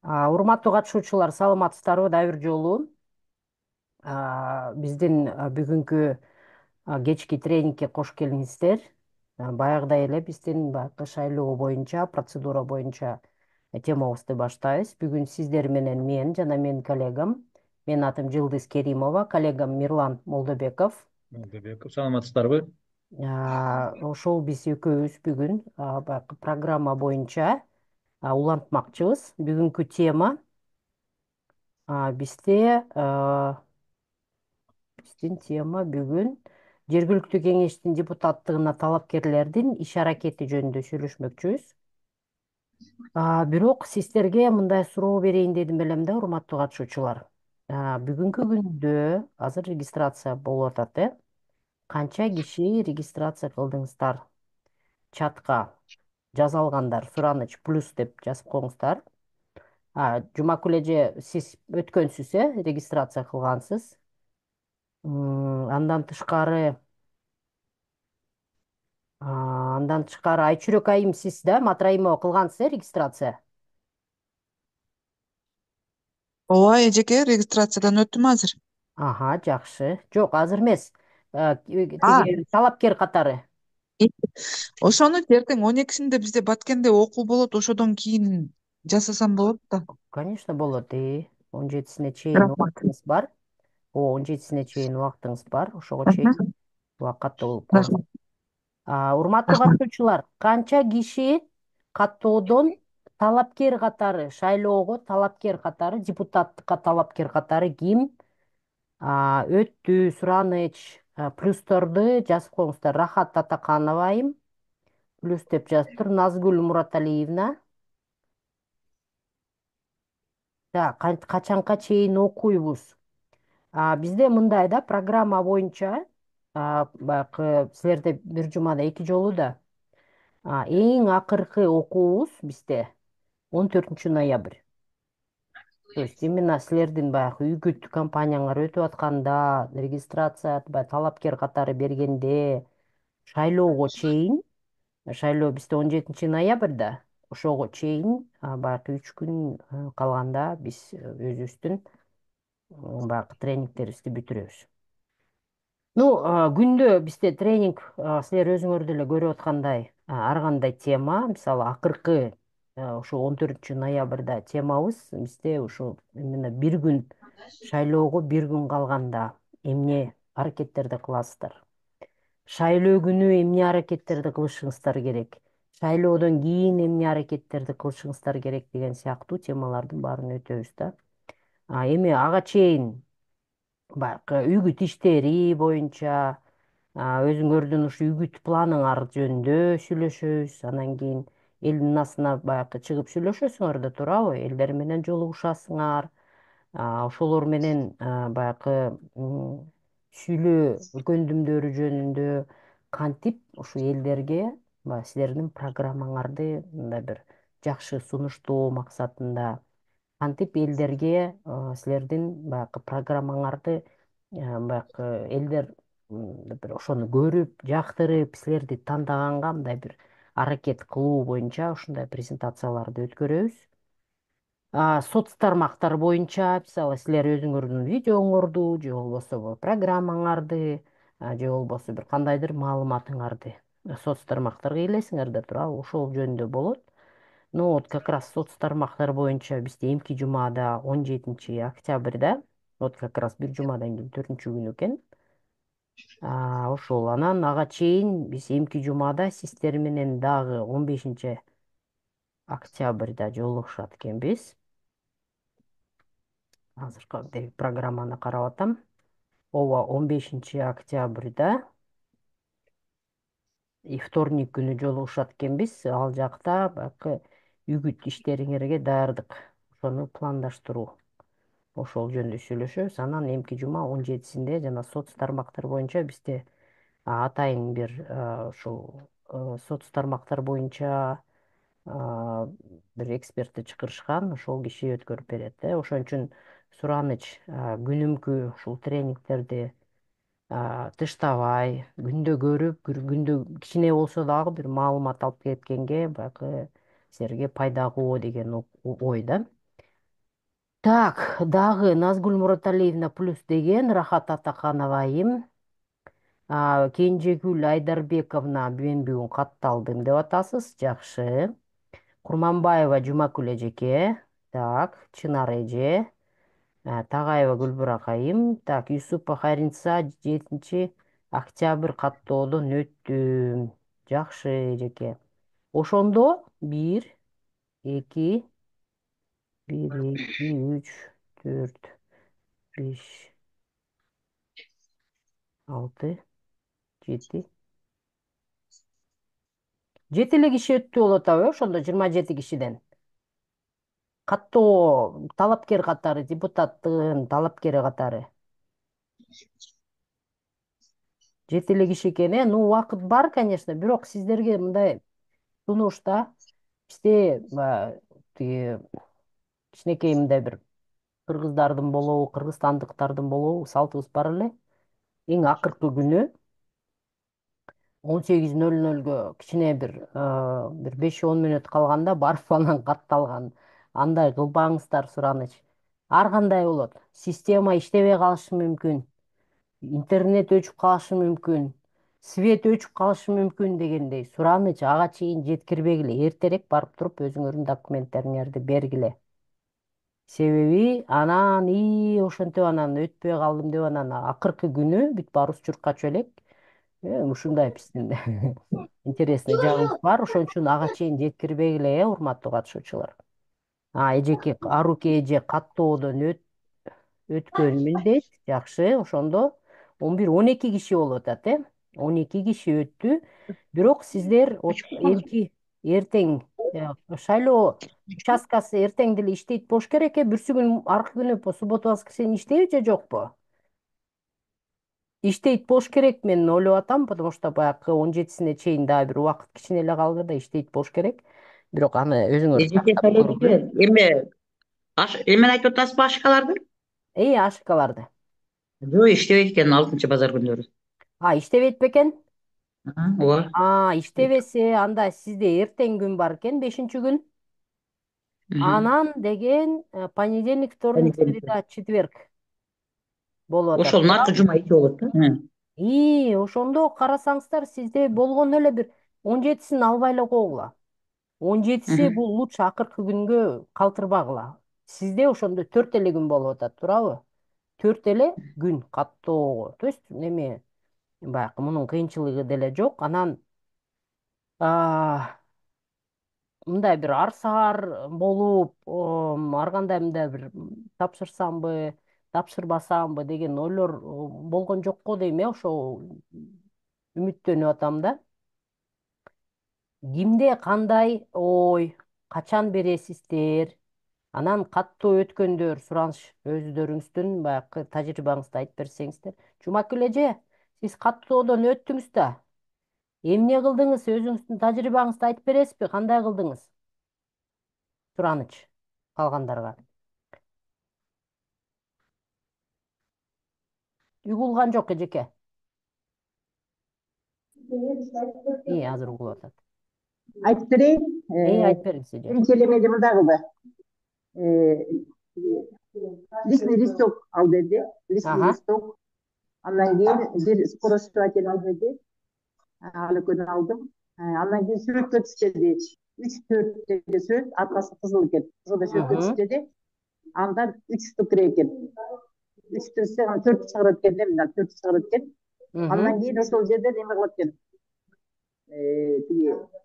Урматтуу катышуучулар, саламатсыздарбы? Дагы бир жолу биздин бүгүнкү кечки тренингке кош келиңиздер. Баягыдай эле биздин баягы шайлоо боюнча, процедура боюнча темабызды баштайбыз. Бүгүн сиздер менен мен жана менин коллегам, менин атым Жылдыз Керимова, коллегам Мирлан Молдобеков. Молдобеков, саламатсыздарбы? Ошол биз экөөбүз бүгүн баягы программа боюнча улантмакчыбыз. Бүгүнкү тема бизде биздин тема бүгүн жергиликтүү кеңештин депутаттыгына талапкерлердин иш аракети жөнүндө сүйлөшмөкчүбүз. Бирок сиздерге мындай суроо берейин дедим элем да, урматтуу катышуучулар. Бүгүнкү күндө азыр регистрация болуп атат, Канча киши регистрация кылдыңыздар? Чатка жаза алгандар сураныч плюс деп жазып коюңуздар. Жумакүл эже, сиз өткөнсүз, регистрация кылгансыз. Андан тышкары Айчүрөк айым, сиз да Матраимова кылгансыз, регистрация? Ооба, эжеке, регистрациядан өттүм азыр. Жакшы. Жок, азыр эмес. А, Тиги талапкер катары. и- ошону эртең 12-синде бизде Баткенде окуу болот, ошодон кийин жасасам болот да. Конечно, болот. 17-сине чейин Рахмат. убактыңыз бар. 17-сине чейин убактыңыз бар. Ошого чейин Мгм. убакытта болуп коюңуз. Рахмат. Урматтуу Рахмат. катышуучулар, канча киши каттоодон талапкер катары, шайлоого талапкер катары, депутаттыкка талапкер катары ким өттү, сураныч, плюсторду жазып коюңуздар. Рахат Атаканова айым плюс деп жазыптыр. Назгүл Мураталиевна. Качанка чейин окуйбуз? Бизде мындай да, программа боюнча баягы силерде бир жумада 2 жолу да эң акыркы окуубуз бизде 14 ноябрь. То есть именно силердин баягы үгүт компанияңар өтүп атканда, регистрация баягы талапкер катары бергенде, шайлоого чейин, шайлоо бизде 17 ноябрда, ошого чейин баягы 3 күн калганда биз өзүбүздүн баягы тренингтерибизди бүтүрөбүз. Күндө бизде тренинг, силер өзүңөр деле көрүп аткандай, ар кандай тема, мисалы акыркы ушу 14 ноябрда темабыз бизде ушу именно бир күн, шайлоого бир күн калганда эмне аракеттерди кыласыздар? Шайлоо күнү эмне аракеттерди кылышыңыздар керек? Шайлоодон кийин эмне аракеттерди кылышыңыздар керек деген сыяктуу темалардын баарын өтөбүз да. Эми ага чейин баягы үгүт иштери боюнча өзүңөрдүн ушу үгүт планыңар жөнүндө сүйлөшөбүз. Анан кийин элдин насына баягы чыгып сүйлөшөсүңөр да, туурабы? Элдер менен жолугушасыңар. Ошолор менен баягы сүйлөө көндүмдөрү жөнүндө кантип ушу элдерге баягы силердин программаңарды мындай бир жакшы сунуштоо максатында кантип элдерге силердин баягы программаңарды баягы элдер бир ошону көрүп, жактырып, силерди тандаганга мындай бир аракет кылуу боюнча ушундай презентацияларды өткөрөбүз. Соц тармактар боюнча, мисалы, силер өзүңөрдүн видеоңорду же болбосо программаңарды, же болбосо бир кандайдыр маалыматыңарды соц тармактарга илесиңер да, туурабы? Ошол жөнүндө болот. Вот как раз соц тармактар боюнча бизде эмки жумада 17 октябрда, вот как раз бир жумадан кийин 4-күн экен. Ошол анан ага чейин биз эмки жумада сиздер менен дагы 15 октябрда жолугушат экенбиз. Азыр программаны карап атам. Ооба, 15 октябрда вторник күнү жолугушат экенбиз. Ал жакта баягы үгүт иштериңерге даярдык, ошону пландаштыруу, ошол жөнүндө сүйлөшөбүз. Анан эмки жума 17-синде жана соц тармактар боюнча бизде атайын бир ушул соц тармактар боюнча бир экспертти чакырышкан, ошол киши өткөрүп берет. Ошон үчүн сураныч күнүмкү ушул тренингтерди тыштабай, күндө көрүп, күндө кичине болсо дагы бир маалымат алып кеткенге баягы силерге пайдалуу деген ой да. Так, дагы Назгүл Мураталиевна плюс деген Рахат Атаканова айым. Кенжегүл Айдарбековна мен бүгүн катталдым деп атасыз. Жакшы. Курманбаева Жумакүл эжеке. Так, Чынар эже. Тагаева Гүлбурак айым. Так, Юсупова Харинса 7 октябрь каттоодон өттүм. Жакшы эжеке. Ошондо 1, 2, 3, 4, 5, 6, 7. 7 эле киши өттү болуп атабы, ошондо 27 кишиден. Каттоо талапкер катары, депутаттын талапкери катары. 7 эле киши экен, ну убакыт бар, конечно, бирок сиздерге мындай сунуш да. Бизде тиги кичинекей мындай бир кыргыздардын болобу, кыргызстандыктардын болобу салтыбыз бар эле. Эң акыркы күнү 18:00-гө кичине бир 5-10 мүнөт калганда барып анан катталган. Андай кылбаңыздар сураныч. Ар кандай болот. Система иштебей калышы мүмкүн. Интернет өчүп калышы мүмкүн. Свет өчүп калышы мүмкүн дегендей. Сураныч ага чейин жеткирбегиле. Эртерээк барып туруп өзүңөрдүн документтериңерди бергиле. Себеби анан ошентип анан өтпөй калдым деп анан акыркы күнү бүт баарыбыз чуркка чөп элек. Ушундай биздин интересный жагыбыз бар. Ошон үчүн ага чейин жеткирбегиле, урматтуу катышуучулар. Эжеке Аруке эже каттоодон өткөнмүн дейт. Жакшы, ошондо 11-12 киши болуп атат, 12 киши өттү. Бирок сиздер эмки эртең шайлоо участкасы эртең деле иштейт болуш керек. Бүрсү күн аркы күнү суббота воскресенье иштейби же жокпу? Иштейт болуш керек, мен ойлоп атам, потому что баягы 17-сине чейин дагы бир убакыт кичине эле калды да иштейт болуш керек. Бирок аны өзүңөр Эжеке тактап көргүлө. Салебике, эмен айтып атасызбы ашкаларды? Ашыкаларды. Жок, иштебейт экен 6 базар күндөрү. Иштебейт бекен? Ооба. Иштебесе, анда сизде эртең күн бар экен, 5-күн. Анан деген понедельник, вторник, Понедельник. среда, четверг болуп атат. Ошол наркы жума ичи болот да. Ошондо карасаңыздар, сизде болгону эле бир 17-син албай эле койгула. 17-си бул лучше акыркы күнгө калтырбагыла. Сизде ошондо 4 эле күн болуп атат, туурабы? 4 эле күн каттоого. То есть неме баягы мунун кыйынчылыгы деле жок. Анан мындай бир арсаар болуп, ар кандай мындай бир тапшырсамбы, тапшырбасамбы деген ойлор болгон жок го дейм, ошо үмүттөнүп атам да. Кимде кандай ой, качан бересиздер? Анан каттоо өткөндөр сураныч өздөрүңүздүн баягы тажрыйбаңызды айтып берсеңиздер. Жумакүл эже, сиз каттоодон өттүңүз да. Эмне кылдыңыз? Өзүңүздүн тажрыйбаңызды айтып бересизби? Кандай кылдыңыз? Сураныч калгандарга. Угулган жок эжеке. Азыр угулуп атат. Айтып берейин. Айтып бериңиз эже. Биринчи эле мындай кылды. Личный листок ал деди. Личный листок. Андан кийин бир скоросшиватель ал деди. Ал экөөнү алдым. Андан кийин сүрөткө түш деди. 3-4 деди сүрөт, аркасы кызыл экен. Ошондо сүрөткө түш деди. Андан 3 штук керек экен. 3 түшсө, 4 чыгарат экен, мына 4 чыгарат экен. Андан кийин ошол жерде неме кылат экен.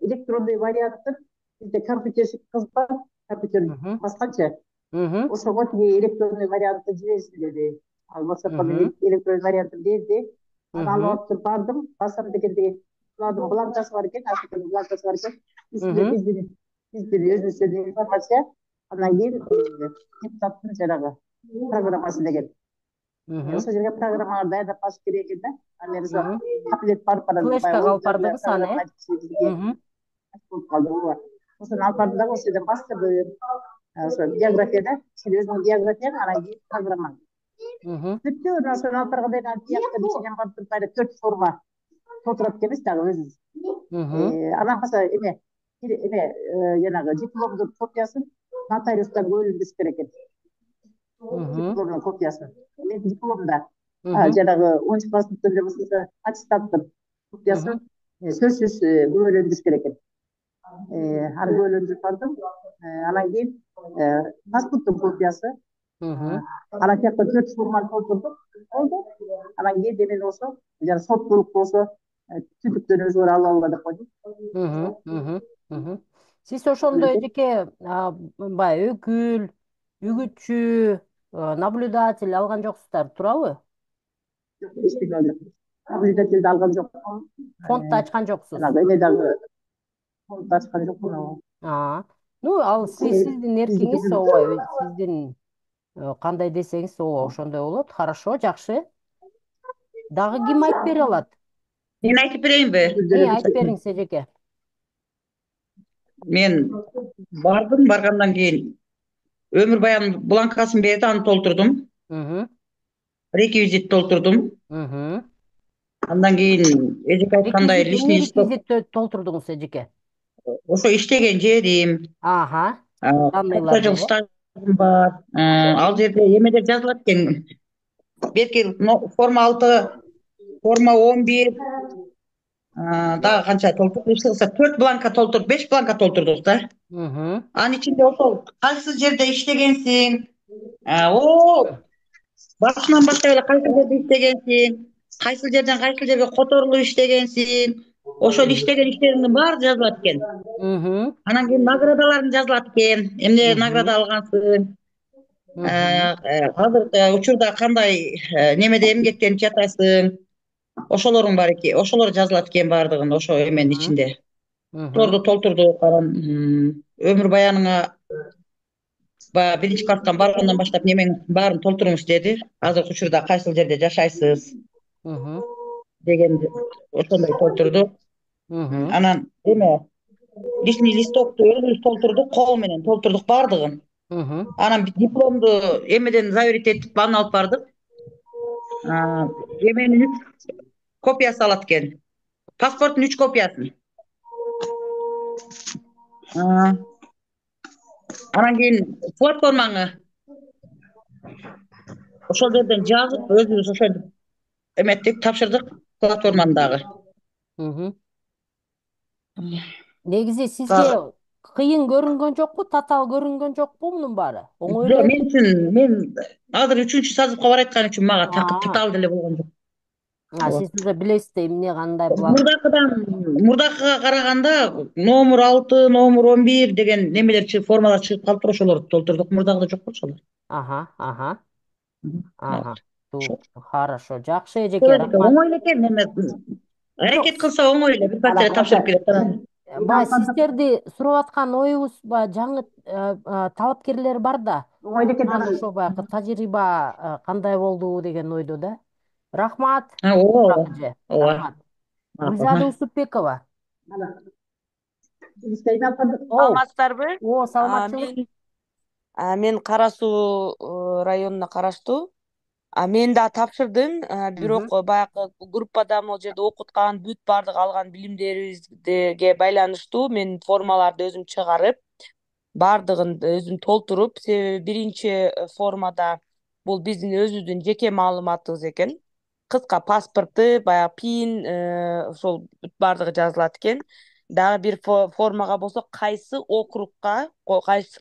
Электронный варианттын бизде компьютерщик кыз бар, компьютер басканча ошого тиги электронный вариантты жиберсин деди. Ал WhatsApp электронный вариантын берди. Анан алып туруп бардым, басам дегенде буладын бланкасы бар экен, бланкасы бар экен. Үстүндө биздин өзүбүздүн информация. Андан кийин депутаттын жанагы программасы деген. Ошол жерге программаларды даярдап баш керек экен да. Анан ошо кабинет барып Флешка алып бардыңыз аны, ошону алып бардым дагы ошол жерден бастырдым. Ошо географияда өзүнүн географияң, анан кийин программа. Бүттү, ошону алып барганда тиякта бишинен барып туруп 4 форма толтурат экенбиз дагы өзүбүз. Анан калса жанагы дипломдун копиясын нотариустан бөлүндүрүш керек экен. Мгм. дипломның копиясын. Мен дипломда Мгм. жаңағы 10 класс бүткенде болса аттестаттың копиясын Мгм. сөзсіз күбөлөндүрүш керек экен. Аны күбөлөндүрүп алдым. Анан кийин паспорттун копиясы. Мгм. Анан тияка 4 форманы толтурдук. Болду. Анан кийин демен болсо, жана соттулук болсо түтүктөн өзгөрө алалы деп койдум. Мгм. Мгм. Мгм. Сиз ошондо эжеке баягы өкүл, үгүтчү, наблюдатель алган жоксуздар, туурабы? Эчтеке алган жок. Наблюдательди алган жокмун. Фондду ачкан жоксуз. Жанагы эме дагы фонд ачкан жокмун. Ну, ал сиздин эркиңиз, ооба, сиздин кандай десеңиз, ооба, ошондой болот. Хорошо, жакшы. Дагы ким айтып бере алат? Мен айтып берейинби? Айтып бериңиз эжеке. Мен бардым, баргандан кийин өмүр баян бланкасын берди, аны толтурдум. Мгм. Реквизит толтурдум. Мгм. Андан кийин эжеке айткандай Реквизит, личный эмне листок, реквизит толтурдуңуз эжеке? ошо иштеген жерим, Аха. канча жыл Данныйларды, стажым бар. Ал жерде эмелер жазылат экен. Берки форма 6, форма 11, дагы канча толтурдук, иши кылса 4 бланка толтуруп, 5 бланка толтурдук да. Мгм. Анын ичинде ошол кайсы жерде иштегенсиң, о башынан баштап эле кайсы жерде иштегенсиң, кайсы жерден кайсы жерге которулуп иштегенсиң, ошол иштеген иштериңдин баары жазылат экен. Мгм. Анан кийин наградаларың жазылат экен, эмне Мгм. награда алгансың, Мгм. азыркы учурда кандай немеде эмгектенип жатасың, ошолоруң бар экен, ошолор жазылат экен баардыгын ошо эменин Мгм. ичинде. Мгм. Ошолорду толтурдук. Анан өмүр баяныңа баягы биринчи класстан баргандан баштап немең баарын толтуруңуз деди. Азыркы учурда кайсыл жерде жашайсыз Мгм. деген ошондой толтурдук. Мгм. Анан эме личный листокту өзүбүз толтурдук, кол менен толтурдук баардыгын. Мгм. Анан дипломду эмеден заверить этип аны алып бардык. Эменин 3 копиясы алат экен. Паспорттун 3 копиясын. Анан кийин платформаңы ошол жерден жазып өзүбүз ошентип эметтик, тапшырдык платформаны дагы. Мгм. Негизи сизге кыйын көрүнгөн жокпу, татаал көрүнгөн жокпу мунун баары? Оңой Жок, эле? мен үчүн мен азыр 3-чү созывка барайын айткан үчүн мага Аа. татаал деле болгон жок. Сиз уже билесиз да эмне кандай бланк. Мурдакыга караганда номер 6, номер 11 деген немелер чыгып, формалар чыгып калыптыр, ошолорду толтурдук. Мурдагыда жок болчу алар. Аха, аха, аха. Ошо. Хорошо, жакшы эжеке, рахмат. Оңой эле экен, эме Жок, аракет кылса оңой эле, бир парча тапшырып келет. баягы сиздерди сурап аткан оюбуз баягы жаңы талапкерлер бар да. Анан ошо баягы тажрыйба кандай болду деген ойдо да. Рахмат. Ооба, Эже, ооба. рахмат. Гүлзада Усупбекова. Саламатсыздарбы? Саламатчылык. Мен Кара Суу районуна караштуу. Мен да тапшырдым, бирок баягы группада могу жерде окуткан, бүт баардык алган билимдерибизге байланыштуу мен формаларды өзүм чыгарып, баардыгын өзүм толтуруп, себеби биринчи формада бул биздин өзүбүздүн жеке маалыматыбыз экен. Кыска паспорты, баягы пин, ошол бүт баардыгы жазылат экен. Дагы бир формага болсо кайсы округка,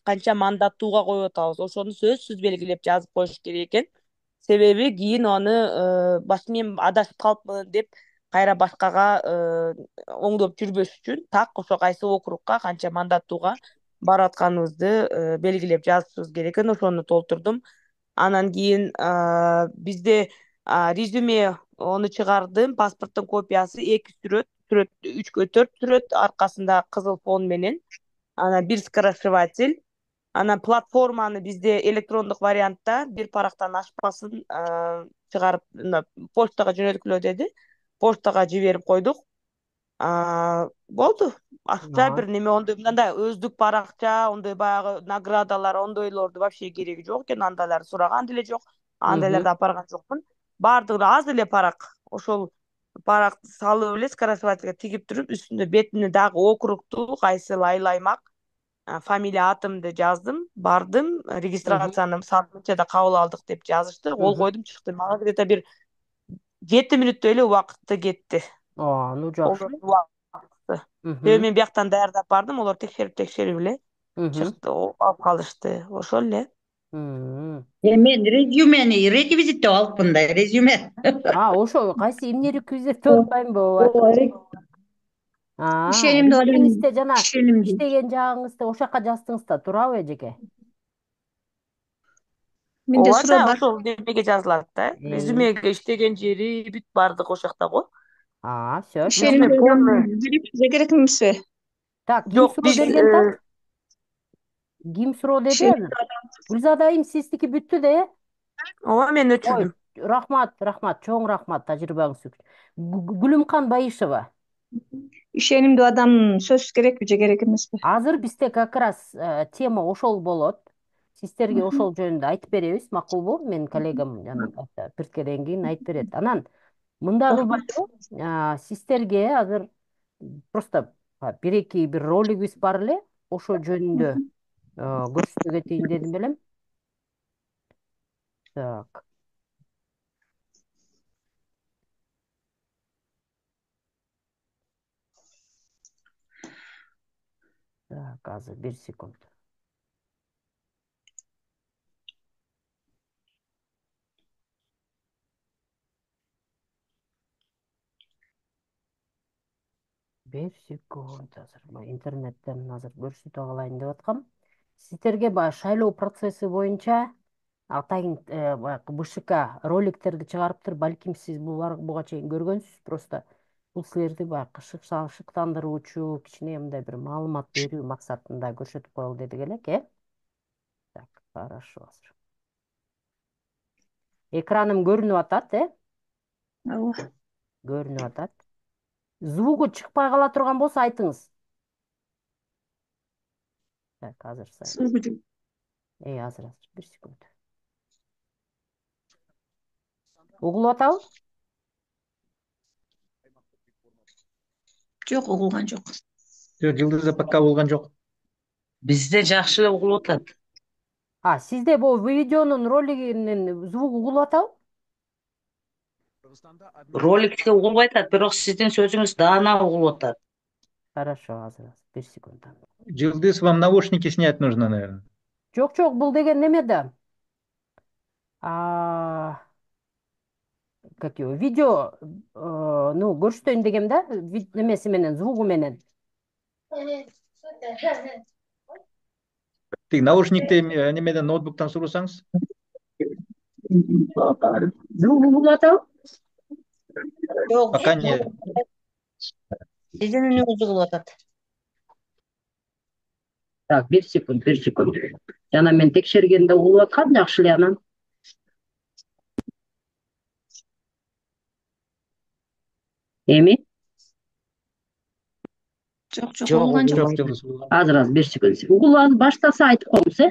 канча мандаттууга коюп атабыз, ошону сөзсүз белгилеп жазып коюш керек экен. Себеби кийин аны мен адашып калыпмын деп кайра башкага оңдоп жүрбөш үчүн так ошо кайсы округка канча мандаттууга барып атканыбызды белгилеп жазышыбыз керек экен. Ошону толтурдум. Анан кийин бизде резюме onu чыгардым. Паспорттун копиясы 2 сүрөт, 3-кө 4 сүрөт, аркасында кызыл фон менен. Анан бир скрашиватель. Анан платформаны бизде электрондук вариантта бир парактан ашпасын чыгарып почтага жөнөткүлө деди. Почтага жиберип койдук. Болду. Акча бир неме ондой мындай өздүк баракча, ондой баягы наградалар, ондойлорду вообще кереги жок экен. Андайларды сураган деле жок. Андайларды апарган жокмун. Баардыгы аз эле парак. Ошол паракты салып эле скрашивательге тигип туруп, үстүндө бетине дагы округту, кайсыл айыл аймак, фамилия атымды жаздым, бардым, регистрацияны саат нечеде кабыл алдык деп жазышты, кол койдум, чыктым. Мага где то бир 7 мүнөттөй эле убакыты кетти. Ну Колдон жакшы. убакыты. Себеби мен бияктан даярдап бардым, олар текшерип эле чыкты, алып калышты. Ошол эле. Мен резюмени реквизиттеп алыпмын да, резюме. Ошо кайсы эмне реквизиттеп атпаймынбы болуп атат? Ишенимди Резюмеңизде жана ишенимди. иштеген жагыңызды ошол жака жаздыңыз да, туурабы эжеке? Менде Ооба суроо да, бар. ошол немеге жазылат да. Резюмеге иштеген жери бүт бардык ошол жакта го. Всё. Ишенимди берип сизге керек эмеспи? Так, ким Жок, суроо биз берген так? Ким суроо деди? Ишенимди Гүлзада айым, сиздики бүттү да, э? ооба мен Ой, өчүрдүм. рахмат, чоң рахмат, тажрыйбаңыз үчүн. Гүлүмкан Байышева. Ишенимдүү адам сөз керекпи же керек эмеспи? Азыр бизде как раз тема ошол болот. Сиздерге ошол жөнүндө айтып беребиз, макулбу? Менин коллегам Пирткеден кийин айтып берет. Анан мындай кылбайлы, сиздерге азыр просто бир ролигибиз бар эле, ошол жөнүндө көрсөтө кетейин дедим белем. Так. Так, азыр 1 секунд. Бир секунд азыр. Интернеттен азыр көрсөтө калайын деп аткам. Сиздерге баягы шайлоо процесси боюнча атайын баягы БШК роликтерди чыгарыптыр. Балким сиз буга чейин көргөнсүз. Просто бул силерди баягы шыктандыруучу, кичине мындай бир маалымат берүү максатында көрсөтүп коелу дедик элек, э? Так, хорошо азыр. Экраным көрүнүп атат, э? Ооба. Көрүнүп атат. Звугу чыкпай кала турган болсо айтыңыз. Так, азыр сайт. Азыр 1 секунд. Угулуп атабы? Жок, угулган жок. Жылдызда пока болгон жок. Бизде жакшы эле угулуп атат. Сизде бул видеонун ролигинин звугу угулуп атабы? Роликте угулбай атат, бирок сиздин сөзүңүз даана угулуп атат. Хорошо, азыр 1 секунд. Жылдыз, вам наушники снять нужно, наверное. Жок, бул деген неме да. Как его? Видео, көрсөтөйүн дегем да, немеси менен, звугу менен. Тиги наушникти немеден, ноутбуктан сурасаңыз. Звугу угулуп атабы? Жок. Пока не. Сиздин үнүңүз угулуп атат. Так, 1 секунд. Жана мен текшергенде угулуп аткан, жакшы эле анан. Эми? Жок, угулган жок. Жылдыз. Азыр 1 секунд. Угулуп баштаса айтып коеңуз, э?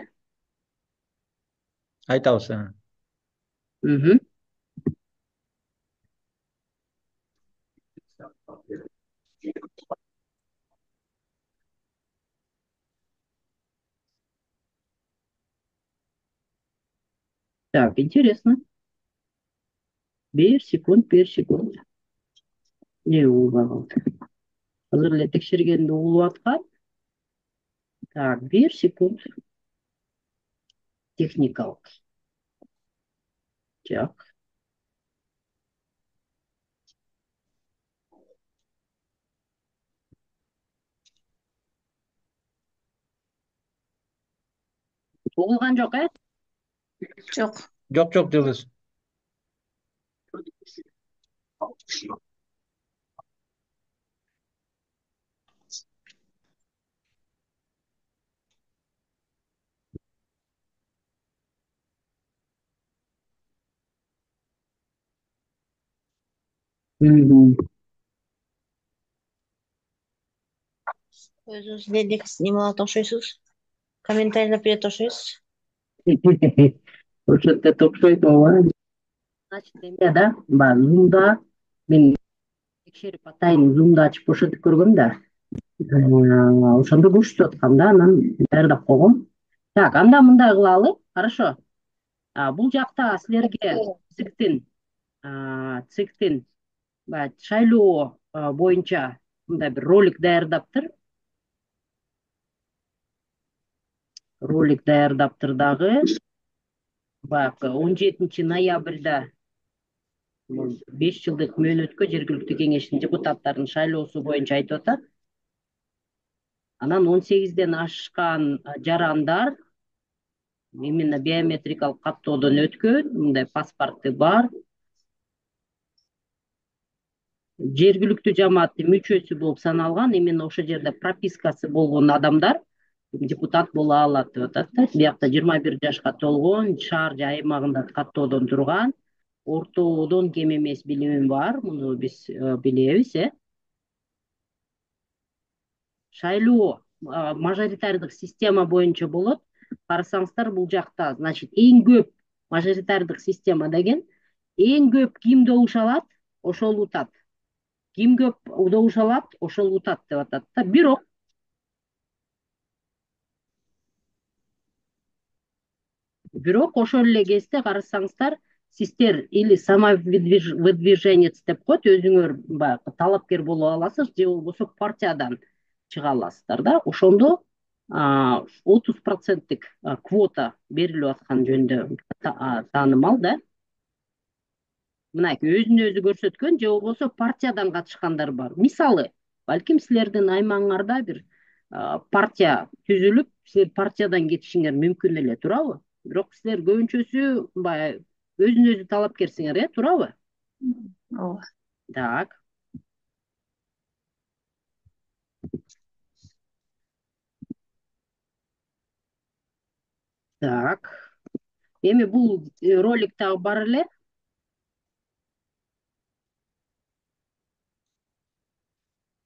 Айтабыз. Так, интересно. 1 секунд. Не угулуп калды? Азыр эле текшергенде угулуп аткан. Так, 1 секунд. Техникалык. Жок. Угулган жок, э? Жок. Жок, Жылдыз. Өзүңүз неме кылат окшойсуз? Комментарийлеп берет окшойсуз. Ошентсе окшойт, ооба. Значит, эме да, Зумда мен текшерип атайын, Зумду ачып бошотуп көргөм да. Ошондо көрсөтүп аткан да, анан даярдап койгом. Так, анда мындай кылалы. Хорошо. Бул жакта силерге циктин баягы шайлоо боюнча мындай бир ролик даярдаптыр. Ролик даярдаптыр дагы. Баягы 17 ноябрда 5 жылдык мөөнөткө жергиликтүү кеңештин депутаттарынын шайлоосу боюнча айтып атат. Анан 18ден ашкан жарандар именно биометрикалык каттоодон өткөн, мындай паспорты бар, жергиликтүү жамааттын мүчөсү болуп саналган, именно ошол жерде пропискасы болгон адамдар депутат боло алат деп атат да. Биякта 21 жашка толгон, шаар же аймагында каттоодон турган, ортодон кем эмес билими бар, муну биз билебиз, Шайлоо мажоритардык система боюнча болот. Карасаңыздар бул жакта, значит, эң көп мажоритардык система деген эң көп ким добуш алат, ошол утат. Ким көп добуш алат, ошол утат деп атат да. Бирок ошол эле кезде карасаңыздар, сиздер или самовыдвиженец деп коет, өзүңөр баягы талапкер боло аласыз, же болбосо партиядан чыга аласыздар да. Ошондо 30% квота берилип аткан жөнүндө таанымал да. Мынакей өзүн өзү көрсөткөн, же болбосо партиядан катышкандар бар. Мисалы, балким силердин аймагыңарда бир партия түзүлүп, силер партиядан кетишиңер мүмкүн эле, туурабы? Бирок силер көбүнчөсү баягы өзүн өзү талапкерсиңер, туурабы? ооба. Так. Так. Эми бул ролик дагы бар эле.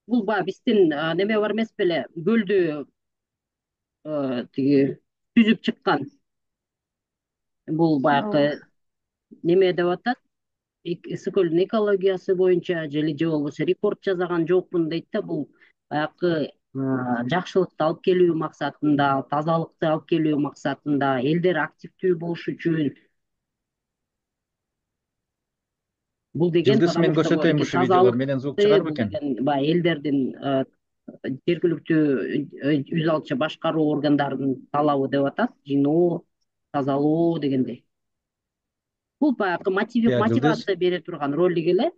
Бул баягы биздин неме бар эмес беле, көлдү тиги түзүп чыккан. Бул баягы неме деп атат? Ысык көлдүн экологиясы боюнча же болбосо рекорд жасаган жокмун дейт да. Бул баягы жакшылыкты алып келүү максатында, тазалыкты алып келүү максатында, элдер активдүү болуш үчүн. Бул деген Жылдыз мен көрсөтөйүн бушу видеолор менен звук чыгар бекен? Баягы элдердин жергиликтүү үз алчы башкаруу органдарынын талабы деп атат, жыйноо, тазалоо дегендей. Бул баягы мотивация бере турган ролик эле.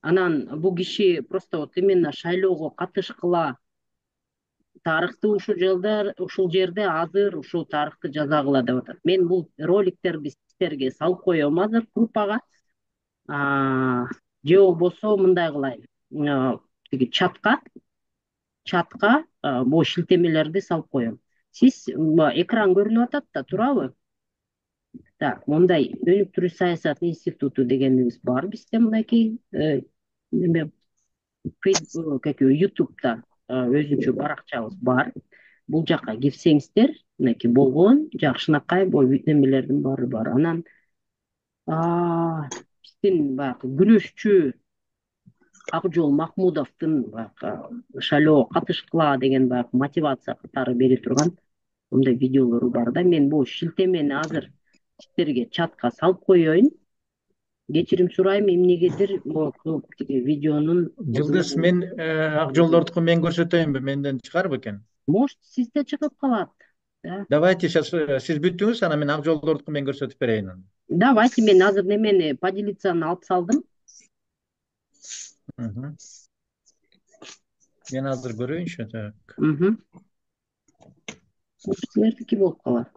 Анан бул киши просто вот именно шайлоого катышкыла, тарыхты ушул жерде азыр ушул тарыхты жазагыла деп атат. Мен бул роликтерди сиздерге салып коем азыр группага. Же болбосо мындай кылайын, тиги чатка бул шилтемелерди салып коем. Сиз экран көрүнүп атат да, туурабы? Так, мындай өнүктүрүү саясат институту дегенибиз бар бизде, мынакей ютубта өзүнчө баракчабыз бар. Бул жака кирсеңиздер, мынакей болгон жакшынакай немелердин баары бар. Анан биздин баягы күрөшчү Акжол Махмудовдун баягы шайлоого катышкыла деген баягы мотивация катары бере турган мындай видеолору бар да. Мен бул шилтемени азыр сиздерге чатка салып коеюн. Кечирим сурайм, эмнегедир видеонун. Жылдыз, мен Акжолдордуку мен көрсөтөйүнбү? Менден чыгар бекен? Может, сизде чыгып калат. Давайте сейчас сиз бүттүңүз, анан мен Акжолдордуку мен көрсөтүп берейин. Давайте, мен азыр немени поделицаны алып салдым. Мен азыр көрөйүнчү. Так. Силердики болуп калат.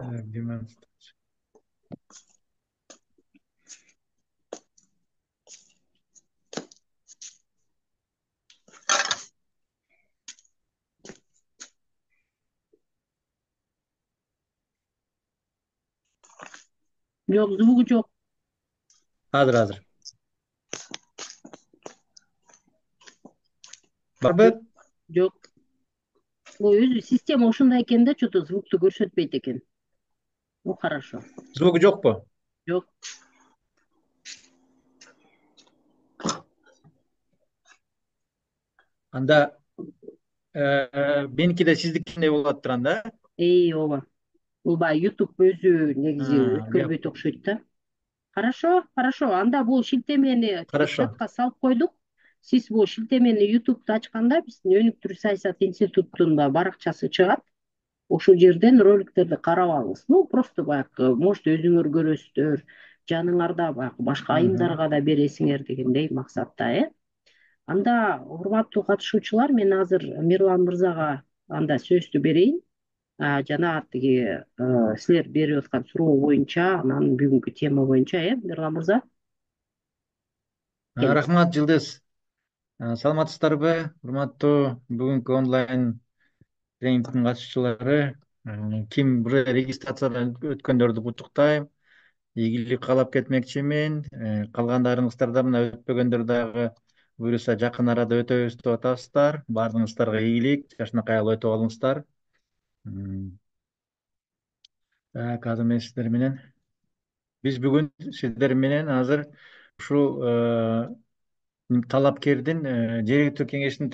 Жок, звугу жок. Азыр. Барбы? Жок. Өзү система ушундай экен да, что-то звукту көрсөтпөйт экен. Ну, хорошо. Звугу жокпу? Жок. Анда меники да сиздикиндей болуп атыптыр анда. ооба. Бул баягы YouTube өзү негизи Бияк. өткөрбөйт окшойт да. Хорошо, хорошо. Анда бул шилтемени Хорошо. чатка салып койдук. Сиз бул шилтемени YouTube'да ачканда биздин өнүктүрүү саясат институтунун баракчасы чыгат. Ошол жерден роликтерди карап алыңыз. Ну, просто баягы, может, өзүңөр көрөсүздөр, жаныңарда баягы башка айымдарга да бересиңер дегендей максатта, Анда, урматтуу катышуучулар, мен азыр Мирлан мырзага анда сөздү берейин. Жана тиги силер берип аткан суроо боюнча, анан бүгүнкү тема боюнча, Мирлан мырза, келиңиз. Рахмат, Жылдыз. Саламатсыздарбы, урматтуу бүгүнкү онлайн тренингтин катышуучулары. Ким бир регистрациядан өткөндөрдү куттуктайм. Ийгилик каалап кетмекчимин. Калгандарыңыздар да мына өтпөгөндөр дагы буюрса жакын арада өтөбүз деп атабыздар. Баарыңыздарга ийгилик, жакшынакай алып өтүп алыңыздар. Азыр мен сиздер менен биз бүгүн сиздер менен азыр ушул талапкердин жергиликтүү кеңештин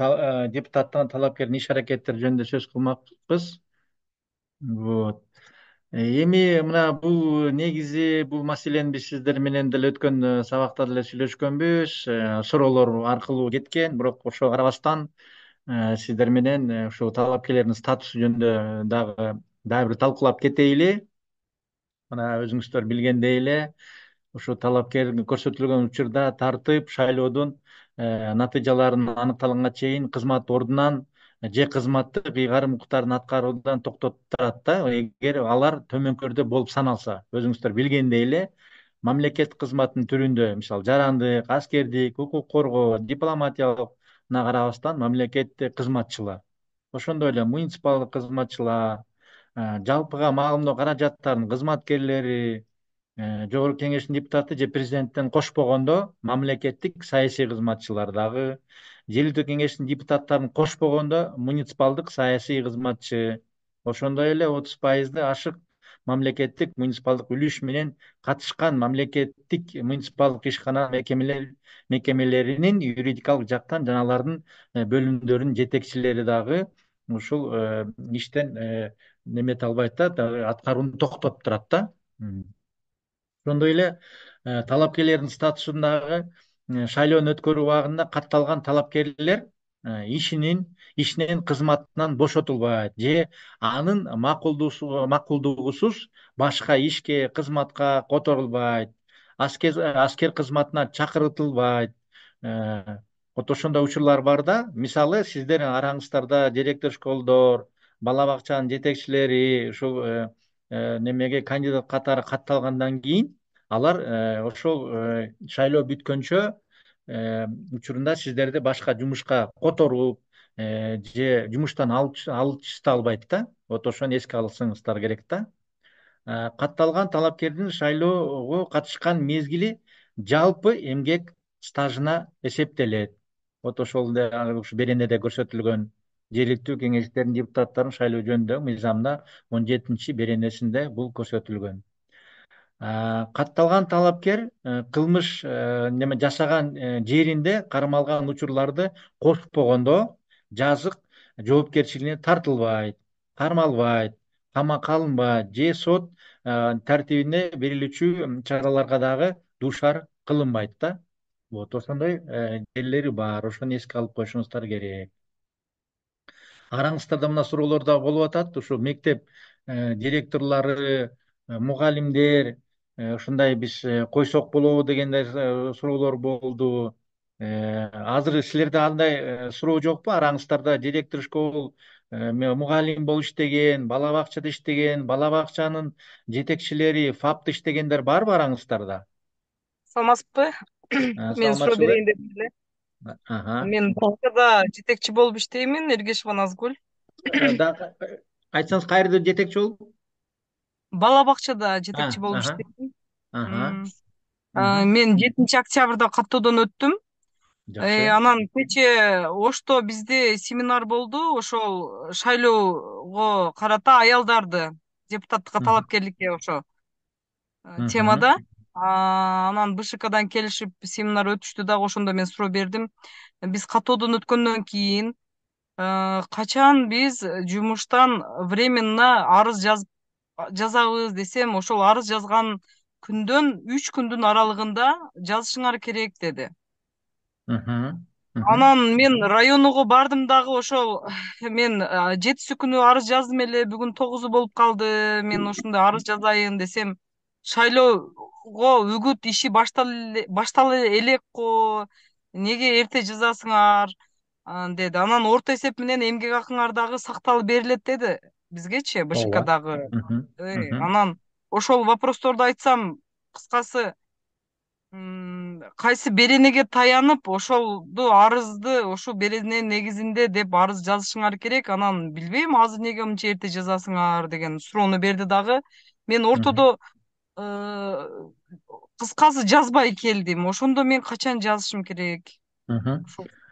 депутаттыгына талапкердин иш аракеттери жөнүндө сөз кылмакпыз. Вот. Эми мына бул негизи бул маселени биз сиздер менен деле өткөн сабакта деле сүйлөшкөнбүз, суроолор аркылуу кеткен, бирок ошого карабастан сиздер менен ушул талапкерлердин статусу жөнүндө дагы бир талкуулап кетейли. Мына өзүңүздөр билгендей эле ушул талапкер көрсөтүлгөн учурда тартып шайлоодун натыйжаларынын аныкталганга чейин кызмат ордунан же кызматтык ыйгарым укуктарын аткаруудан токтотурат да, эгер алар төмөнкөрдө болуп саналса. Өзүңүздөр билгендей эле мамлекет кызматынын түрүндө, мисалы жарандык, аскердик, укук коргоо, дипломатиялыкына карабастан мамлекеттик кызматчылар, ошондой эле муниципалдык кызматчылар, жалпыга маалымдоо каражаттарынын кызматкерлери, жогорку кеңештин депутаты же президенттен кошпогондо мамлекеттик саясий кызматчылар дагы, жергиликтүү кеңештин депутаттарын кошпогондо муниципалдык саясий кызматчы, ошондой эле 30% ашык мамлекеттик муниципалдык үлүш менен катышкан мамлекеттик муниципалдык ишкана мекемелеринин юридикалык жактан жана алардын бөлүмдөрүнүн жетекчилери дагы ушул иштен немете албайт да, аткарууну токтотуп турат да. Ошондой эле талапкерлердин статусундагы шайлоону өткөрүү убагында катталган талапкерлер ишинен кызматынан бошотулбайт же анын макулдугусуз башка ишке кызматка которулбайт, аскер кызматына чакыртылбайт. Вот ошондой учурлар бар да. Мисалы сиздердин араңыздарда директор школдор, бала бакчанын жетекчилери ушул немеге кандидат катары катталгандан кийин алар ошол шайлоо бүткөнчө учурунда сиздерди башка жумушка которуп же жумуштан алышты албайт да. Вот ошону эске алсаңыздар керек да. Катталган талапкердин шайлоого катышкан мезгили жалпы эмгек стажына эсептелет. Вот ошол беренеде көрсөтүлгөн жергиликтүү кеңештердин депутаттарын шайлоо жөнүндө мыйзамда 17 беренесинде бул көрсөтүлгөн. Катталган талапкер кылмыш жасаган жеринде кармалган учурларды кошпогондо жазык жоопкерчилигине тартылбайт, кармалбайт, камакка алынбайт же сот тартибине берилүүчү чараларга дагы дуушар кылынбайт да. Вот ошондой жерлери бар. Ошону эске алып коюшуңуздар керек. Араңыздарда мына суроолор да болуп атат. Ушу мектеп директорлору, мугалимдер, ушундай биз койсок болобу дегендей суроолор болду. Азыр силерде андай суроо жокпу? Араңыздарда директор школ, мугалим болуп иштеген, бала бакчада иштеген, бала бакчанын жетекчилери, ФАПта иштегендер барбы араңыздарда? Саламатсызбы? Мен суроо Саламатчылык. берейин деп эле. Мен бакчада жетекчи болуп иштеймин, Эргешова Назгүл. Айтсаңыз, кайерде жетекчи болуп? Бала бакчада жетекчи болуп иштеймин. Мен 7-октябрда каттоодон өттүм. Анан кечээ Ошто бизде семинар болду. Ошол шайлоого карата аялдарды депутаттыкка талапкерликке ошо темада. Анан БШКдан келишип семинар өтүштү дагы, ошондо мен суроо бердим. биз каттоодон өткөндөн кийин качан биз жумуштан временно арыз жазабыз десем, ошол арыз жазган күндөн 3 күндүн аралыгында жазышыңар керек деди. Анан мен районуга бардым дагы ошол мен 7 күнү арыз жаздым эле, бүгүн 9 болуп калды. Мен ушундай арыз жазайын десем, шайлоого үгүт иши баштала элекко, неге эрте жазасыңар деди. Анан орто эсеп менен эмгек акыңар дагы сакталып берилет деди бизгечи, БШКдагы. Анан ошол вопросторду айтсам, кыскасы кайсы беренеге таянып ошолду арызды ошол берене негизинде деп арыз жазышыңар керек. Анан билбейм, азыр неге мынча эрте жазасыңар деген суроону берди дагы. Мен ортодо кыскасы жазбай келдим. Ошондо мен качан жазышым керек?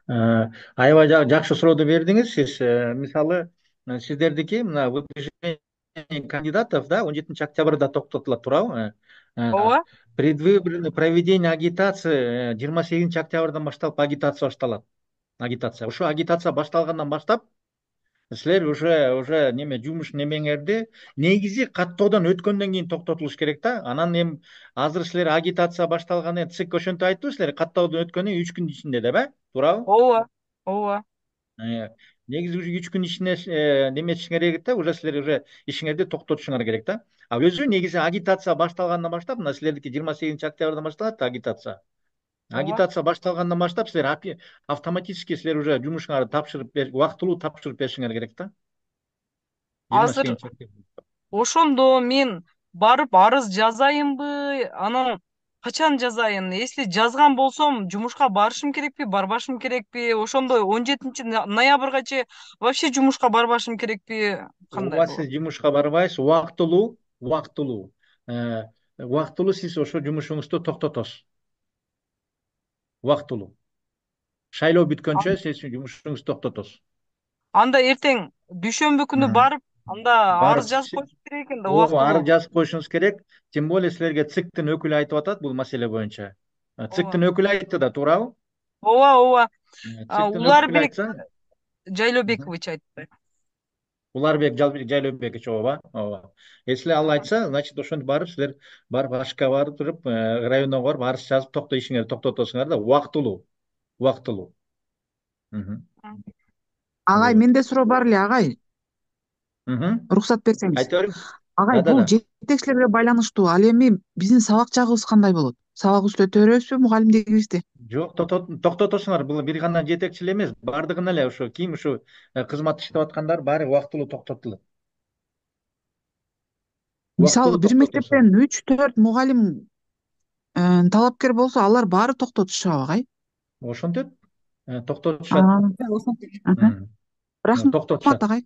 Аябай жакшы суроону бердиңиз. Сиз мисалы сиздердики мына выдвижение кандидатов да 17 октябрда токтотулат, туурабы? Ооба. Предвыборный проведение агитации 28 октябрдан башталып агитация башталат. Агитация. Ошо агитация башталгандан баштап силер уже неме жумуш немеңерди негизи каттоодон өткөндөн кийин токтотулуш керек да. Анан эми азыр силер агитация башталган, ЦИК ошентип айтты силер каттоодон өткөндөн 3 күн ичинде деп, туурабы? Ооба. Ооба. Негизи уже 3 күн ичинде неметишиңер керек да, уже силер уже ишиңерди токтотушуңар керек да. А өзү негизи агитация башталгандан баштап, мына силердики 28 октябрдан башталат агитация. Агитация башталгандан баштап силер автоматически силер уже жумушуңарды тапшырып убактылуу тапшырып беришиңер керек да. Азыр ошондо мен барып арыз жазайынбы, анан качан жазайын? Если жазган болсом, жумушка барышым керекпи, барбашым керекпи? Ошондо 17 ноябргачы вообще жумушка барбашым керекпи? Кандай болот? Сиз жумушка барбайсыз, убактылуу сиз ошо жумушуңузду токтотосуз. Убактылуу. Шайлоо бүткөнчө сиз жумушуңузду токтотосуз. Анда эртең дүйшөмбү күнү барып, анда арыз жазып коюш керек экен да, убактылуу. Арыз жазып коюшуңуз керек. Тем более силерге ЦИКтин өкүлү айтып атат бул маселе боюнча. ЦИКтин өкүлү айтты да, туурабы? Ооба. Уларбек Жайлообекович айтты. Уларбек Жайлообекович, ооба. Если ал айтса, значит ошентип барып силер барып АШК барып туруп, районго барып арыз жазып ишиңерди токтотосуңар да, убактылуу. Агай, менде суроо бар эле, агай. Уруксат берсеңиз. Айта бериң. Агай, бул жетекчилерге байланыштуу. Ал эми биздин сабак жагыбыз кандай болот? Сабагыбызды өтө беребизби мугалимдигибизди? Жок, токтотосуңар. Бул бир гана жетекчи эле эмес, бардыгына эле ошо ким ушу кызмат иштеп аткандар баары убактылуу токтотулат. Мисалы, бир мектептен 3-4 мугалим талапкер болсо, алар баары токтотушабы, агай? Ошентет. Токтотушат. Рахмат, агай.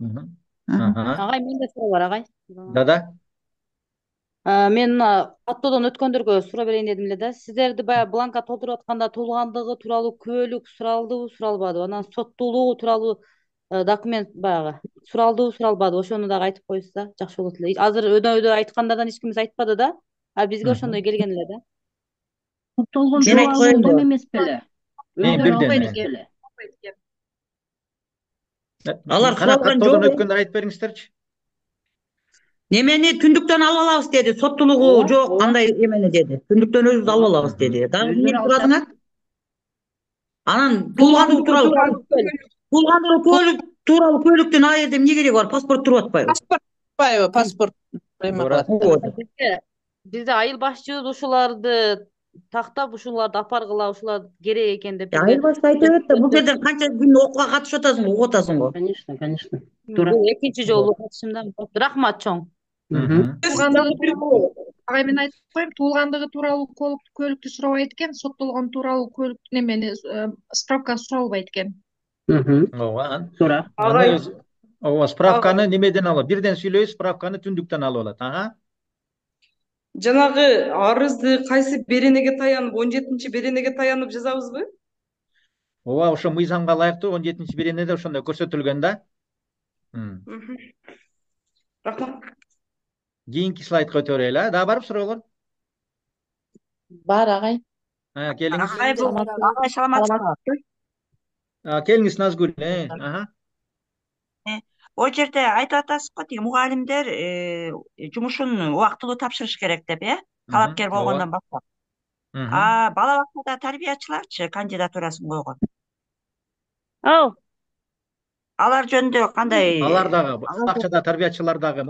Агай, менде суроо бар, агай. Да. Мен каттоодон өткөндөргө суроо берейин дедим эле да. Сиздерди баягы бланка толтуруп атканда туулгандыгы тууралуу күбөлүк суралдыбы, суралбадыбы? Анан соттуулугу тууралуу документ баягы суралдыбы, суралбадыбы? Ошону дагы айтып коюшса да жакшы болот эле. Азыр өйдө айткандардан эч кимиз айтпады да. А бизге ошондой келген эле да. Соттолгон тууралуу неме эмес беле? Алар суралган жок. Өткөндө айтып бериңиздерчи. Немени түндүктөн алып алабыз деди. Соттулугу жок, андай эмени деди. Түндүктөн өзүбүз алып алабыз деди. Дагы эмне сурадыңар? Анан туулгандыгы тууралуу көйлүктүн ал жерде эмне кереги бар? Паспорт туруп атпайбы? Паспорт. Бизде айыл башчыбыз ушуларды тактап, ушуларды апаргыла, ушулар керек экен деп. Айыл башчы айтып берет да, бул жерден канча күн окууга катышып атасың, угуп атасың го. Конечно. Бул экинчи жолу катышымда. Рахмат чоң. Агай, мен айтып коеюн, туулгандыгы тууралуу көйлүктү сурабайт экен, соттолгон тууралуу көйлүктү немени справка суралбайт экен. Ооба, справканы немеден алат? Бирден сүйлөйбүз, справканы түндүктөн алып алат. Жанагы арызды кайсы беренеге таянып, 17 беренеге таянып жазабызбы? Ооба, ошо мыйзамга ылайыктуу 17 беренеде ошондой көрсөтүлгөн да. Рахмат. Кийинки слайдка өтө берели, дагы барып суроолор? Бар, агай. Келиңиз. Агай, саламатсызбы? Келиңиз Назгүл. Аха. О жерде айтып атасыз го тиги мугалимдер жумушун убактылуу тапшырыш керек деп, талапкер Ооба. болгондон баштап. Бала бакчада тарбиячыларчы кандидатурасын койгон. Алар жөнүндө кандай? Алар дагы бакчада тарбиячылар дагы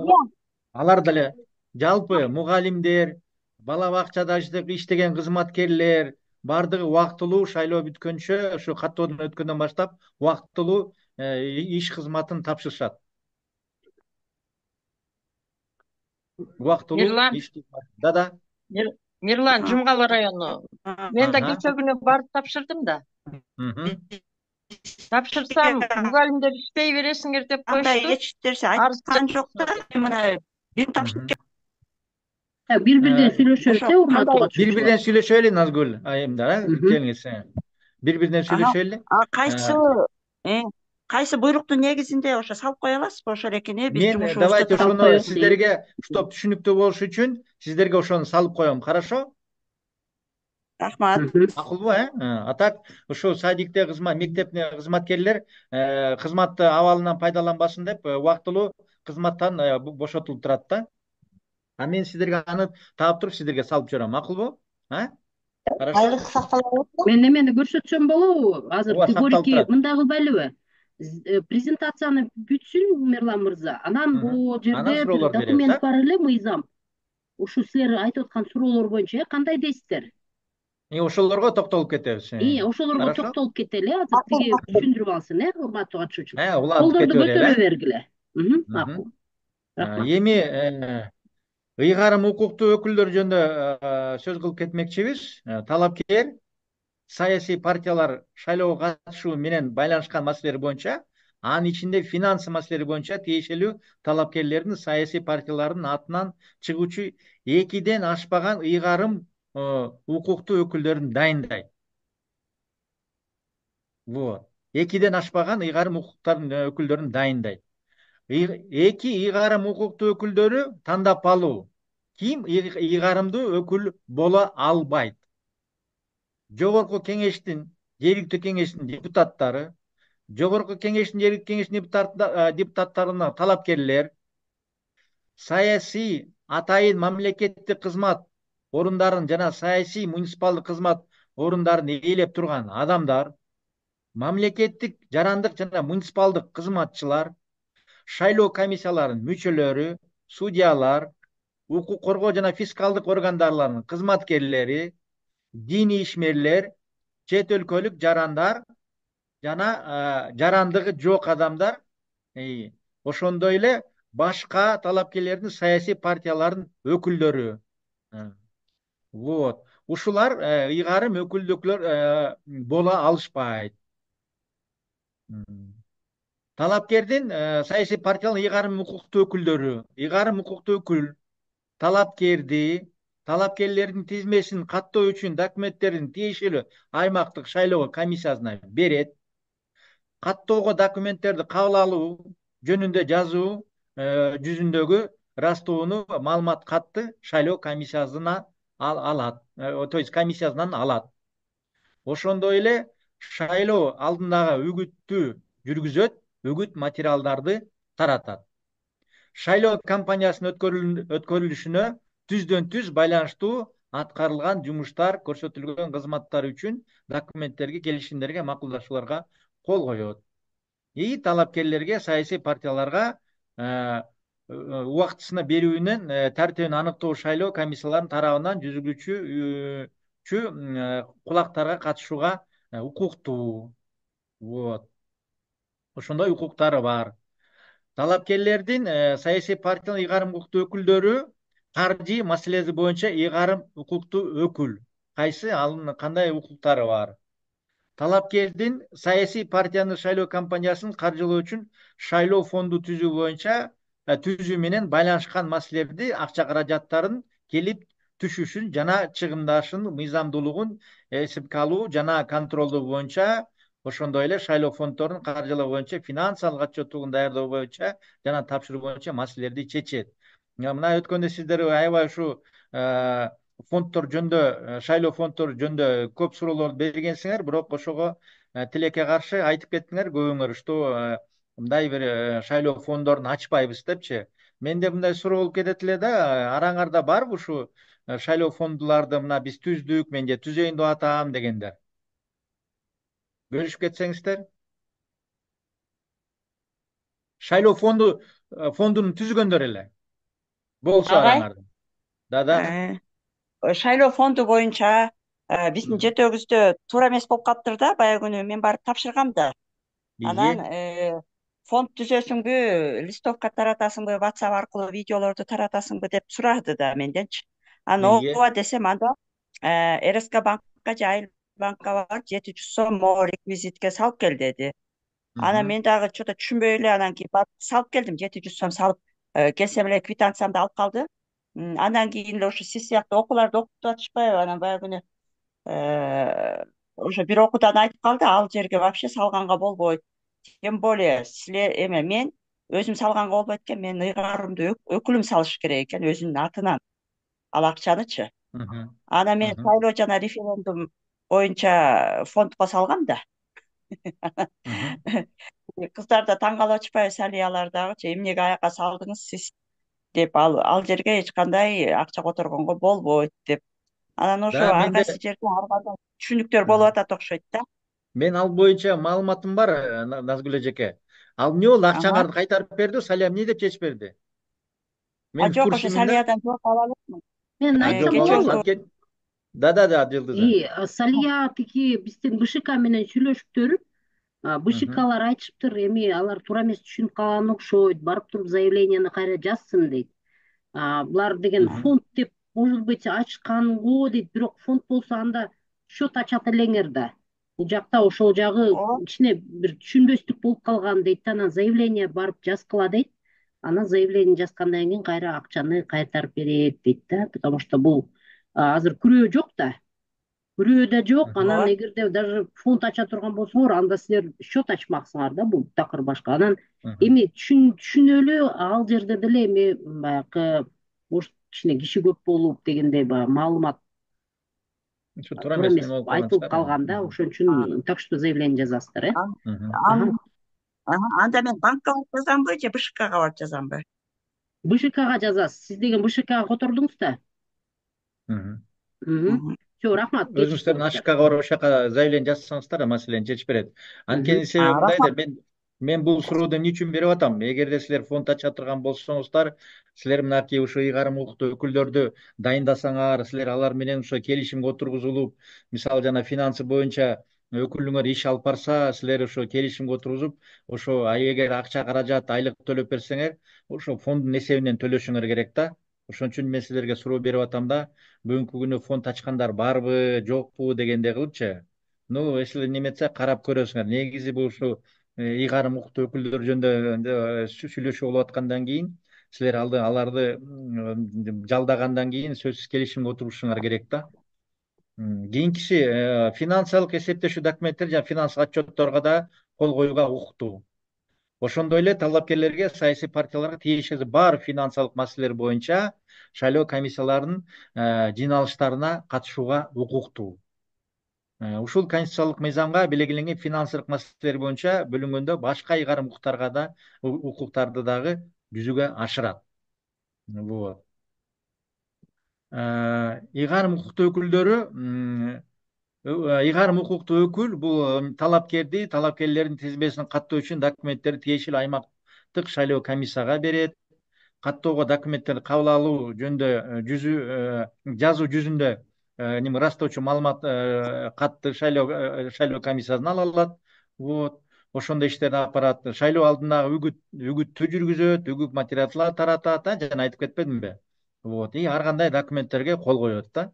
алар деле жалпы мугалимдер, бала бакчада иштеген кызматкерлер бардыгы убактылуу шайлоо бүткөнчө, ушу каттоодон өткөндөн баштап убактылуу иш кызматын тапшырышат. Убактылуу Мирлан, иш. Да. Мирлан, Жумгалы району. Мен да кече күнү барып тапшырдым да. Тапшырсам, мугалимдер иштей бересиңер деп Кандай коюшту. эчтирсе айткан жок да, мына бир тапшырып Бири-биринен сүйлөшөлү, урматтуу катышуучулар. Бири-биринен сүйлөшөлү Назгүл айымдар, келиңиз. Бири-биринен сүйлөшөлү. Кайсы буйруктун негизинде ошо салып кое аласызбы? Ошол экени биз Мен давайте ошону сиздерге чтоб түшүнүктүү болуш үчүн сиздерге ошону салып коем, хорошо? Рахмат. Акылбы, А так ушу садикте мектепте кызматкерлер кызматты абалынан пайдаланбасын деп убактылуу кызматтан бошотулуп турат да. Мен сиздерге аны таап туруп сиздерге салып жиберем, макулбу? Айлык сакталат. Мен эмени көрсөтсөм болобу? Азыр тегорики мындай кылбайлыбы? Презентацияны бүтсүн Мирлан мырза. Анан бул жерде бир документ бар эле, мыйзам. Ушу силер айтып аткан суроолор боюнча кандай дейсиздер? Ошолорго токтолуп кетебиз. Ошолорго токтолуп кетели. Азыр тиги түшүндүрүп алсын, урматтуу катышуучулар. Колдорду көтөрө бергиле. Макул. Эми ыйгарым укуктуу өкүлдөр жөнүндө сөз кылып кетмекчибиз. Талапкер саясий партиялар шайлоого катышуу менен байланышкан маселелер боюнча, анын ичинде финанс маселелери боюнча тиешелүү талапкерлердин саясий партиялардын атынан чыгуучу 2ден ашпаган ыйгарым укуктуу өкүлдөрүн дайындайт. 2ден ашпаган ыйгарым укуктардын өкүлдөрүн дайындайт. 2 ыйгарым укуктуу өкүлдөрү тандап алуу. Ким ыйгарымдуу өкүл боло албайт? Жогорку кеңештин, жергиликтүү кеңештин депутаттары, жогорку кеңештин, жергиликтүү кеңештин депутаттарына талапкерлер, саясий атайын мамлекеттик кызмат орундарын жана саясий муниципалдык кызмат орундарын ээлеп турган адамдар, мамлекеттик жарандык жана муниципалдык кызматчылар, шайлоо комиссияларынын мүчөлөрү, судьялар, укук коргоо жана фискалдык органдарларынын кызматкерлери, диний ишмерлер, чет өлкөлүк жарандар жана жарандыгы жок адамдар, ошондой эле башка талапкерлердин саясий партиялардын өкүлдөрү. Ушулар ыйгарым өкүлдүклөр боло алышпайт. Талапкердин саясий партиянын ыйгарым укуктуу өкүлдөрү, ыйгарым укуктуу өкүл талапкерлердин тизмесин каттоо үчүн документтерин тиешелүү аймактык шайлоо комиссиясына берет. Каттоого документтерди кабыл алуу жөнүндө жазуу жүзүндөгү растоону маалымат катты шайлоо комиссиясына алат, то есть комиссиясынан алат. Ошондой эле шайлоо алдындагы үгүттү жүргүзөт, үгүт материалдарды таратат. Шайлоо кампаниясынын өткөрүлүшүнө түздөн-түз байланыштуу аткарылган жумуштар, көрсөтүлгөн кызматтар үчүн документтерге, келишимдерге, макулдашууларга кол коет. Талапкерлерге, саясий партияларга убактысына берүүнүн тартибин аныктоо шайлоо комиссияларынын тарабынан жүргүзүүчү кулактарга катышууга укуктуу. Ошондой укуктары бар. Талапкерлердин саясий партиянын ыйгарым укуктуу өкүлдөрү каржы маселеси боюнча ыйгарым укуктуу өкүл. Кайсы анын кандай укуктары бар? Талапкердин саясий партиянын шайлоо кампаниясын каржылоо үчүн шайлоо фонду түзүү боюнча түзүү менен байланышкан маселелерди, акча каражаттарын келип түшүшүн жана чыгымдашын мыйзамдуулугун эсепке алуу жана контролдоо боюнча, ошондой эле шайлоо фонддорун каржылоо боюнча, финансылык отчеттугун даярдоо боюнча жана тапшыруу боюнча маселелерди чечет. Мына өткөндө сиздер аябай ушу фонддор жөнүндө, шайлоо фонддору жөнүндө көп суроолорду бергенсиңер, бирок ошого тилекке каршы айтып кеттиңер көбүңөр, что мындай бир шайлоо фонддорун ачпайбыз депчи. Менде мындай суроо болуп кетет эле да, араңарда барбы ушу шайлоо фондуларды мына биз түздүк, мен же түзөйүн деп атам дегендер? Бөлүшүп кетсеңиздер. Шайлоо фондун түзгөндөр эле болсо Агай, араңарда. Да. шайлоо фонду боюнча биздин Мгм. жетөөбүздө туура эмес болуп калыптыр да. Баягы күнү мен барып тапшыргам да. Анан Бийги. фонд түзөсүңбү, листовка таратасыңбы, WhatsApp аркылуу видеолорду таратасыңбы деп сурады да менденчи. Анан Бийги. ооба десем, анда РСК банкка же Айыл банкка барып 700 сом могу реквизитке салып кел деди. Анан мен дагы что-то түшүнбөй эле анан кийин барып салып келдим, 700 сом салып келсем эле квитанциямды алып калды. Андан кийин эле ошо сиз сыяктуу окууларды окутуп атышпайбы? Анан баягы күнү ошо бир окуудан айтып калды, ал жерге вообще салганга болбойт. Тем более силер мен өзүм салганга болбойт экен, менин ыйгарымды өкүлүм салыш керек экен өзүнүн атынан ал акчанычы. Анан мен шайлоо жана референдум боюнча фондко салгам да. Кыздар да таң калып атышпайбы, Салиялар дагычы, эмнеге аяка салдыңыз сиз деп, ал жерге эч кандай акча которгонго болбойт деп. Анан ошо Да, ар менде кайсы жерде ар кандай түшүнүктөр болуп атат окшойт да. мен ал боюнча маалыматым бар, Назгүл эжеке. Ал эмне болду? Акчаңарды кайтарып берди, Салия эмне деп чечип берди? Мен в Жок, курсе ошо эмин да. Салиядан жооп ала элекмин. Мен Жок, айтсам ал болобу? Да, Жылдыза. Салия тики биздин БШК менен сүйлөшүптөр. БШКлар айтышыптыр, эми алар туура эмес түшүнүп калган окшойт, барып туруп заявленияны кайра жазсын дейт. Булар деген фонд деп, может быть, ачкан го дейт, бирок фонд болсо анда счет ачат элеңер да. Бул жакта ошол жагы кичине бир түшүнбөстүк болуп калган дейт да, анан заявление барып жазгыла дейт. Анан заявление жазгандан кийин кайра акчаны кайтарып берет дейт да, потому что бул азыр күрөө жок да. Күрөө да жок, анан эгерде даже фонд ача турган болсоңор, анда силер счет ачмаксыңар да, бул такыр башка. Анан эми түшүнөлү, ал жерде деле эми баягы может кичине киши көп болуп дегендей баягы маалымат Туура туура эмес эмес неме болуп айтылып калган да, ошон үчүн так что заявление жазасыздар, Анда мен банкка барып жазамбы же БШКга барып жазамбы? БШКга жазасыз. Сиз деген БШКга котордуңуз да. Все, рахмат. Өзүңүздөрдүн АШКга барып ошол жака заявление жазсаңыздар, маселени чечип берет. Анткени себеби мындай да, мен бул сурооду эмне үчүн берип атам? Эгерде силер фонд ача турган болсоңуздар, силер мынакей ушу ыйгарым укуктуу өкүлдөрдү дайындасаңар, силер алар менен ошо келишимге отургузулуп, мисалы жана финансы боюнча өкүлүңөр иш алып барса, силер ошо келишимге отургузуп, ошо эгер акча каражат айлык төлөп берсеңер, ошо фонддун эсебинен төлөшүңөр керек да. Ошон үчүн мен силерге суроо берип атам да, бүгүнкү күнү фонд ачкандар барбы, жокпу дегендей кылыпчы. Если неметсе карап көрөсүңөр. Негизи бул ушу ыйгарым укуктуу өкүлдөр жөнүндө сүйлөшүү болуп аткандан кийин, силер аларды жалдагандан кийин сөзсүз келишимге отурушуңар керек да. Кийинкиси финансылык эсептешүү документтер жана финансылык отчетторго да кол коюуга укуктуу. Ошондой эле талапкерлерге, саясий партияларга тиешеси бар финансылык маселелер боюнча шайлоо комиссияларынын жыйналыштарына катышууга укуктуу. Ушул конституциялык мыйзамга белгиленген финансылык маселелер боюнча бөлүнгөндө башка ыйгарым укуктарды дагы жүзүгө ашырат. Вот. Ыйгарым укуктуу өкүлдөрү, ыйгарым укуктуу өкүл бул талапкерлердин тизмесин каттоо үчүн документтерди тиешелүү аймактык шайлоо комиссияга берет. Каттоого документтерди кабыл алуу жөнүндө жазуу жүзүндө ырастоочу маалымат катты шайлоо комиссиясынан ала алат. Вот. Ошондой иштерди алып барат. Шайлоо алдындагы үгүттү жүргүзөт, үгүт материалдар таратат, жана айтып кетпедимби? Вот. И ар кандай документтерге кол коет да.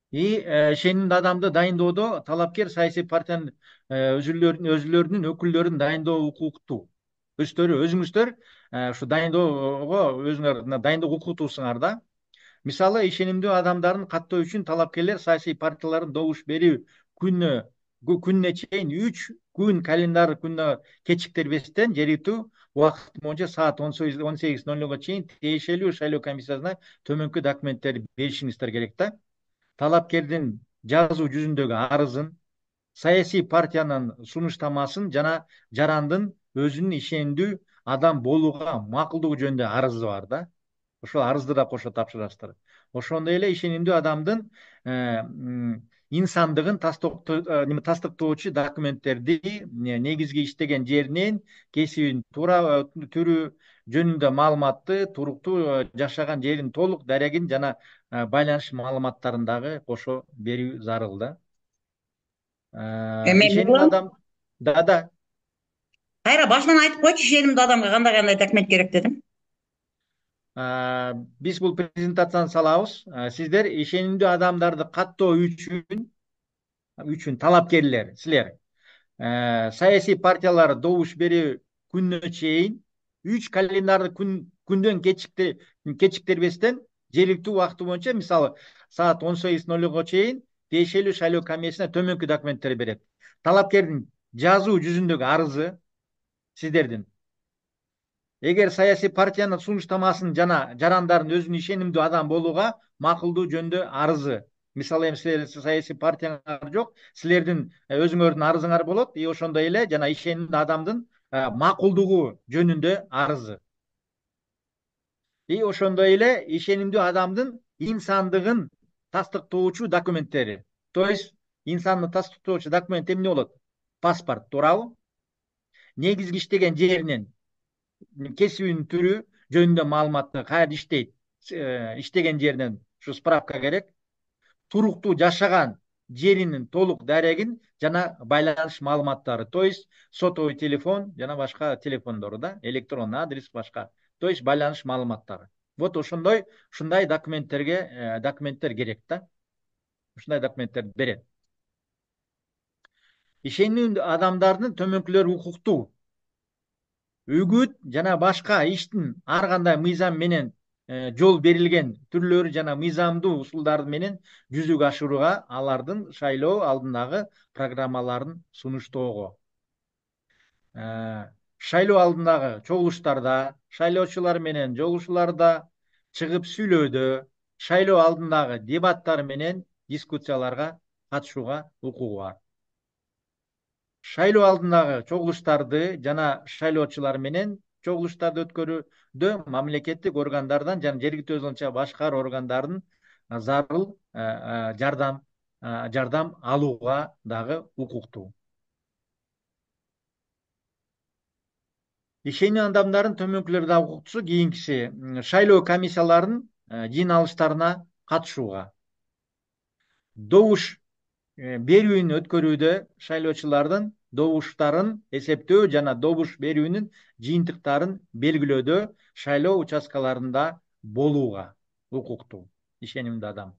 Ишенимдүү адамды дайындоодо талапкер саясий партиянын өзүлөрүнүн өкүлдөрүн дайындоо укуктуу. Өзүңүздөр ушу дайындоого өзүңөр дайындоо укуктуусуңар да. Мисалы, ишенимдүү адамдарын каттоо үчүн талапкерлер саясий партиялардын добуш берүү күнүнө чейин 3 күн календар күнүнө кечиктербестен жергиликтүү убакыт боюнча саат 18:00 чейин тиешелүү шайлоо комиссиясына төмөнкү документтерди беришиңиздер керек да. Талапкердин жазуу жүзүндөгү арызын, саясий партиянын сунуштамасын жана жарандын өзүнүн ишендүү адам болууга макулдугу жөнүндө арызы бар да. Ошол арызды да кошо тапшырасыздар. Ошондой эле ишенимдүү адамдын инсандыгын тастыктоочу документтерди, негизги иштеген жеринин, кесибинин түрү жөнүндө маалыматты, туруктуу жашаган жеринин толук дарегин жана байланыш маалыматтарын дагы кошо берүү зарыл да. Ишенимдүү адам да. Кайра башынан айтып койчу, ишенимдүү адамга кандай документ керек дедим. Биз бул презентацияны салабыз. Сиздер ишенимдүү адамдарды каттоо үчүн талапкерлер, силер саясий партиялар добуш берүү күнүнө чейин 3 календарный күндөн кечиктербестен жергиликтүү убакыты боюнча, мисалы саат 18:00 чейин тиешелүү шайлоо комиссиясына төмөнкү документтер берет. Талапкердин жазуу жүзүндөгү арызы сиздердин. Эгер саясий партиянын сунуштамасын жана жарандардын өзүнүн ишенимдүү адам болууга макулдуу жөнүндө арызы. Мисалы эми силер саясий партияңар жок, силердин өзүңөрдүн арызыңар болот, ошондой эле жана ишенимдүү адамдын макулдугу жөнүндө арызы. Ошондой эле ишенимдүү адамдын инсандыгын тастыктоочу документтери. То есть инсанды тастыктоочу документ эмне болот? Паспорт, туурабы? Негизги иштеген жеринин, кесибинин түрү жөнүндө маалыматты, каерде иштейт, иштеген жеринен ушу справка керек. Туруктуу жашаган жеринин толук дарегин жана байланыш маалыматтары. То есть сотовый телефон жана башка телефондору да, электронный адрес башка. То есть байланыш маалыматтары. Вот ушундай документтер керек да. Ушундай документтер берет. Ишенимдүү адамдардын төмөнкүлөрү укуктуу, үгүт жана башка иштин ар кандай мыйзам менен жол берилген түрлөрү жана мыйзамдуу усулдар менен жүзүгө ашырууга, алардын шайлоо алдындагы программаларын сунуштоого. Шайлоо алдындагы чогулуштарда, шайлоочулар менен жолугушууларда, чыгып сүйлөөдө, шайлоо алдындагы дебаттар менен дискуссияларга катышууга укугу бар. Шайлоо алдындагы чогулуштарды жана шайлоочулар менен чогулуштарды өткөрүүдө мамлекеттик органдардан жана жергиликтүү өзүнчө башкаруу органдарынын зарыл жардам алууга дагы укуктуу. Ишенимдүү адамдардын төмөнкүлөрү да укуктусу кийинкиси шайлоо комиссияларынын жыйналыштарына катышууга. Добуш берүүнү өткөрүүдө шайлоочулардын добуштарын эсептөө жана добуш берүүнүн жыйынтыктарын белгилөөдө шайлоо участкаларында болууга укуктуу ишенимдүү адам.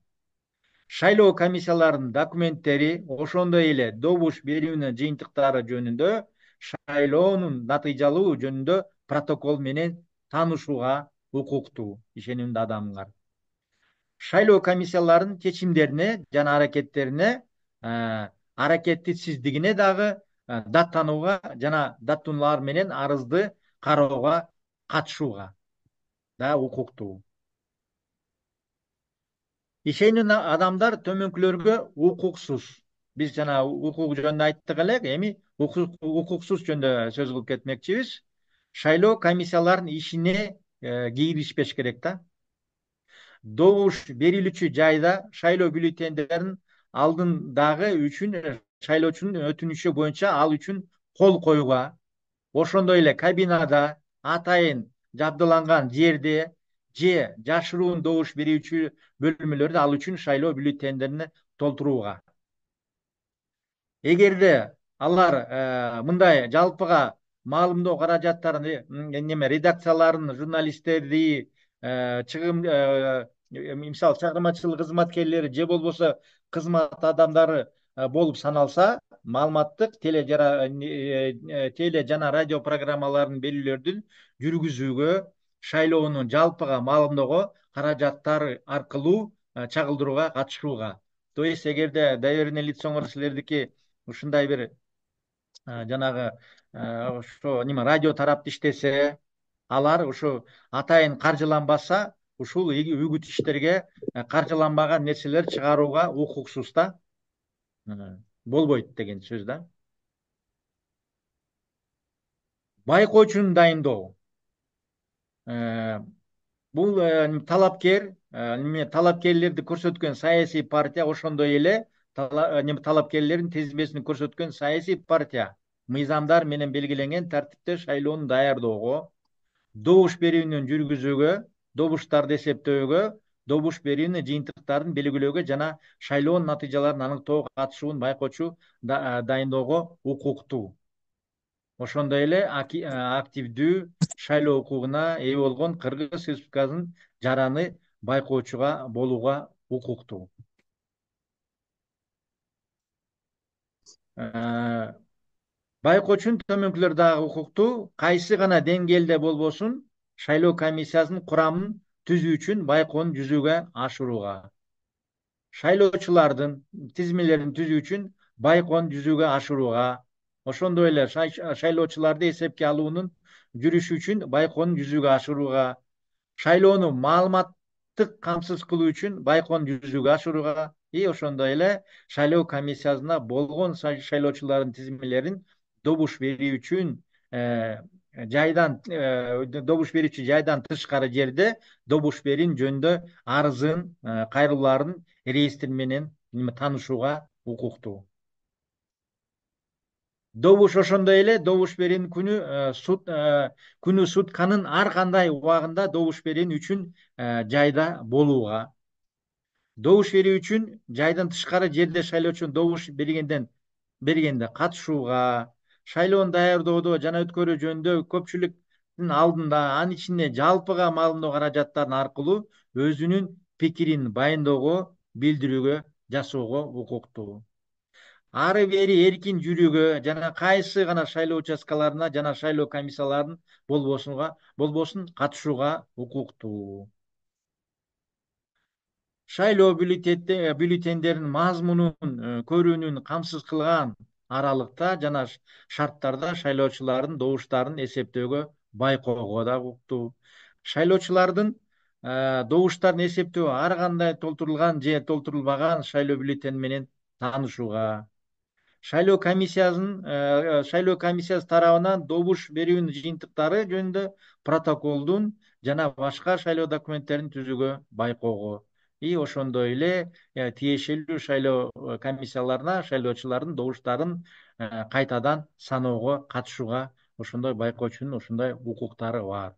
Шайлоо комиссияларынын документтери, ошондой эле добуш берүүнүн жыйынтыктары жөнүндө, шайлоонун натыйжалуу жөнүндө протокол менен таанышууга укуктуу ишенимдүү адамдар. Шайлоо комиссияларынын чечимдерине жана аракетсиздигине дагы даттанууга жана даттануулар менен арызды кароого катышууга да укуктуу. Ишенимдүү адамдар төмөнкүлөргө укуксуз. Биз жана укук жөнүндө айттык элек, эми укуксуз жөнүндө сөз кылып кетмекчибиз. Шайлоо комиссияларынын ишине киришпеш керек да. Добуш берилүүчү жайда шайлоо бюллетендерин алдындагы үчүн шайлоочунун өтүнүшү боюнча ал үчүн кол коюуга, ошондой эле кабинада атайын жабдыланган жерде же жашыруун добуш берүүчү бөлмөлөрдө ал үчүн шайлоо бюллетендерин толтурууга. Эгерде алар мындай жалпыга маалымдоо каражаттарын редакцияларын, журналисттерди, мисалы чыгармачылык кызматкерлери же болбосо кызмат адамдары болуп саналса, маалыматтык теле жана радио программаларын белгилөөдүн жүргүзүүгө, шайлоонун жалпыга маалымдоого каражаттары аркылуу чагылдырууга катышууга. То есть эгерде доверенный лицоңор силердики ушундай бир жанагы ошо радио тарапта иштесе, алар ушу атайын каржыланбаса, ушул үгүт иштерге каржыланбаган нерселер чыгарууга укуксуз да. Болбойт деген сөз да. Байкоочуну дайындоо. Бул талапкерлерди көрсөткөн саясий партия, ошондой эле талапкерлердин тизмесин көрсөткөн саясий партия мыйзамдар менен белгиленген тартипте шайлоону даярдоого, добуш берүүнү жүргүзүүгө, добуштарды эсептөөгө, добуш берүүнү жыйынтыктарын белгилөөгө жана шайлоонун натыйжаларын аныктоого катышуун байкоочу дайындоого укуктуу. Ошондой эле активдүү шайлоо укугуна ээ болгон Кыргыз Республикасынын жараны байкоочуга болууга укуктуу. Байкоочунун төмөнкүлөр дагы укуктуу. Кайсы гана деңгээлде болбосун, шайлоо комиссиясынын курамын түзүү үчүн байкоону жүзүүгө ашырууга. Шайлоочулардын тизмелерин түзүү үчүн байкоону жүзүүгө ашырууга. Ошондой эле шайлоочуларды эсепке алуунун жүрүшү үчүн байкоону жүзүүгө ашырууга, шайлоону маалыматтык камсыз кылуу үчүн байкоону жүзүүгө ашырууга, ошондой эле шайлоо комиссиясына болгон шайлоочулардын тизмелерин добуш берүү үчүн добуш берүүчү жайдан тышкары жерде добуш берүүнү жөнүндө арызын, кайрылууларын реестр менен таанышууга укуктуу. Добуш ошондой эле добуш берүүнүн күнү сутканын ар кандай убагында добуш берүүнү үчүн жайда болууга. Добуш берүү үчүн жайдан тышкары жерде шайлоочу добуш бергенде катышууга, шайлоону даярдоодо жана өткөрүү жөнүндө көпчүлүктүн алдында, анын ичинде жалпыга маалымдоо каражаттарын аркылуу өзүнүн пикирин баяндоого, билдирүүгө жасоого укуктуу. Ары бери эркин жүрүүгө жана кайсы гана шайлоо участкаларына жана шайлоо комиссияларынын болбосун катышууга укуктуу. Шайлоо бюллетендеринин мазмунун көрүүнүн камсыз кылган аралыкта жана шарттарда шайлоочулардын добуштарын эсептөөгө байкоого да укуктуу. Шайлоочулардын добуштарын эсептөө ар кандай толтурулган же толтурулбаган шайлоо бюллетени менен таанышууга. Шайлоо комиссиясы тарабынан добуш берүүнүн жыйынтыктары жөнүндө протоколдун жана башка шайлоо документтерин түзүүгө байкоого. Ошондой эле тиешелүү шайлоо комиссияларына шайлоочулардын добуштарын кайтадан саноого катышууга ошондой байкоочунун ошондой укуктары бар.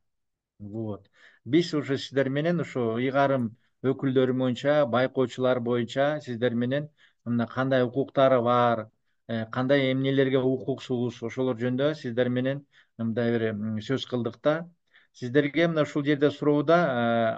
Биз ушу сиздер менен ушу ыйгарым өкүлдөрү боюнча, байкоочулар боюнча сиздер менен мына кандай укуктары бар, кандай эмнелерге укуксуз, ошолор жөнүндө сиздер менен мындай бир сөз кылдык да. Сиздерге мына ушул жерде суроуда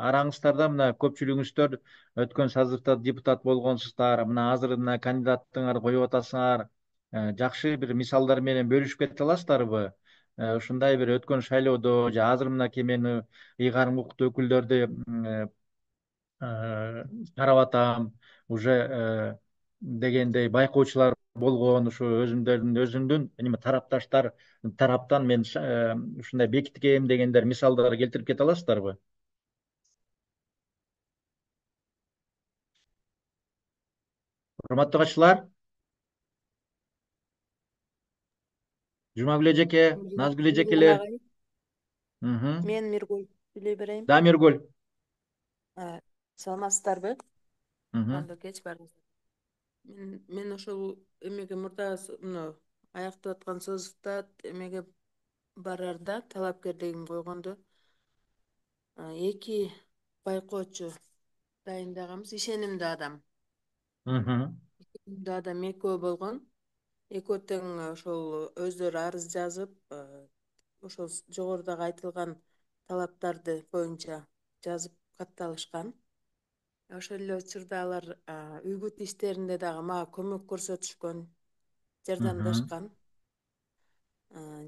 араңыздарда мына көпчүлүгүңүздөр өткөн созывда депутат болгонсуздар, мына азыр мына кандидаттыгыңарды коюп атасыңар. Жакшы бир мисалдар менен бөлүшүп кете аласыздарбы? Ушундай бир өткөн шайлоодо же азыр мына мен ыйгарым укуктуу өкүлдөрдү карап атам, уже дегендей байкоочулар болгон ушу өзүмдүн тарапташтар тараптан мен ушундай бекиткем дегендер мисалдар келтирип кете аласыздарбы? Урматтуу катчылар, Жумагүл эжеке, Назгүл эжекелер. Мен Миргүл сүйлөй берейин. Да, Миргүл. Саламатсыздарбы? Кандуу кеч баарыңыздар. Мен ошол эмеге мурда аяктап аткан созувда эмеге барарда талапкерлигин койгондо эки байкоочу дайындаганбыз, ишенимдүү адам. Ишенимдүү адам экөө болгон. Экөө тең ошол өздөрү арыз жазып, ошол жогорудагы айтылган талаптарды боюнча жазып катталышкан. Ошол эле учурда алар үгүт иштеринде дагы мага көмөк көрсөтүшкөн, жардамдашкан.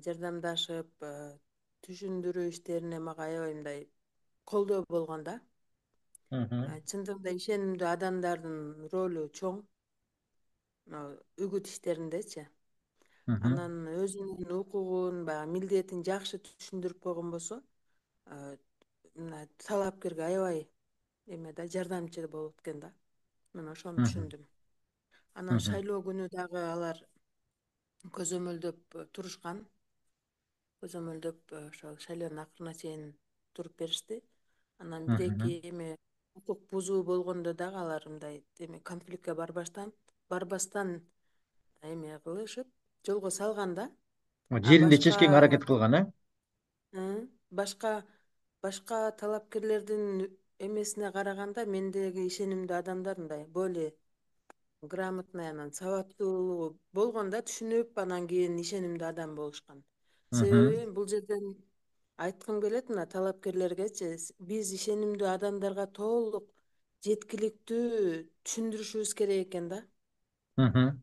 Жардамдашып, түшүндүрүү иштерине мага аябай мындай колдоо болгон да. Чындыгында ишенимдүү адамдардын ролу чоң үгүт иштериндечи. Анан өзүнүн укугун, баягы милдетин жакшы түшүндүрүп койгон болсо, мына талапкерге аябай жардамчы болот экен да. Мен ошону түшүндүм. Анан шайлоо күнү дагы алар көзөмөлдөп турушкан. Көзөмөлдөп ошол шайлоонун акырына чейин туруп беришти. Анан бир эки эме укук бузуу болгондо дагы алар мындай эме конфликтке барбастан эме кылышып жолго салган да. Жеринде чечкенге аракет кылган, башка башка талапкерлердин эмесине караганда мендеги ишенимдүү адамдар мындай более грамотный, анан сабаттуу болгон да, түшүнүп анан кийин ишенимдүү адам болушкан. Себеби бул жерден айткым келет мына талапкерлергечи, биз ишенимдүү адамдарга толук жеткиликтүү түшүндүрүшүбүз керек экен да.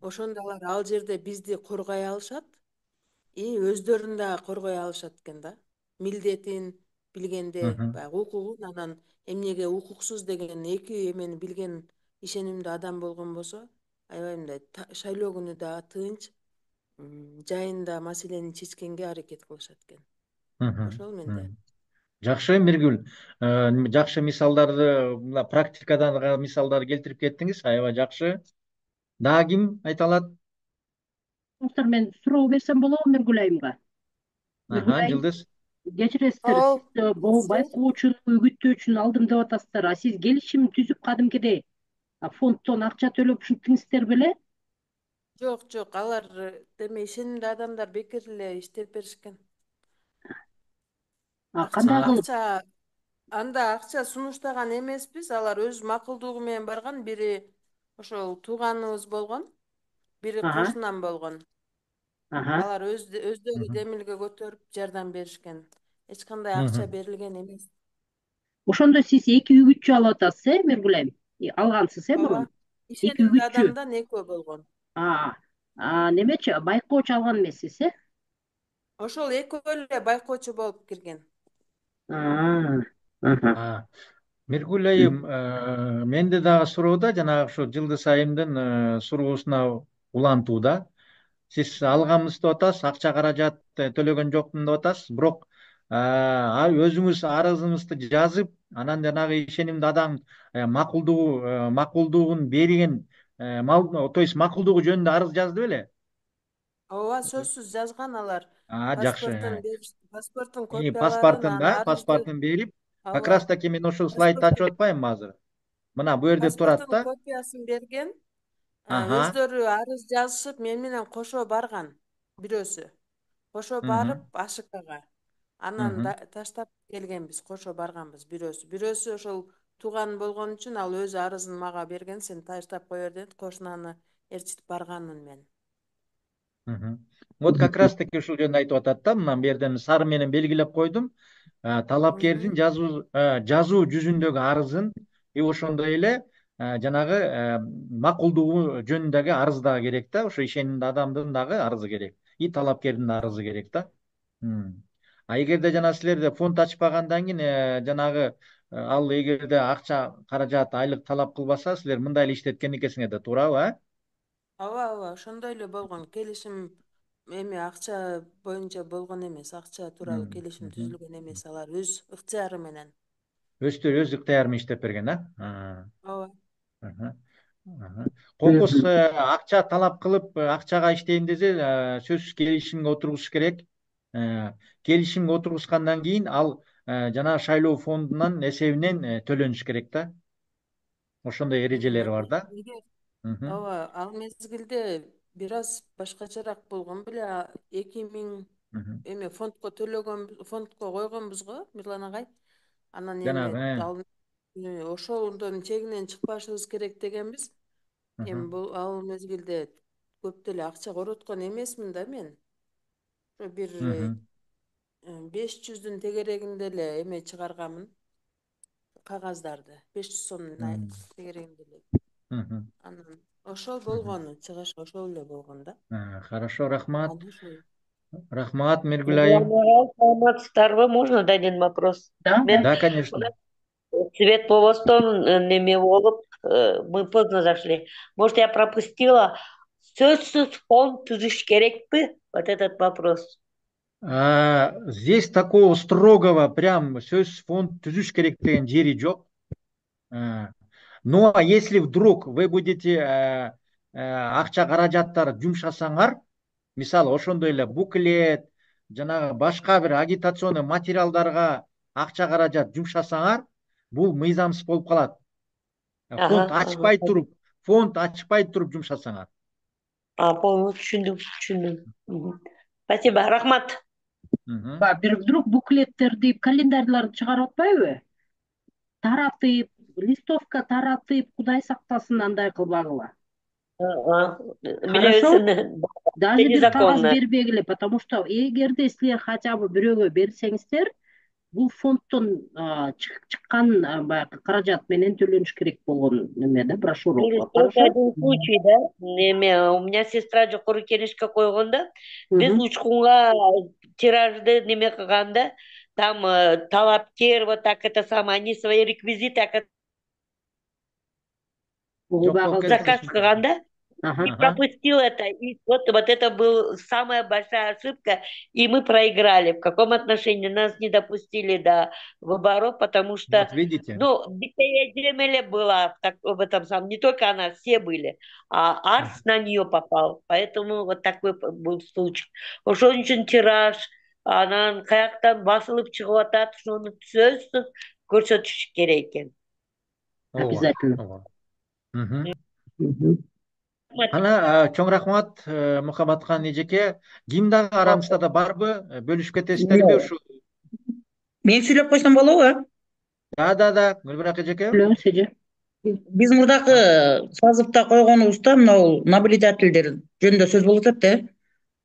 Ошондо алар ал жерде бизди коргой алышат и өздөрүн да коргой алышат экен да. Милдетин билгенде, баягы укугун, анан эмнеге укуксуз деген эки эмени билген ишенимдүү адам болгон болсо, аябай мындай шайлоо күнү да тынч, жайында маселени чечкенге аракет кылышат экен. Ошол менде. Жакшы, Миргүл. Жакшы мисалдарды, практикадан мисалдар келтирип кеттиңиз. Аябай жакшы. Дагы ким айта алат? Мен суроо берсем болобу Миргүл айымга? Жылдыз. Кечиресиздер, сиз байкоочуну, үгүттөөчүнү алдым деп атасыздар. А сиз келишим түзүп кадимкидей фонддон акча төлөп ушинттиңиздер беле? Жок, алар деме ишенимдүү адамдар бекер эле иштеп беришкен. Кандай кылып? Анда акча сунуштаган эмеспиз, алар өз макулдугу менен барган. Бири ошол тууганыбыз болгон, бири кошунам болгон. Алар өздөрү демилге көтөрүп жардам беришкен. Эч кандай акча берилген эмес. Ошондо сиз эки үгүтчү алып атасыз, Миргүл айым? Алгансыз, мурун? Ишенимдүү адамдан экөө болгон. Немечи, байкоочу алган эмессиз, Ошол экөө эле байкоочу болуп кирген. Миргүл айым, менде дагы суроо да, жанагы ушу Жылдыз айымдын суроосуна улантууда. Сиз алганбыз деп атасыз, акча каражат төлөгөн жокмун деп атасыз, бирок өзүңүз арызыңызды жазып, анан жанагы ишенимдүү адам макулдугун берген, то есть макулдугу жөнүндө арыз жазды беле? Ооба, сөзсүз жазган алар. Жакшы. Паспорттун копияларын, Паспортун берип, как раз таки мен ошол слайдты ачып атпаймынбы азыр? Мына бу жерде турат да. Паспорттун копиясын берген. Өздөрү арыз жазышып, мен менен кошо барган бирөөсү. Кошо барып АШКга. Анан таштап келгенбиз, кошо барганбыз бирөөсү. Бирөөсү ошол тууган болгон үчүн ал өз арызын мага берген, сен таштап кое бер деп, кошунаны ээрчитип барганмын мен. Вот как раз таки ушул жөнүндө айтып атат да, мына бу жерден сары менен белгилеп койдум. Талапкердин жазуу жүзүндөгү арызын ошондой эле жанагы макулдугу жөнүндөгү арыз дагы керек да, ошо ишенимдүү адамдын дагы арызы керек. И талапкердин да арызы керек да. Эгерде жана силерде фонд ачпагандан кийин жанагы ал эгерде акча каражат айлык талап кылбаса, силер мындай эле иштеткен экенсиңер да, туурабы? Ооба, ошондой эле болгон. Келишим эми акча боюнча болгон эмес, акча тууралуу келишим түзүлгөн эмес, алар өз ыктыяры менен. Өз ыктыяры менен иштеп берген, Ооба. Кокус акча талап кылып, акчага иштейин десе, сөзсүз келишимге отургуш керек. Келишимге отургускандан кийин ал жана шайлоо фондунан эсебинен төлөнүш керек да. Ошондой эрежелери бар да. Ооба, ал мезгилде бир аз башкачараак болгон беле, 2000 эме фондко койгонбуз го, Мирлан агай. Анан эми ошондон чегинен чыкпашыбыз керек дегенбиз. Эми бул ал мезгилде көп деле акча короткон эмесмин да мен. Бир 500-дүн тегерегинде эле эме чыгарганмын. Кагаздарды 500 сомдун тегерегинде эле. Анан ошол болгону, чыгыш ошол эле болгон да. Хорошо, рахмат. Рахмат, Миргүл айым. Саламатсыздарбы? Можно один вопрос? Да, конечно. Свет болбостон неме болуп, мы поздно зашли. Может, я пропустила. Сөзсүз фонд түзүш керекпи? Вот этот вопрос. Здесь такого строгого прям сөзсүз фонд түзүш керек деген жери жок. Но если вдруг вы будете акча каражаттары жумшасаңар, мисалы ошондой эле буклет, жанагы башка бир агитационный материалдарга акча каражат жумшасаңар, бул мыйзамсыз болуп калат. Ага, ага. Фонд ачпай туруп жумшасаңар. Түшүндүм. Спасибо, рахмат. Бир вдруг буклеттерди, календарьларды чыгарып атпайбы? Таратып, листовка таратып, Кудай сактасын, андай кылбагыла. Хорошо? Даже бир кагаз бербегиле, потому что эгерде силер хотя бы бирөөгө берсеңиздер, бул фонддон чыккан баягы каражат менен төлөнүш керек болгон неме да, брошюралар. Только один случай, да? У меня сестра жокору кенешке койгондо, биз учкунга тиражды неме кылганда, там талапкер, вот так это самое, они свои реквизиты заказ кылганда, и пропустил это. И вот это была самая большая ошибка, и мы проиграли. В каком отношении нас не допустили до выборов, потому что, вот видите, Демеле была в этом самом, не только она, все были, а Арс на нее попал, поэтому вот такой был случай. Ошон үчүн тираж, анан каяктан басылып чыгып атат, ошону сөзсүз көрсөтүш керек экен. Обязательно. Ана чоң рахмат Мухаммадхан эжеке. Гимндагы арамызда да барбы? Бөлүшүп кетесиздерби ушу? Мен сүйлөп койсом болобу? Да, Гүлбирак эжеке. Биз мурдакы сазыпта койгонубузда мынау наблюдательдер жөнүндө сөз болуп атат да.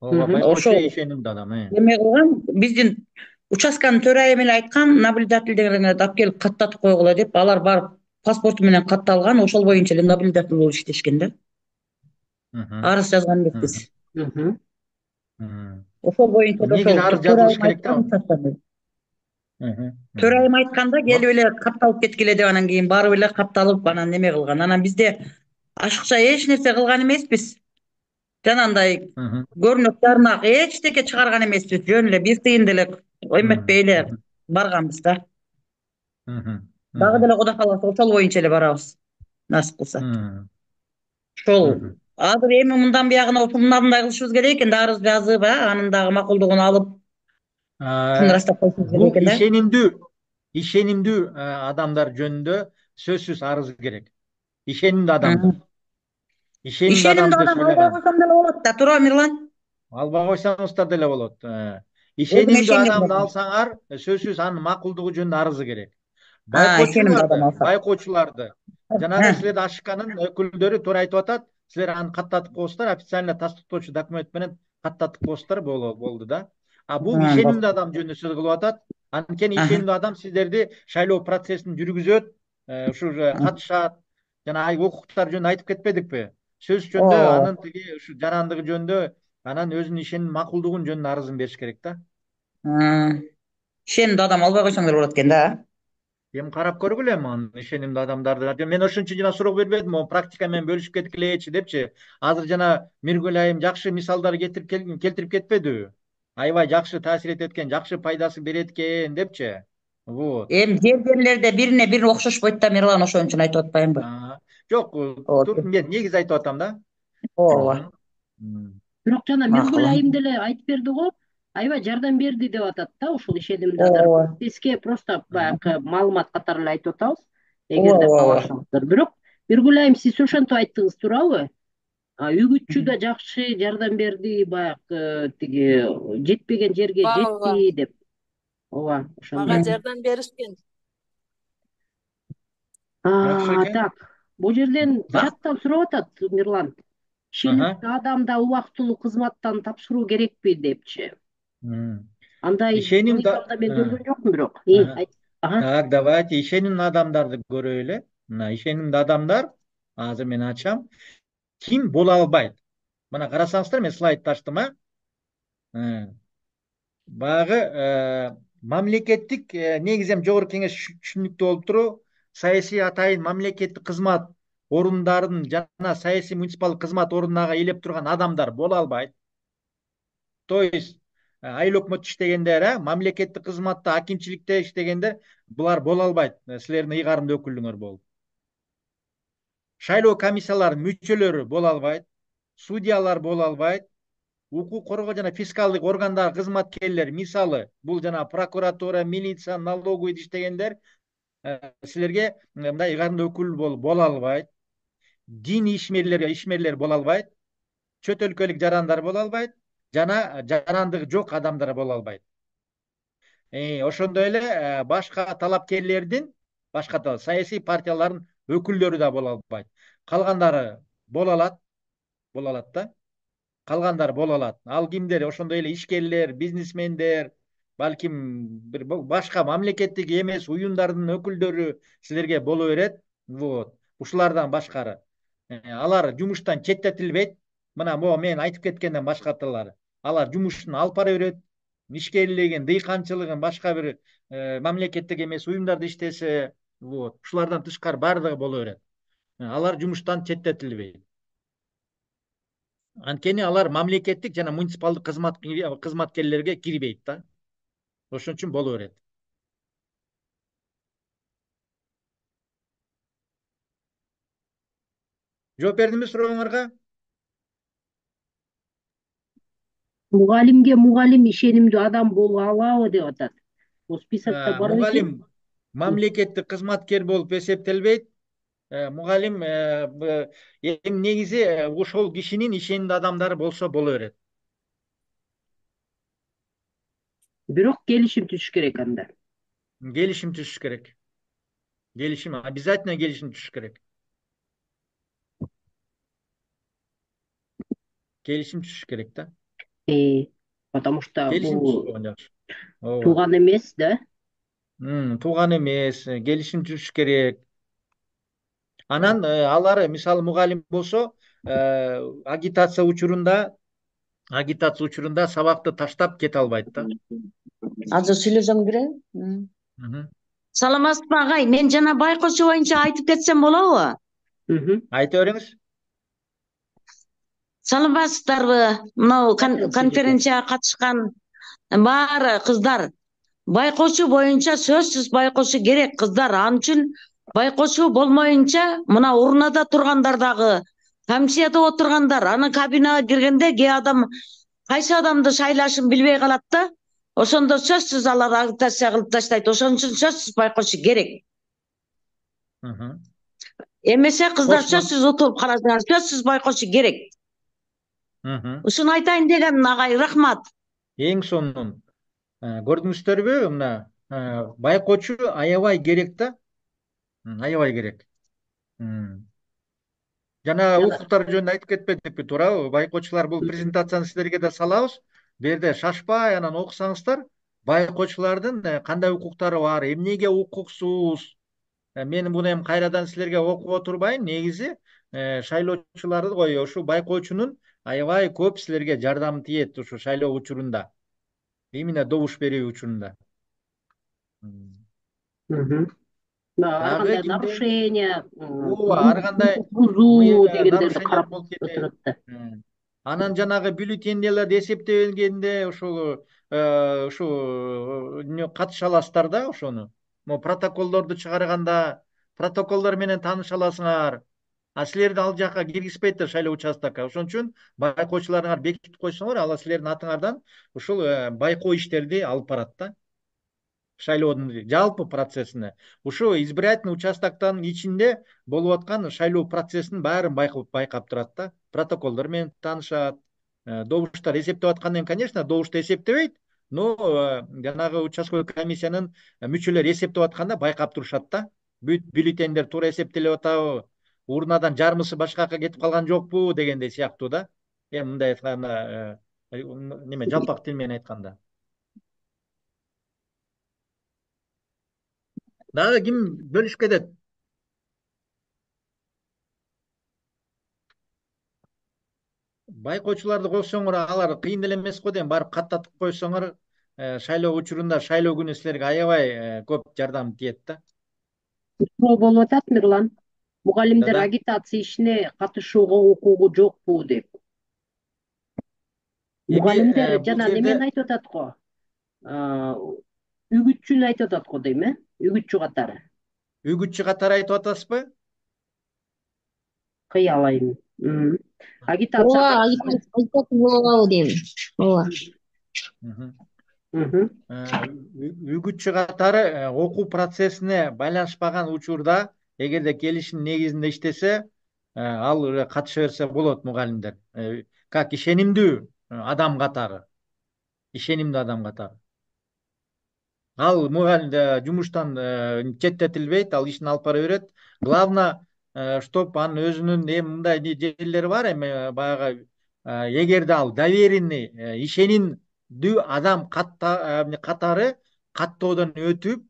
Ошо ишенимдүү адам. Эме кылган, биздин участканын төрайымы эле айткан, наблюдательдерге алып келип каттатып койгула деп, алар барып паспорту менен катталган, ошол боюнча эле наблюдатель болуп иштешкен да. Арыз жазган эмеспиз. Ошол боюнча негизи арыз жазылыш керек да. Төрайым айтканда келип эле катталып кеткиле деп, анан кийин барып эле катталып, анан неме кылган. Анан бизде ашыкча эч нерсе кылган эмеспиз. Жанагындай көрүнөк жарнак эчтеке чыгарган эмеспиз. Жөн эле бир тыйын деле оймөтпөй эле барганбыз да. Дагы деле Кудай кааласа ошол боюнча эле барабыз. Насип кылса. Ошол азыр эми мындан биягына мындай кылышыбыз керек экен да, арыз жазып, анын дагы макулдугун алып, ырастап койушубуз керек экен да. Ишенимдүү адамдар жөнүндө сөзсүз арыз керек. Ишенимдүү адамдар. Ишенимдүү адам албай койсом деле болот да, туурабы Мирлан? Албай койсоңуздар деле болот. Ишенимдүү адамды алсаңар, сөзсүз анын макулдугу жөнүндө арызы керек. Байкоочуларды жанагы силерде ашыкканын өкүлдөрү туура айтып атат. Силер аны каттатып коесуздар, официально тастыктоочу документ менен каттатып коесуздар, болду да. Бул ишенимдүү адам жөнүндө сөз кылып атат. Анткени ишенимдүү адам сиздерди шайлоо процессин жүргүзөт, ушу катышат, жана укуктар жөнүндө айтып кетпедикпи? Сөз жөнүндө, анын тиги ушу жарандыгы жөнүндө, анан өзүнүн ишеним макулдугун жөнүндө арызын бериш керек да. Ишенимдүү адам албай койсоң деле болот экен да. Эми карап көргүлө эми ишенимдүү адамдарды. Мен ошон үчүн жана суроо бербедим, практика менен бөлүшүп кеткилечи депчи. Азыр жана Миргүл айым жакшы мисалдар келтирип кетпедиби? Аябай жакшы таасир этет экен, жакшы пайдасы берет экен депчи. Вот. Эми жерлерде бирине бири окшошпойт да, Мирлан, ошон үчүн айтып атпаймынбы? Жок, мен негизи айтып атам да. Ооба. Бирок жана Миргүл айым деле айтып берди го, аябай жардам берди деп атат да, ушул ишенимдүү адам. Бизге просто баягы маалымат катары эле айтып атабыз, эгерде кааласаңыздар. Бирок Миргүл айым, сиз ошентип айттыңыз, туурабы? Үгүтчү да жакшы жардам берди, баягы тиги жетпеген жерге жетти деп. Ооба, ошондой. Мага жардам беришкен. Так, бул жерден чаттан сурап атат Мирлан. Ишенимдүү адамда убактылуу кызматтан тапшыруу керекпи депчи. Андай мыйзамда мен көргөн жокмун бирок. Так, давайте ишенимдүү адамдарды көрөлү. Мына ишенимдүү адамдар, азыр мен ачам. Ким боло албайт? Мына карасаңыздар, мен слайд таштым, Багы мамлекеттик негизи жогорку кеңеш түшүнүктүү болуп туруп, саясий атайын мамлекеттик кызмат орундарын жана саясий муниципалдык кызмат орундарга ээлеп турган адамдар боло албайт. То есть айыл өкмөттө иштегендер, мамлекеттик кызматта, акимчиликте иштегендер, булар боло албайт. Силердин ыйгарымдуу өкүлүңөр болуп. шайлоо комиссияларынын мүчөлөрү боло албайт, судьялар боло албайт, укук коргоо жана фискалдык органдар кызматкерлери, мисалы бул жана прокуратура, милиция, налоговый иштегендер силерге мындай ыйгарымдуу өкүл боло албайт. Дин ишмерлер боло албайт, чөт өлкөлүк жарандар боло албайт, жана жарандыгы жок адамдар боло албайт. Ошондой эле башка талапкерлердин, башка саясий партиялардын өкүлдөрү да боло албайт. Калгандары боло алат да. Калгандары боло алат. Ал кимдер? Ошондой эле ишкерлер, бизнесмендер, балким бир башка мамлекеттик эмес уюмдардын өкүлдөрү силерге боло берет. Вот. Ушулардан башкары. Алар жумуштан четтетилбейт. Мына могу мен айтып кеткенден башкатылар. Алар жумушун алып бара берет. Ишкерлигин, дыйканчылыгын башка бир мамлекеттик эмес уюмдарда иштесе, вот. Ушулардан тышкары баардыгы боло берет. Алар жумуштан четтетилбейт. Анткени алар мамлекеттик жана муниципалдык кызматкерлерге кирбейт да. Ошон үчүн боло берет. Жооп бердимби сурооңорго? Мугалимге мугалим ишенимдүү адам боло алабы деп атат. Бул списокто бар экен. Мугалим мамлекеттик кызматкер болуп эсептелбейт. Мугалим эң негизи ошол кишинин ишенимдүү адамдары болсо боло берет. Бирок келишим түзүш керек анда. Келишим түзүш керек. Келишим, обязательно келишим түзүш керек. Келишим түзүш керек да. Потому что Келишим бул түзүш жакшы. тууган эмес да. Тууган эмес, келишим түзүш керек. Анан алар мисалы мугалим болсо, агитация учурунда сабакты таштап кете албайт да. Азыр сүйлөсөң берейин. Саламатсызбы агай, мен жана байкоочу боюнча айтып кетсем болобу? Айта бериңиз. Саламатсыздарбы? Мынау конференцияга катышкан баары кыздар. Байкоочу боюнча сөзсүз байкоочу керек кыздар. Ал үчүн байкоочу болмоюнча мына урнада тургандар дагы, комиссияда отургандар, анын кабинага киргенде кээ адам кайсы адамды шайлашын билбей калат да. Ошондо сөзсүз алар агитация кылып таштайт. Ошон үчүн сөзсүз байкоочу керек. Эмесе кыздар сөзсүз утуруп каласыңар. Сөзсүз байкоочу керек. Ушуну айтайын дегем агай, рахмат. Эң сонун. Көрдүңүздөрбү, мына байкоочу аябай керек да. Аябай керек. Жана укуктар жөнүндө айтып кетпедикпи, туурабы? Байкоочулар бул презентацияны силерге да салабыз. Бул жерде шашпай анан окусаңыздар, байкоочулардын кандай укуктары бар, эмнеге укуксуз. Мен буну эми кайрадан силерге окуп отурбайм. Негизи шайлоочуларды ушу байкоочунун аябай көп силерге жардамы тиет ушу шайлоо учурунда. Именно добуш берүү учурунда. Ар кандай нарушение, ар кандай бузуу дегендерди карап отурат да. Анан жанагы бюллетендерди эсептегенде ушул катыша аласыздар да ошону. Могу протоколдорду чыгарганда протоколдор менен тааныша аласыңар. Силерди ал жака киргизбейт да шайлоо участокко. Ошон үчүн байкоочуларыңар бекитип койсоңор, ала силердин атыңардан ушул байкоо иштерди алып барат да. Шайлоодун жалпы процессине. Ушу избирательный участоктун ичинде болуп аткан шайлоо процессинин баарын байкап турат да. Протоколдор менен таанышат. Добуштар эсептеп аткандан, конечно, добушту эсептебейт, но жанагы участковый комиссиянын мүчөлөрү эсептеп атканда байкап турушат да. Бюллетендер туура эсептелип атабы, урнадан жармысы башкака кетип калган жокпу дегендей сыяктуу да. Эми мындай айтканда, неме жалпак тил менен айтканда. Дагы ким бөлүшүп кетет? Байкоочуларды койсоңор, алар кыйын эле эмес го дейм, барып каттатып койсоңор, шайлоо учурунда, шайлоо күнү силерге аябай көп жардам тиет да. Суроо болуп атат, Мирлан. Мугалимдер агитация ишине катышууга укугу жокпу деп. Мугалимдер жана немени айтып атат го. Үгүтчүнү айтып атат го дейм, Үгүтчү катары. Үгүтчү катары айтып атасызбы? кыя алайын. Агитация ооба катышсам. агитация болуп алабы дейм. Ооба. Үгүтчү катары окуу процессине байланышпаган учурда эгерде келишим негизинде иштесе, ал катыша берсе болот мугалимдер. Как ишенимдүү адам катары. Ишенимдүү адам катары. Ал мугалим жумуштан четтетилбейт, ал ишин алып бара берет. Главное, чтоб анын өзүнүн мындай жерлери бар эми баягы эгерде ал доверенный, ишенимдүү адам катары каттоодон өтүп,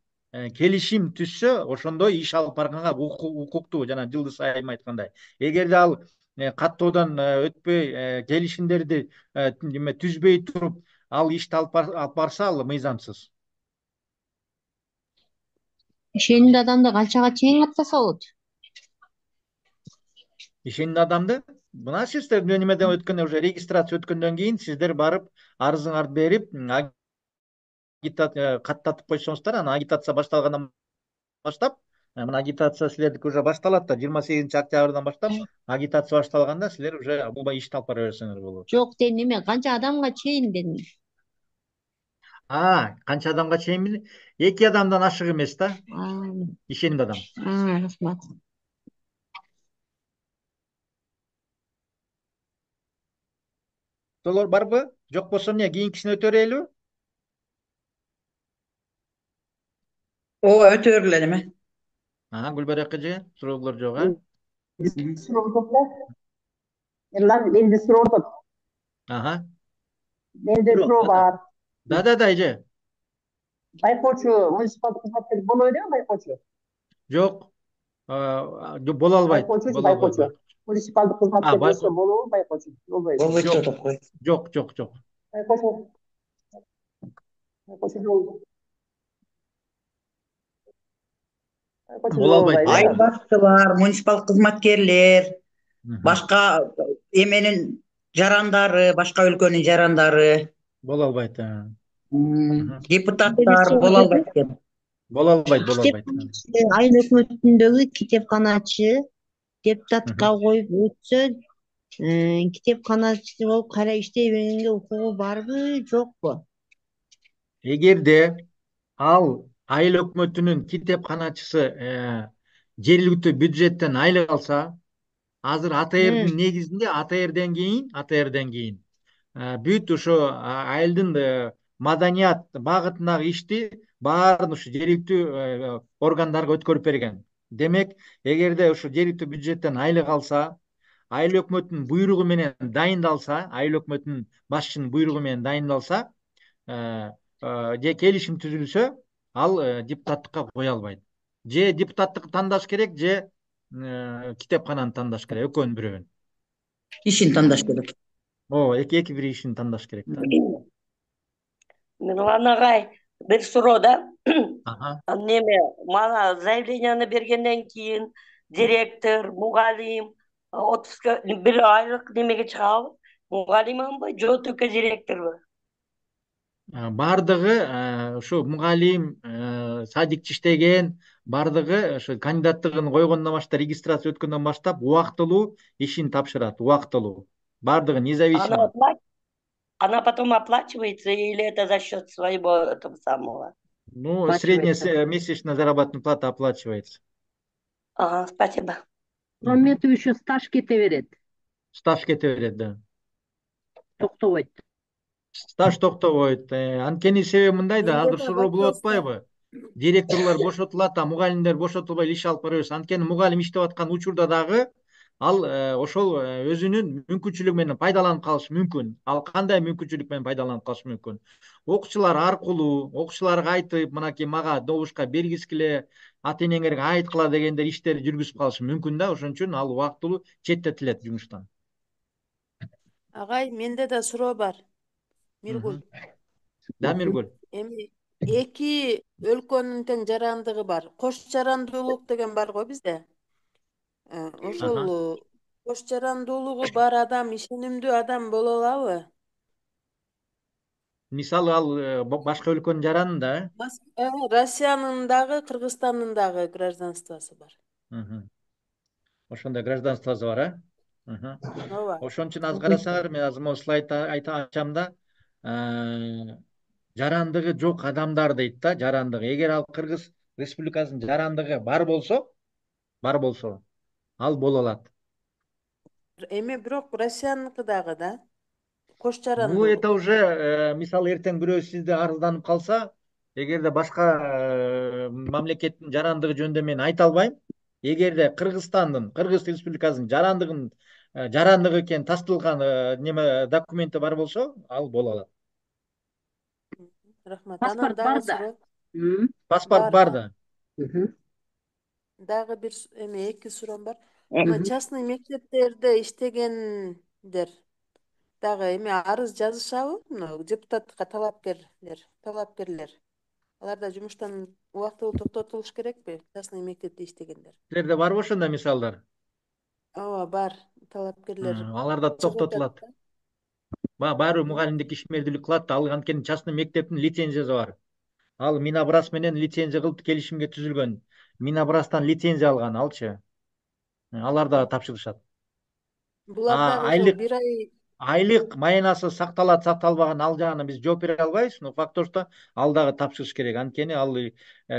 келишим түзсө, ошондо иш алып барганга укуктуу, жана Жылдыз айым айткандай. Эгерде ал каттоодон өтпөй, келишимдерди түзбөй туруп, ал ишти алып барса, ал мыйзамсыз. Ишенимдүү адамды канчага чейин каттаса болот? Ишенимдүү адамды мына сиздер немеден өткөндө, уже регистрация өткөндөн кийин сиздер барып арызыңарды берип, каттатып койсоңуздар, анан агитация башталгандан баштап, мына агитация силердики уже башталат да, 28-октябрдан баштап агитация башталганда силер уже бул ишти алып бара берсеңер болот. Жок, дедим эме канча адамга чейин дедим. Канча адамга чейин? 2 адамдан ашык эмес да. Ишенимдүү адам. Рахмат. Солор барбы? Жок болсо эмне, кийинкисине өтө берелиби? Ооба, өтө бергиле эме. Гүлбарак эже, суроолор жок, Менде суроо бар. Менде суроо бар. Да, эже. Байкоочу муниципалдык кызматкер боло береби байкоочу? Жок. Боло албайт. Байкоочу. Муниципалдык кызматкер болсо болобу байкоочу? Болбойбу. Жок. Байкоочу болду. Боло албайт. Айыл башчылар, муниципалдык кызматкерлер, башка эменин жарандары, башка өлкөнүн жарандары. Боло албайт. Депутаттар боло албайт экен. Боло албайт. Айыл өкмөтүндөгү китепканачы депутатка коюп өтсө, китепканачы болуп кайра иштей бергенге укугу барбы, жокпу? Эгерде ал айыл өкмөтүнүн китепканачысы жергиликтүү бюджеттен айлык алса, азыр АТРдин негизинде АТРден кийин бүт ошо айылдын маданият багытындагы ишти баарын ушу жергиликтүү органдарга өткөрүп берген. Демек, эгерде ошо жергиликтүү бюджеттен айлык алса, айыл өкмөтүнүн буйругу менен дайындалса, айыл өкмөтүнүн башчынын буйругу менен дайындалса, же келишим түзүлсө, ал депутаттыкка кое албайт. Же депутаттыкты тандаш керек, же китепкананы тандаш керек, экөөнүн бирөөнү. Ишин тандаш керек. Эки бир ишин тандаш керек да. Нурлан агай, бир суроо да. Неме, мага заявленияны бергенден кийин директор, мугалим, отпуска бир айлык немеге чыгабы? Мугалимбы, же только директорбу? Бардыгы ушу мугалим, садикчи иштеген, бардыгы ошо кандидаттыгын койгондон баштап, регистрация өткөндөн баштап убактылуу ишин тапшырат, убактылуу. Бардыгы независимо. Она потом оплачивается или это за счет своего этого самого? Средняя месячная заработная плата оплачивается. Спасибо. Кроме этого еще стаж кете берет. Стаж кете берет, да. Токтобойт. Стаж токтобойт. Анткени себеби мындай да, азыр суроо болуп атпайбы? Директорлор бошотулат, мугалимдер бошотулбай иш алып бара берсе. Анткени мугалим иштеп аткан учурда дагы ал ошол өзүнүн мүмкүнчүлүгү менен пайдаланып калышы мүмкүн. Ал кандай мүмкүнчүлүк менен пайдаланып калышы мүмкүн? Окуучулар аркылуу, окуучуларга айтып, мынакей мага добушка бергискиле, ата энеңерге айткыла дегендер иштерди жүргүзүп калышы мүмкүн да, ошон үчүн ал убактылуу четтетилет жумуштан. Агай, менде да суроо бар. Миргүл. Да, Миргүл. Эми эки өлкөнүн тең жарандыгы бар. Кош жарандуулук деген бар го бизде. Ошол кош жарандуулугу бар адам ишенимдүү адам боло алабы? Мисалы ал башка өлкөнүн жаранында, Россиянын дагы, Кыргызстандын дагы гражданствосу бар. ошондой гражданствосу бар, а? ооба. Ошон үчүн аз карасаңар, мен азыр могу слайд ачам да, жарандыгы жок адамдар дейт да, жарандыгы. Эгер ал Кыргыз Республикасынын жарандыгы бар болсо, ал боло алат. Эми бирок Россияныкы дагы да кош Ну, жарандуу. это уже, мисалы эртең бирөө сизде арызданып калса, эгерде башка мамлекеттин жарандыгы жөнүндө мен айта албайм. Эгерде Кыргызстандын, Кыргыз Республикасынын жарандыгы экени тасталган неме документи бар болсо, ал боло алат. Рахмат. Анан Паспорт дагы бар да. суроо Паспорт бар да. да. Дагы бир эки суроом бар. Мына частный мектептерде иштегендер дагы эми арыз жазышабы? Мына депутатка талапкерлер. Алар да жумуштан убактылуу токтотулуш керекпи? Частный мектепте иштегендер. Силерде барбы ошондой мисалдар? Ооба, бар. Талапкерлер Алар да чыгып токтотулат. жатат. Баары мугалимдик ишмердүүлүк кылат. Ал анткени частный мектептин лицензиясы бар. Ал Минобраз менен лицензия кылып келишимге түзүлгөн. Минобраздан лицензия алган алчы. Алар да тапшырышат. Булар дагы ошол бир Айлык маянасы сакталат, сакталбаган ал жагына биз жооп бере албайбыз, но факт то, что ал дагы тапшырыш керек. Анткени ал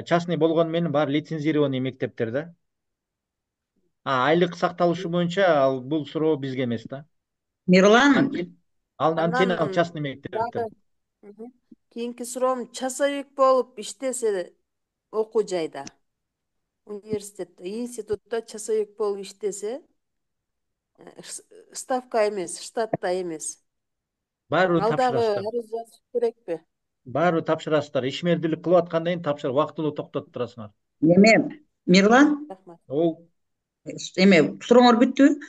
частный болгону менен баары лицензированный мектептер да. Айлык сакталышы боюнча ал бул суроо бизге эмес да. Мирлан, Анткени ал частный мектептер. Кийинки суроом, часовик болуп иштесе окуу жайда, университетте, институтта часовик болуп иштесе, ставка эмес, штатта эмес. Баары Ал дагы тапшырасыздар. арыз жазыш керекпи? Баары тапшырасыздар. Ишмердүүлүк кылып аткандан кийин тапшыр, убактылуу токтотуп турасыңар. эме Мирлан, эме сурооңор бүттү.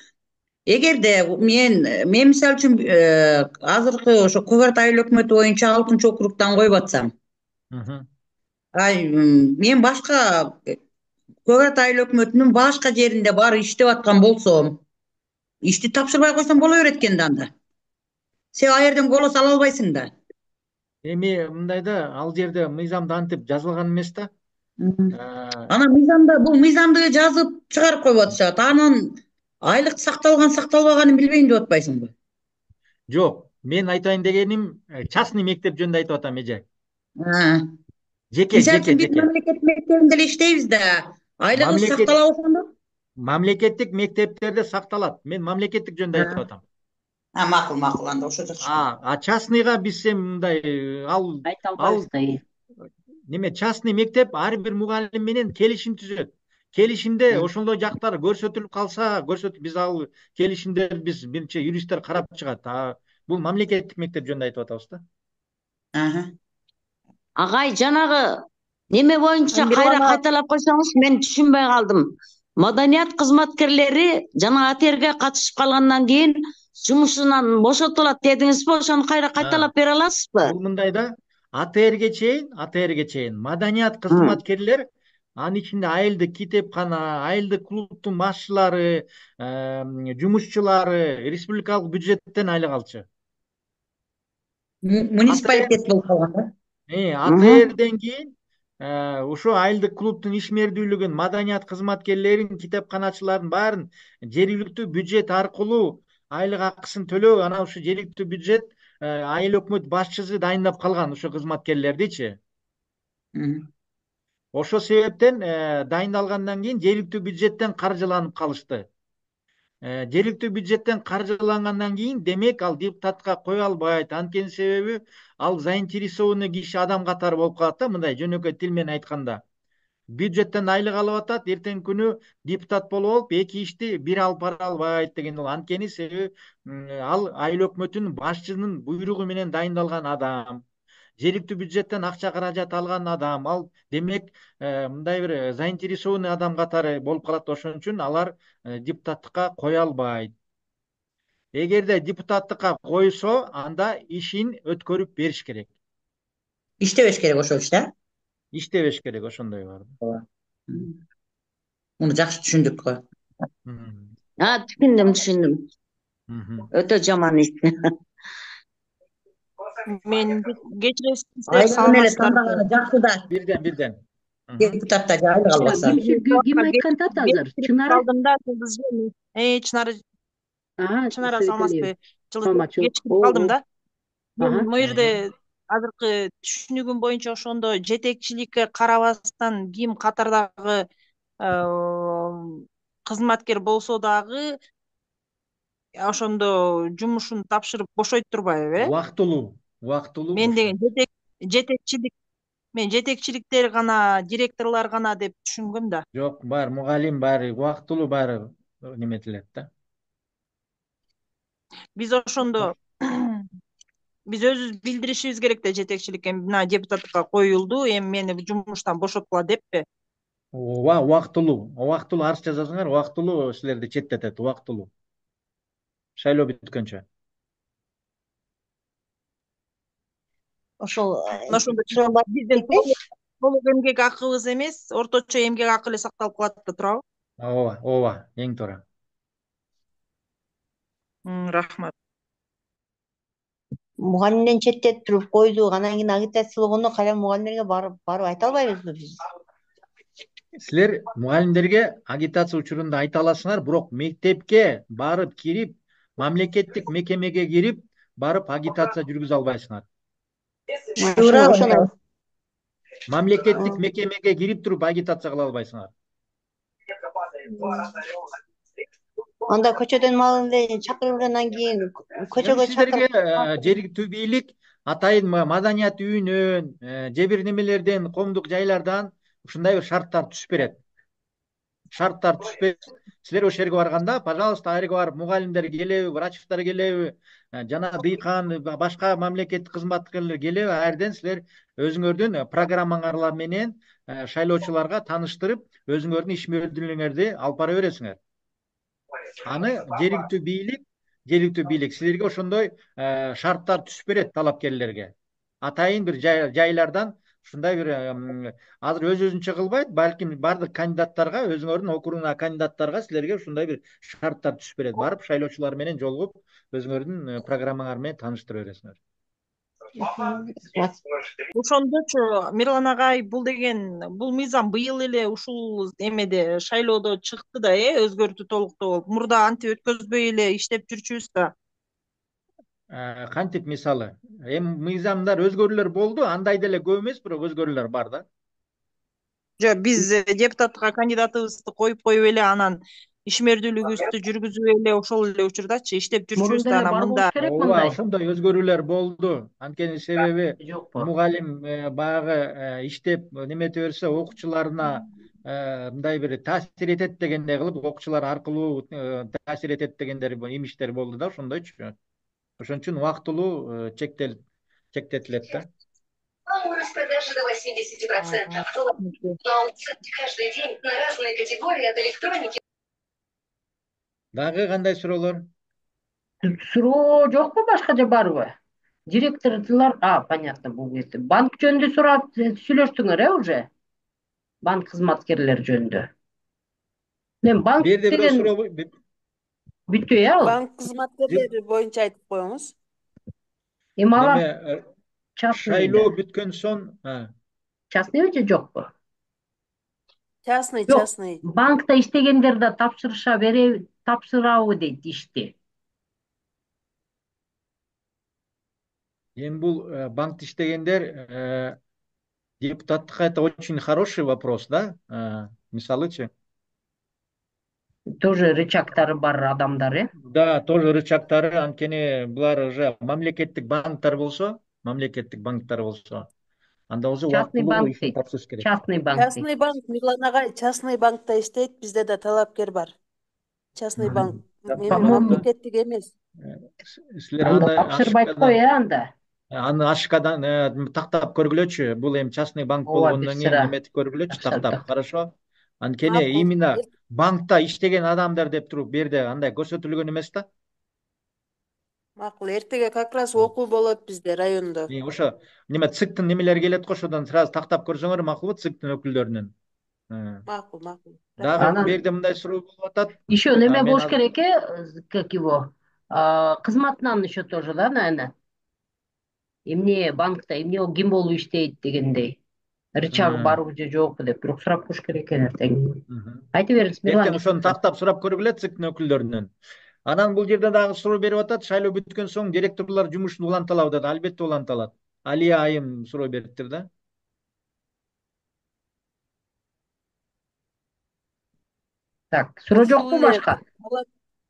Эгерде мен мисалы үчүн азыркы ошо Көкөрөт айыл өкмөтү боюнча 6-округтан коюп атсам, мен башка Көкөрөт айыл өкмөтүнүн башка жеринде бары иштеп аткан болсом, ишти тапшырбай койсом боло берет экен да анда. Сен ал жерден голос ала албайсың да. Эми мындай да, ал жерде мыйзамда антип жазылган эмес да. Анан бул мыйзамды жазып чыгарып коюп атышат. Анан айлык сакталганын билбейм деп атпайсыңбы? Жок, мен айтайын дегеним частный мектеп жөнүндө айтып атам, эже. Жеке. Биз мамлекет мектебинде эле иштейбиз да. Айлыгы сактала ошондо? Мамлекеттик мектептерде сакталат. Мен мамлекеттик жөнүндө айтып атам. Макул, анда ошо жакшы. Частныйга биз мындай айта албайбыз да. Неме частный мектеп ар бир мугалим менен келишим түзөт. Келишимде ошондой жактар көрсөтүлүп калса, биз ал келишимдерди биз биринчи юристтер карап чыгат. Бул мамлекеттик мектеп жөнүндө айтып атабыз да. Агай, жанагы неме боюнча кайра кайталап койсоңуз, мен түшүнбөй калдым. Маданият кызматкерлери жана АТРге катышып калгандан кийин жумушунан бошотулат дедиңизби? Ошону кайра кайталап бере аласызбы? Бул мындай да, АТРге чейин маданият кызматкерлер, анын ичинде айылдык китепкана, айылдык клубтун башчылары, жумушчулары республикалык бюджеттен айлык алчу. Муниципалитет болуп калган да. АТРден кийин ошо айылдык клубтун ишмердүүлүгүн, маданият кызматкерлерин, китепканачылардын баарын жергиликтүү бюджет аркылуу айлык акысын төлөө, анан ушу жергиликтүү бюджет айыл өкмөт башчысы дайындап калган ошо кызматкерлердичи. Ошо себептен дайындалгандан кийин жергиликтүү бюджеттен каржыланып калышты. Жергиликтүү бюджеттен каржылангандан кийин демек ал депутатка кое албайт. Анткени себеби ал заинтересованный киши адам катары болуп калат да, мындай жөнөкөй тил менен айтканда. Бюджеттен айлык алып атат, эртең күнү депутат болуп алып, эки ишти бир алып бара албайт деген ол. Анткени себеби ал айыл өкмөтүнүн башчынын буйругу менен дайындалган адам. Жергиликтүү бюджеттен акча каражат алган адам. Ал демек мындай бир заинтересованный адам катары болуп калат. Ошон үчүн алар депутаттыкка кое албайт. Эгерде депутаттыкка койсо, анда ишин өткөрүп бериш керек. Иштебеш керек ошол иш да? Иштебеш керек, ошондой бар. Муну жакшы түшүндүк го. Түшүндүм. Өтө жаман иш. Мен кечиресиздер, саламатсыздарбы? Бирден. депутаттар жайлы калбаса. Ким айткан ат азыр? Чынара? Калдым да Чынара Чынара Салмасбай жылы кечиктип калдым да. Мен могу жерде азыркы түшүнүгүм боюнча ошондо жетекчиликке карабастан ким катардагы кызматкер болсо дагы ошондо жумушун тапшырып бошойт турбайбы, э? Убактылуу. Мен деген жетекчиликтер гана, директорлор гана деп түшүнгөм да. Жок, бар мугалим баары убактылуу баары неметилет да. Биз ошондо биз өзүбүз билдиришибиз керек да жетекчиликке, мына депутаттыкка коюлду, эми мени жумуштан бошоткула деппи. Убактылуу арыз жазасыңар, убактылуу силерди четтетет, убактылуу. Шайлоо бүткөнчө. Ошондо биздин толук эмгек акыбыз эмес, орточо эмгек акы эле сакталып калат да турабы? Ооба, эң туура. Рахмат. Мугалимден четтетип койдук, анан кийин агитациялогондо кайра мугалимдерге барып айта албайбызбы биз? Силер мугалимдерге агитация учурунда айта аласыңар, бирок мектепке барып кирип, мамлекеттик мекемеге кирип, барып агитация жүргүзө албайсыңар. Мамлекеттик мекемеге кирип туруп агитация кыла албайсыңар. Анда көчөдөн малынды чакыргандан кийин көчөгө Силерге жергиликтүү бийлик атайын маданият үйүнөн, же бир немелерден, коомдук жайлардан ушундай бир шарттар түшүп берет. Силер ошол жерге барганда, пожалуйста, ал жерге барып мугалимдер келеби, врачтар келеби, жана дыйкан, башка мамлекеттик кызматкерлер келеби, ал жерден силер өзүңөрдүн программаңар менен шайлоочуларга тааныштырып, өзүңөрдүн иш мүнөздүүлүгүңөрдү алып бара бересиңер. Аны жергиликтүү бийлик силерге ошондой шарттар түшүп берет талапкерлерге. Атайын бир жайлардан ушундай бир азыр өзүнчө кылбайт, балким бардык кандидаттарга, өзүңөрдүн округуна кандидаттарга силерге ушундай бир шарттар түшүп берет. Барып шайлоочулар менен жолугуп, өзүңөрдүн программаңар менен тааныштыра бересиңер. Ошондочу Мирлан агай, бул мыйзам быйыл эле ушул эмеде шайлоодо чыкты да, өзгөртүү толуктоо болуп. Мурда антип өткөзбөй эле иштеп жүрчүбүз да. Кантип мисалы, эми мыйзамдар өзгөрүүлөр болду, андай деле көп эмес, бирок өзгөрүүлөр бар да. Жок, биз депутаттыкка кандидатыбызды коюп эле анан ишмердүүлүгүбүздү жүргүзүп эле ошол эле учурдачы иштеп жүрчүбүз да, анан мында ошондой өзгөрүүлөр болду. Анткени себеби мугалим баягы иштеп немете берсе, окуучуларына мындай бир таасир этет дегендей кылып, окуучулар аркылуу таасир этет дегендер имиштер болду да, ошондойчу. Ошон үчүн убактылуу чектетилет да. Распродажи до 80%. Каждый день на разные категории от электроники. Дагы кандай суроолор? Суроо жокпу, башка же барбы? Директорлор, понятно, бул кезде. Банк жөнүндө сурап сүйлөштүңөр, уже? Банк кызматкерлери жөнүндө. Мен банк деген бүтпөй, ал? Банк кызматкерлери боюнча айтып коюңуз. Эми алар шайлоо бүткөн соң частныйбы же жокпу? Частный. Банкта иштегендер да тапшырабы дейт ишти. Эми бул банкта иштегендер депутаттыкка это очень хороший вопрос, да? Мисалычы. Тоже рычагтары бар адамдар, Да, тоже рычагтары, анткени булар уже мамлекеттик банктар болсо, анда уже убактылуу ишин тапшырыш керек. Частный банк, Мирлан агай, частный банкта иштейт, бизде да талапкер бар. Частный банк, мамлекеттик эмес. Силер тапшырбайт го, анда. Аны ашкадан тактап көргүлөчү. Бул эми частный банк болгондон кийин неметип көргүлөчү, тактап. Хорошо. Анткени именно банкта иштеген адамдар деп туруп бу жерде андай көрсөтүлгөн эмес да. Макул, эртеге как раз окуу болот бизде райондо. Ошо ЦИКтин немелери келет го, ошодон сразу тактап көрсөңөр макулбу, ЦИКтин өкүлдөрүнөн. Макул. Дагы бу жерде мындай суроо болуп атат. Еще неме болуш керек, как его, кызматынан еще тоже, да, наверное. Эмне банкта, эмне ким болуп иштейт дегендей. рычагы барбы же жокпу деп бирок сурап көрүш керек экен эртең. Айта бериңиз, Эртең Мирлан. ошону тактап сурап көргүлө циктин өкүлдөрүнөн. Анан бул жерде дагы суроо берип атат. Шайлоо бүткөн соң директорлор жумушун уланталабы деп. Албетте уланталат. Алия айым суроо бериптир да. Так, суроо жокпу башка?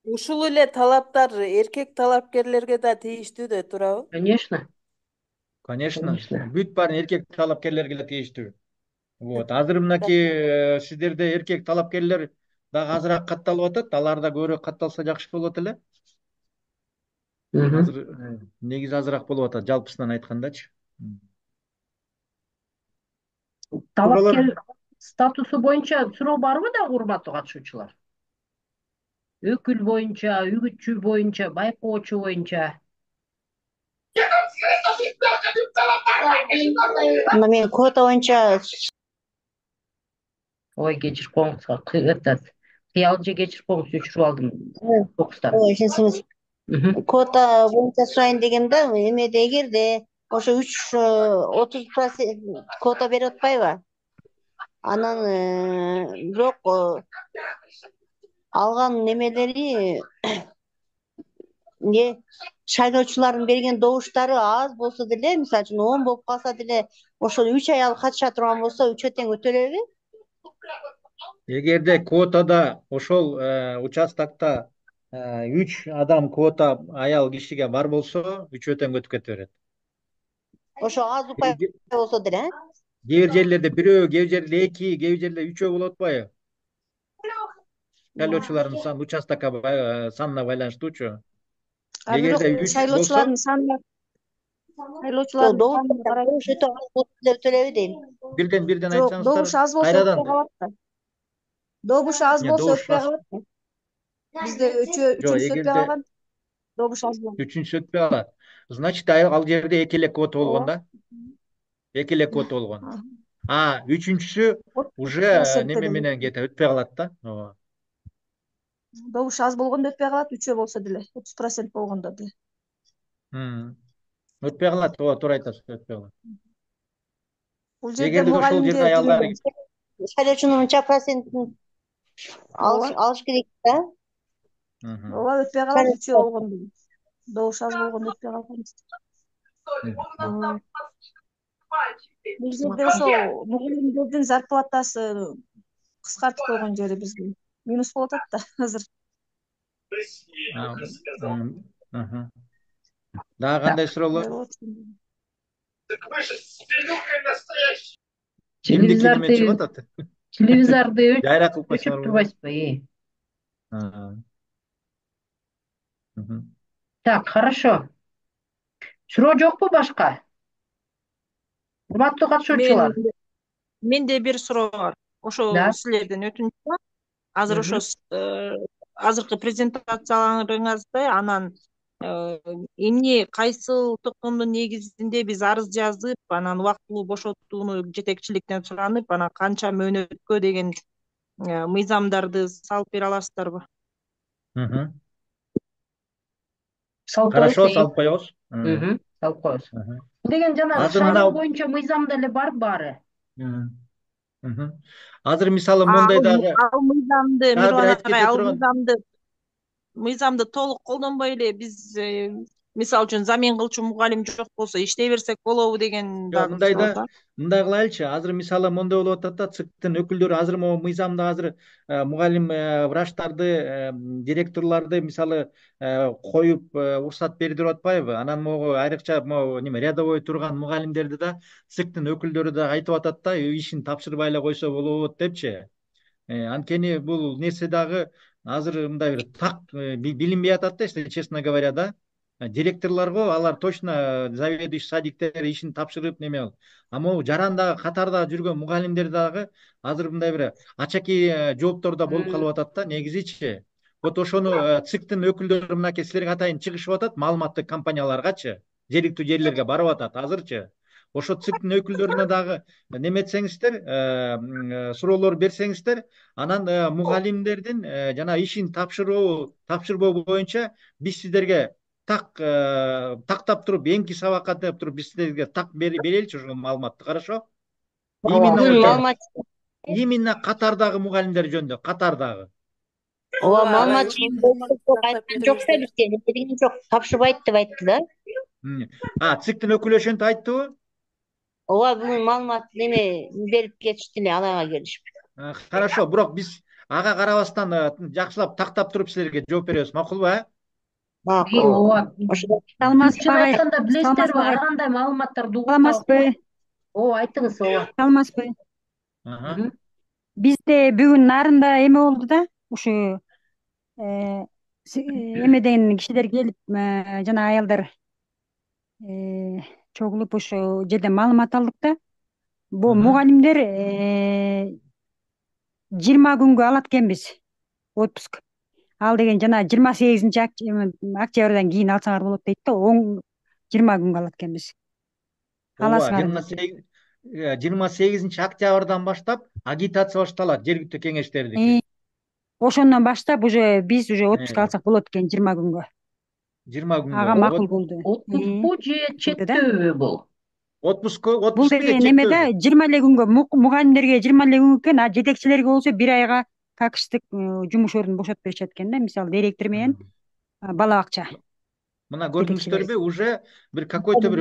Ушул эле талаптар эркек талапкерлерге да тийиштүү да туурабы? Конечно. Конечно. Бүт баары эркек талапкерлерге эле тийиштүү. Вот. Азыр мынакей сиздерде эркек талапкерлер дагы азыраак катталып атат. Алар да көбүрөөк катталса жакшы болот эле. Азыр негизи азыраак болуп атат жалпысынан айткандачы. Талапкер статусу боюнча суроо барбы да, урматтуу катышуучулар? Өкүл боюнча, үгүтчү боюнча, байкоочу боюнча. Мен квота боюнча Ой, кечирип коңуз, кыял же кечирип коңуз, өчүрүп алдым. Токустан. Квота боюнча сурайын дегенде, эмеде эгерде ошо 30% квота берип атпайбы? Анан бирок алган немелери шайлоочулардын берген добуштары аз болсо деле, мисалы үчүн 10 болуп калса деле, ошол 3 аял катыша турган болсо 3 тең өтөлөбү? Эгерде квотада ошол участокто 3 адам квота аял кишиге бар болсо, 3 тең өтүп кете берет. Ошо аз упай болсо деле, Кээ бир жерлерде 1, кээ бир жерлерде 2, кээ бир жерде 3 болуп атпайбы? Шайлоочулардын саны участокко санына байланыштуучу. Эгерде 3 болсо, өтөлөбү дейм. Бирден айтсаңыздар. Добуш аз болсо өтпөй калат да. Добуш аз болсо өтпөй калат да. Бизде үчүнчүсү өтпөй калган. Добуш аз болот. Үчүнчүсү өтпөй калат. Значит, ал жерде 2 эле квота болгон да. 2 эле квота болгон. Үчүнчүсү уже неме менен өтпөй калат да. Добуш аз болгондо өтпөй калат, 3 болсо деле, 30% болгондо деле. Өтпөй калат, туура айтасыз, өтпөй калат. Бул жерде мугалимдер шайлоочунун мынча процентин алыш керек да. Ооба, өтпөй калат, 3 болгондо. Добуш аз болгондо өтпөй калат. Бул жерде ошо мугалимдердин зарплатасы кыскартып койгон жери бизге минус болуп атат да азыр. Дагы кандай суроолор? Телевизорду өчүрүп турбайсызбы? Так, хорошо. Суроо жокпу башка? Урматтуу катышуучулар. Менде бир суроо бар. Ошо силерден өтүнүч бар. Азыр ошо азыркы презентацияларыңызда анан эмне кайсылтыктын негизинде биз арыз жазып, анан убактылуу бошотууну жетекчиликтен суранып, анан канча мөөнөткө деген мыйзамдарды салып бере аласыздарбы? Хорошо, салып коебуз. Салып коебуз. Деген жана шайлоо боюнча мыйзамда эле бар баары. Азыр мисалы мондай дагы мыйзамды толук колдонбой эле биз мисалы үчүн замин кылчу мугалим жок болсо иштей берсек болобу деген дагы мындай кылайлычы. Азыр мисалы мондай болуп атат да, циктин өкүлдөрү азыр могу мыйзамда азыр мугалим врачтарды, директорлорду мисалы коюп уруксат бердирип атпайбы? Анан могу айрыкча могу рядовой турган мугалимдерди да циктин өкүлдөрү да айтып атат да, ишин тапшырбай эле койсо болот депчи. Анткени бул нерсе дагы азыр мындай бир так билинбей атат да, если честно говоря да. Директорлорго алар точно заведующий садиктер ишин тапшырып неме. Могу жарандагы катарда жүргөн мугалимдер дагы азыр мындай бир ачаки жооптордо болуп калып атат да, негизичи. Вот ошону циктин өкүлдөрү мынакей силерге атайын чыгышып атат, маалыматтык компанияларгачы, жергиликтүү жерлерге барып атат азырчы. Ошо циктин өкүлдөрүнө дагы неметсеңиздер, суроолор берсеңиздер, анан мугалимдердин жана ишин тапшырбоо боюнча биз сиздерге тактап туруп, эңки сабакка деп туруп биз сиздерге так береличи ошол маалыматты, хорошо? Именно Бүгүн ошо маалымат именно Катардагы мугалимдер жөнүндө, Катардагы. ооба Ооба, маалымат ошол маалыматты сактап айткан жок да бериңиздер. бизге берген жок, тапшырбайт деп айтты да. ЦИКтин өкүлү ошентип айтыбы? Ооба бүгүн маалымат неме берип кетишти эле анага келишип. Хорошо, бирок биз ага карабастан жакшылап тактап туруп силерге жооп беребиз, макулбу, Макул. ооба. Саламатсызбы Чын агай? айтканда билесиздерби, Саламатсызбы агай? ар кандай маалыматтарды угуп Саламатсызбы? Ооба, айтыңыз, ооба. Саламатсызбы? Ага. Бизде бүгүн нарында эме болду да, ушу эмеден кишилер келип, жана аялдар чогулуп ошол жерден маалымат алдык да. Бул мугалимдер 20 күнгө алат экенбиз отпуск. Ал деген жана 28 октябрдан кийин алсаңар болот дейт да, 20 күнгө алат экенбиз. Ооба, 28 октябрдан баштап агитация башталат жергиликтүү кеңештердики. Ошондон баштап уже биз уже отпуск алсак болот экен 20 күнгө. 20 күнгө. Ага макул болду. Отпускпу же чектөөбү бул? Бул деген эме да, 20 эле күнгө мугалимдерге 20 эле күн экен, а жетекчилерге болсо 1 айга какчтык жумуш ордун бошотуп беришет экен да, мисалы директор менен бала бакча. Мына көрдүңүздөрбү, уже бир какой-то бир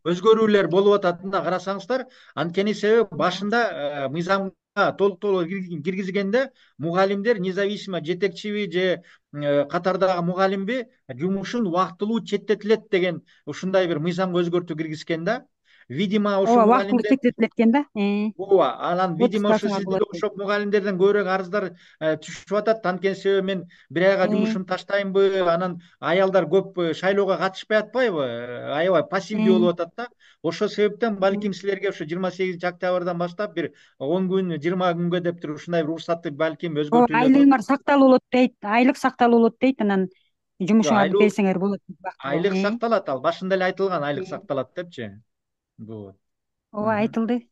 өзгөрүүлөр болуп атат да, карасаңыздар. Анткени себеби башында мыйзамга толук киргизгенде мугалимдер независимо жетекчиби же Катардагы мугалимби жумушун убактылуу четтетилет деген ушундай бир мыйзамга өзгөртүү киргизген да. Видимо, ошо убактылуу четтетилет экен да. Ооба, анан видимо ошо сиздерге окшоп мугалимдерден көбүрөөк арыздар түшүп атат. Анткени себеби мен 1 айга жумушумду таштаймбы, анан аялдар көп шайлоого катышпай атпайбы, аябай пассивдүү болуп атат да. Ошол себептен балким силерге ошо 28 октябрдан баштап бир 10 күн, 20 күнгө деп туруп ушундай бир уруксатты балким өзгөртүүлөр. Айлыгыңар сакталуу болот дейт, айлык сакталуу болот дейт, анан жумушуңарды берсеңер болот. Айлык сакталат, ал башында эле айтылган айлык сакталат депчи. Ооба, айтылды.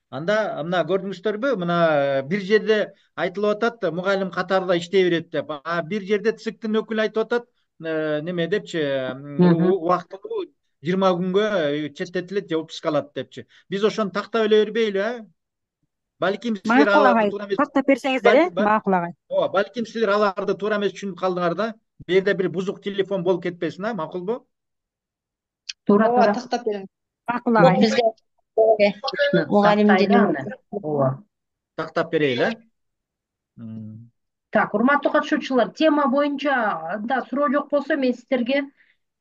Анда мына көрдүңүздөрбү, мына бир жерде айтылып атат, мугалим катарда иштей берет деп. Бир жерде ЦИКтин өкүлү айтып атат, неме депчи, убактылуу 20 күнгө четтетилет же отпуск алат депчи. Биз ошону тактап эле бербейлү, Балким силер аларды туура эмес. Тактап берсеңиздер, макул агай. Ооба, балким силер аларды туура эмес түшүнүп калдыңар да. Бу жерде бир бузук телефон болуп кетпесин, макулбу? Туура, тактап бериң. Макул агай. Бизге мугалимдин ооба. Тактап берейли, Так, урматтуу катышуучулар, тема боюнча да суроо жок болсо мен сиздерге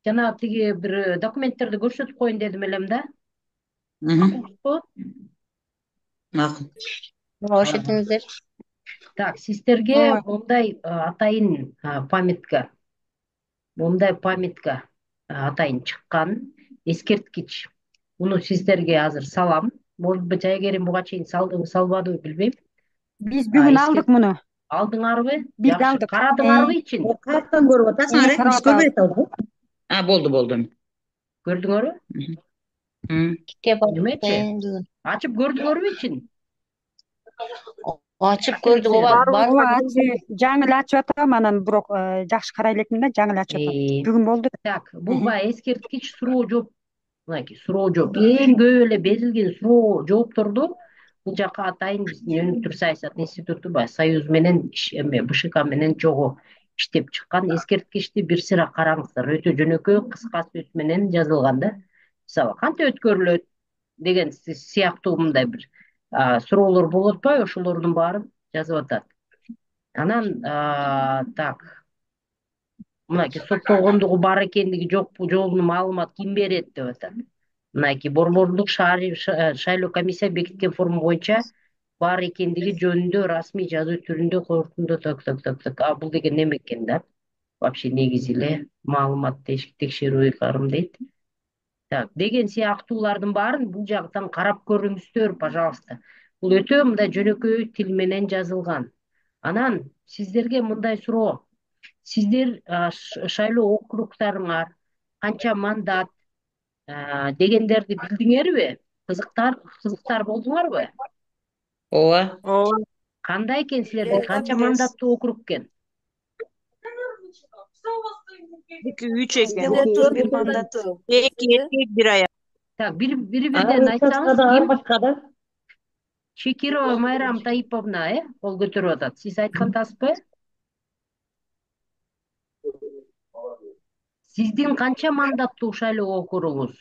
жана тиги бир документтерди көрсөтүп коеюн дедим элем да. Макул. Ошентиңиздер. Так, сиздерге мындай атайын памятка. Мындай памятка атайын чыккан эскерткич. Муну сиздерге азыр салам. Может быть, Айгерим буга чейин салдыбы, салбадыбы билбейм. Биз бүгүн алдык муну. Алдыңарбы? Биз алдык. Карадыңарбы ичин? Каяктан көрүп атасыңар, биз көрбөй атабыз. Болду. Көрдүңөрбү? Немечи? Ачып көрдүңөрбү ичин? Ачып көрдүк, ооба. Жаңы эле ачып атам, анан бирок жакшы карай элекмин да, жаңы эле ачып атам. Бүгүн болду. Так, бул баягы эскерткич суроо жооп, мынакей суроо жооп. Эң көп эле берилген суроо жоопторду бул жака атайын биздин өнүктүрүү саясат институту баягы Союз менен БШК менен чогуу иштеп чыккан эскерткичти бир сыйра караңыздар. Өтө жөнөкөй, кыска сөз менен жазылган да. Мисалы, кантип өткөрүлөт деген сыяктуу мындай бир суроолор болуп атпайбы, ошолордун баарын жазып атат. Анан так, мынакей соттолгондугу бар экендиги жокпу, жолуну маалымат ким берет деп атат. Мынакей Борборлук шайлоо комиссия бекиткен форма боюнча бар экендиги жөнүндө расмий жазуу түрүндө корутунду так. Бул деген неме экен да? Вообще негизи эле маалымат текшерүү ыйгарым дейт. Так, деген сыяктуулардын баарын бул жактан карап көрүңүздөр, пожалуйста. Бул өтө мындай жөнөкөй тил менен жазылган. Анан сиздерге мындай суроо. Сиздер шайлоо округтарыңар канча мандат дегендерди билдиңерби? Кызыктар болдуңарбы? Ооба. Кандай экен силерде, канча мандаттуу округ экен? 2-3 экен. 2 1 аяк. Так, birden Участкада айтсаңыз, ар ким? башкада. Шекирова Майрам Таиповна, кол көтөрүп атат. Сиз айткантасызбы? Сиздин канча мандаттуу шайлоо округуңуз?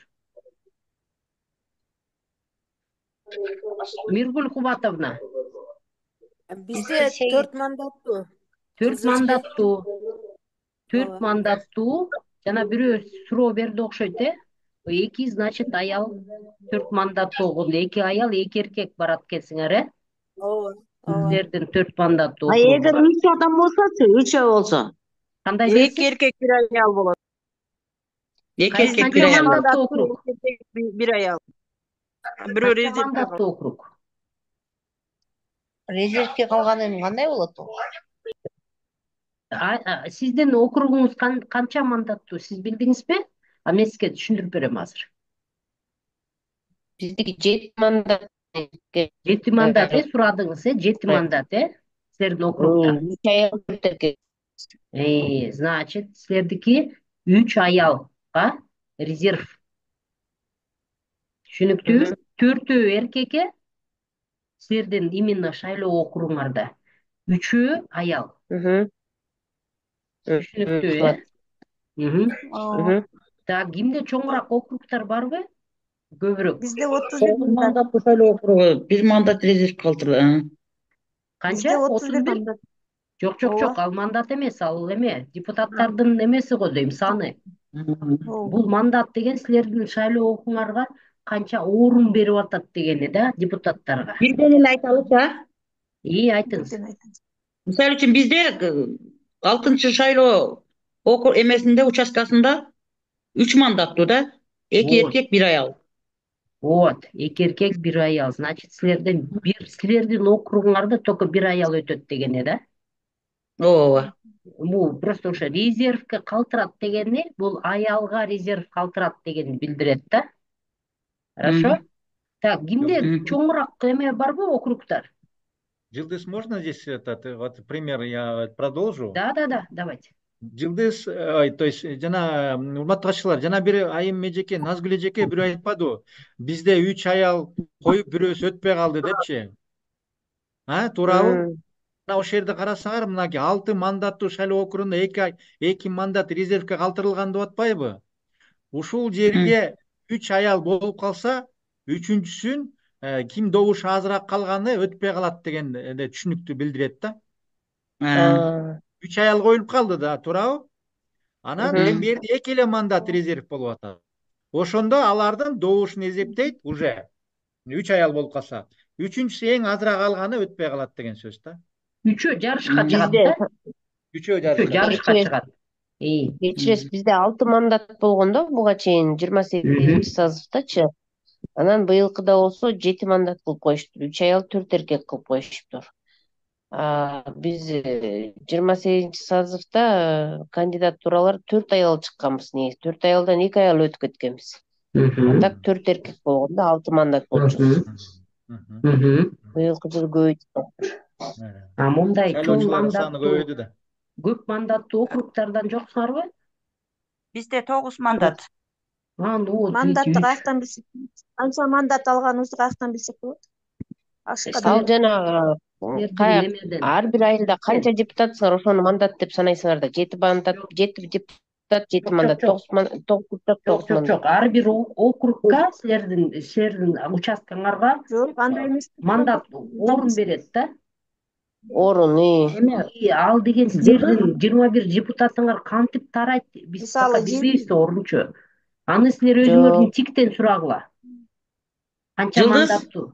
Миргүл Кубатовна. Бизде 4 мандаттуу. 4 мандаттуу. 4 мандаттуу. Жана бирөө суроо берди окшойт, Эки, значит, аял 4 мандаттуу болгондо 2 аял, 2 эркек барат экенсиңер, Ооба. Силердин 4 мандаттуу Эгер округуңар. 3 адам болсочу, 3 болсо. Кандай 2 дейсиз? эркек 1 аял болот. 2 Кайсы эркек канча 1 аял. мандаттуу округ? 2 эркек 1 аял. Бирөө Канча резервке мандаттуу округ? Резервке калганы кандай болот ол? Сиздин округуңуз канча мандаттуу? Сиз билдиңизби? Мен сизге түшүндүрүп берем азыр. Биздики 7 мандат. 7 мандат, сурадыңыз, 7 мандат, силердин округда. 3 аял 4 эркек. Значит, силердики 3 аялга резерв. Түшүнүктүү? 4 эркекке, силердин именно шайлоо округуңарда 3 аял. Түшүнүктүү, Так, кимде чоңураак округтар барбы? Көбүрөөк. Бизде 31 мандат. Шайлоо округу 1 мандат резерв калтырды. Канча? Бизде 31 мандат. Жок, ал мандат эмес, ал эме, депутаттардын эмеси го дейм, саны. Бул мандат деген силердин шайлоо округуңарга канча орун берип атат дегени да, депутаттарга. Бирден эле айталычы, Айтыңыз. Мисалы үчүн бизде 6-шайлоо округ эмесинде участкасында 3 мандаттуу да, 2 эркек 1 аял. Вот, 2 эркек 1 аял. Значит, силердин округуңарда только 1 аял өтөт дегени да? Ооба. Бул просто ошо резервке калтырат дегени, бул аялга резерв калтырат дегенди билдирет да. Хорошо? Так, кимде чоңураак эме барбы округтар? Жылдыз, можно здесь вот пример я продолжу? Да, давайте. Жылдыз, то есть жана урматтагычылар, жана бир айым эжеке, Назгүл эжеке бирөө айтпадыбы? Бизде 3 аял коюп бирөөсү өтпөй калды депчи. Туурабы? Мына ошол жерде карасаңар, мынакей 6 мандаттуу шайлоо округунда 2 мандат резервке калтырылган деп атпайбы? Ушул жерге 3 аял болуп калса, үчүнчүсүн ким добуш азыраак калганы өтпөй калат деген түшүнүктү билдирет да. 3 аял коюлуп калды да, туурабы? Анан эмберди 2 эле мандат резерв болуп атат. Ошондо алардын добушун эсептейт уже. 3 аял болуп калса, үчүнчүсү эң азыраак алганы өтпөй калат деген сөз да. 3 жарышка чыгат да. 3 жарышка чыгат. Кечиресиз, бизде 6 мандат болгондо буга чейин 28-созывдачы. Анан быйылкыда болсо 7 мандат кылып коюштур. 3 аял 4 эркек кылып коюшуптур. Биз 28-созывда кандидатуралар 4 аял чыкканбыз. 4 аялдан 2 аял өтүп кеткенбиз. Так 4 эркек болгондо 6 мандат болчубуз. Быйылкы жылы көбөйтүп. Мындай чоң саны көбөйдү да. Көп мандаттуу округтардан жоксуңарбы? Бизде 9 мандат. Мандатты каяктан билсек? Канча мандат алганыбызды каяктан билсек болот? Ал жанагы ар бир айылда канча депутатсыңар, ошону мандат деп санайсыңар да. 7 мандат, 7 депутат, 7 мандат, 9 мандат. Жок, ар бир округга силердин участкаңарга мандат орун берет да. Орун, ал деген силердин 21 депутатыңар кантип тарайт? Биз пока билбейбиз да орунчу. Аны силер өзүңөрдүн тиктен сурагыла. Канча мандаттуу?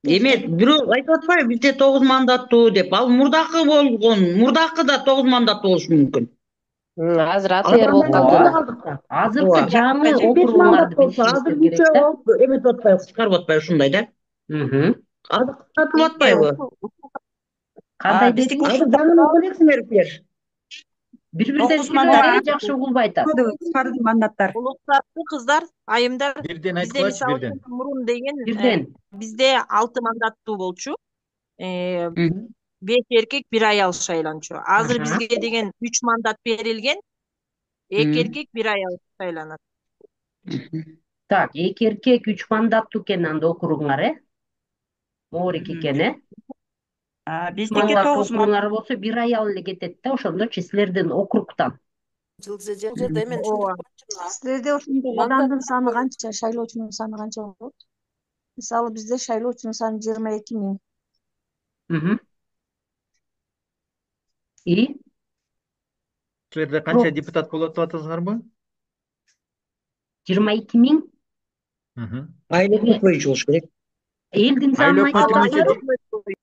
Эмес, бирөө айтып атпайбы, бизде 9 мандаттуу деп. Ал мурдакы болгон, мурдакы да 9 мандаттуу болушу мүмкүн. Азыр атыер болуп калды. Азыркы жаңы округуңарды билишиңиз керек да. Эмес атпайбы, кыскарып атпайбы ушундай да. Азыр кыскартып атпайбы? Кандай дедиңиз? Азыр жаңы коллексиялар. Бири-бирден сүйлөгөнгө жакшы угулбай атат. Мандаттар. Улуктарды кыздар, айымдар. Бирден айтпачы, бирден. Мурун деген бирден. Бизде 6 мандаттуу болчу. 5 эркек 1 аял шайланчу. Азыр бизге деген 3 мандат берилген. 2 эркек 1 аял шайланат. Так, 2 эркек 3 мандаттуу экен анда окуруңар, Моорик экен, Биздики мандат 9 окуруңар болсо 1 аял эле кетет да, ошондочу силердин округтан. Жылдыз эже, бул жерде мен ооба. түшүндүрүп коеюнчу. Силерде ошондо адамдын саны канча, шайлоочунун саны канча болот? Мисалы бизде шайлоочунун саны 22 миң. И Силерде канча депутат болот деп атасыңарбы? 22 миң. Айыл өкмөт боюнча болуш керек. Элдин Айыл санын өкмөтү боюнча айтсаңар.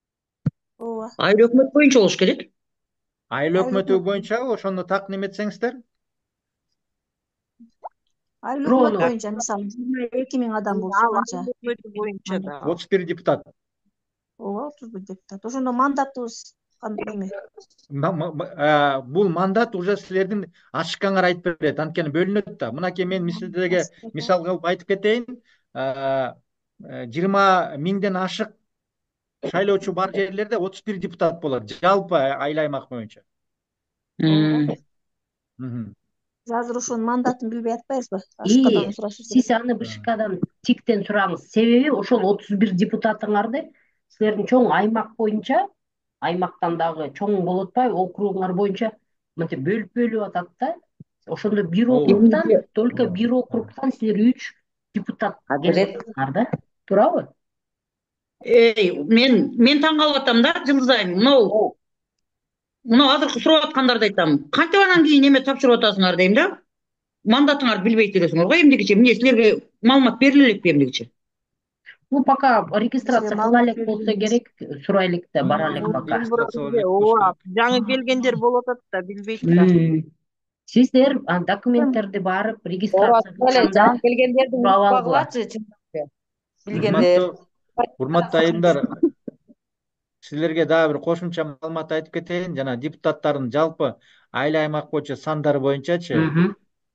Ооба. Айыл өкмөт боюнча болуш керек. айыл өкмөтү боюнча ошону так неметсеңиздер. Айыл өкмөт боюнча мисалы 22 миң адам болсо канча? Айыл өкмөтү боюнча да. 31 депутат. Ооба, 31 депутат. Ошондо мандатыбыз эме? Бул мандат уже силердин ачыккаңар айтып берет, анткени бөлүнөт да. Мынакей мен силерге мисал кылып айтып кетейин. 20 миңден ашык шайлоочу бар жерлерде 31 депутат болот, жалпы айыл аймак боюнча. Азыр ошонун мандатын билбей атпайбызбы? Ашыкадан сурашып. Сиз аны БШКдан тиктен сураңыз. Себеби ошол 31 депутатыңарды силердин чоң аймак боюнча, аймактан дагы чоң болуп атпайбы, округуңар боюнча мынтип бөлүп атат да. Ошондо бир округтан, только бир округтан силер 3 депутат келесиңер да. Туурабы? Мен таң калып атам да, Жылдыз айым. Мынау азыркы сурап аткандарды айтам. Кантип анан кийин эме тапшырып атасыңар дейм да. Мандатыңарды билбей жүрөсүңөр го эмнегиче? Эмне силерге маалымат бериле элек эмнегиче? Ну пока регистрация кыла элек болсо керек, сурай элек да, бара элек пока. Ооба, жаңы келгендер болуп атат да, билбейт да. Сиздер документтерди барып регистрация жаңы келгендерди унутпагылачы, билгендер. Урматтуу айымдар, силерге дагы бир кошумча маалымат айтып кетейин. Жана депутаттардын жалпы айыл аймак боюнча сандары боюнчачы.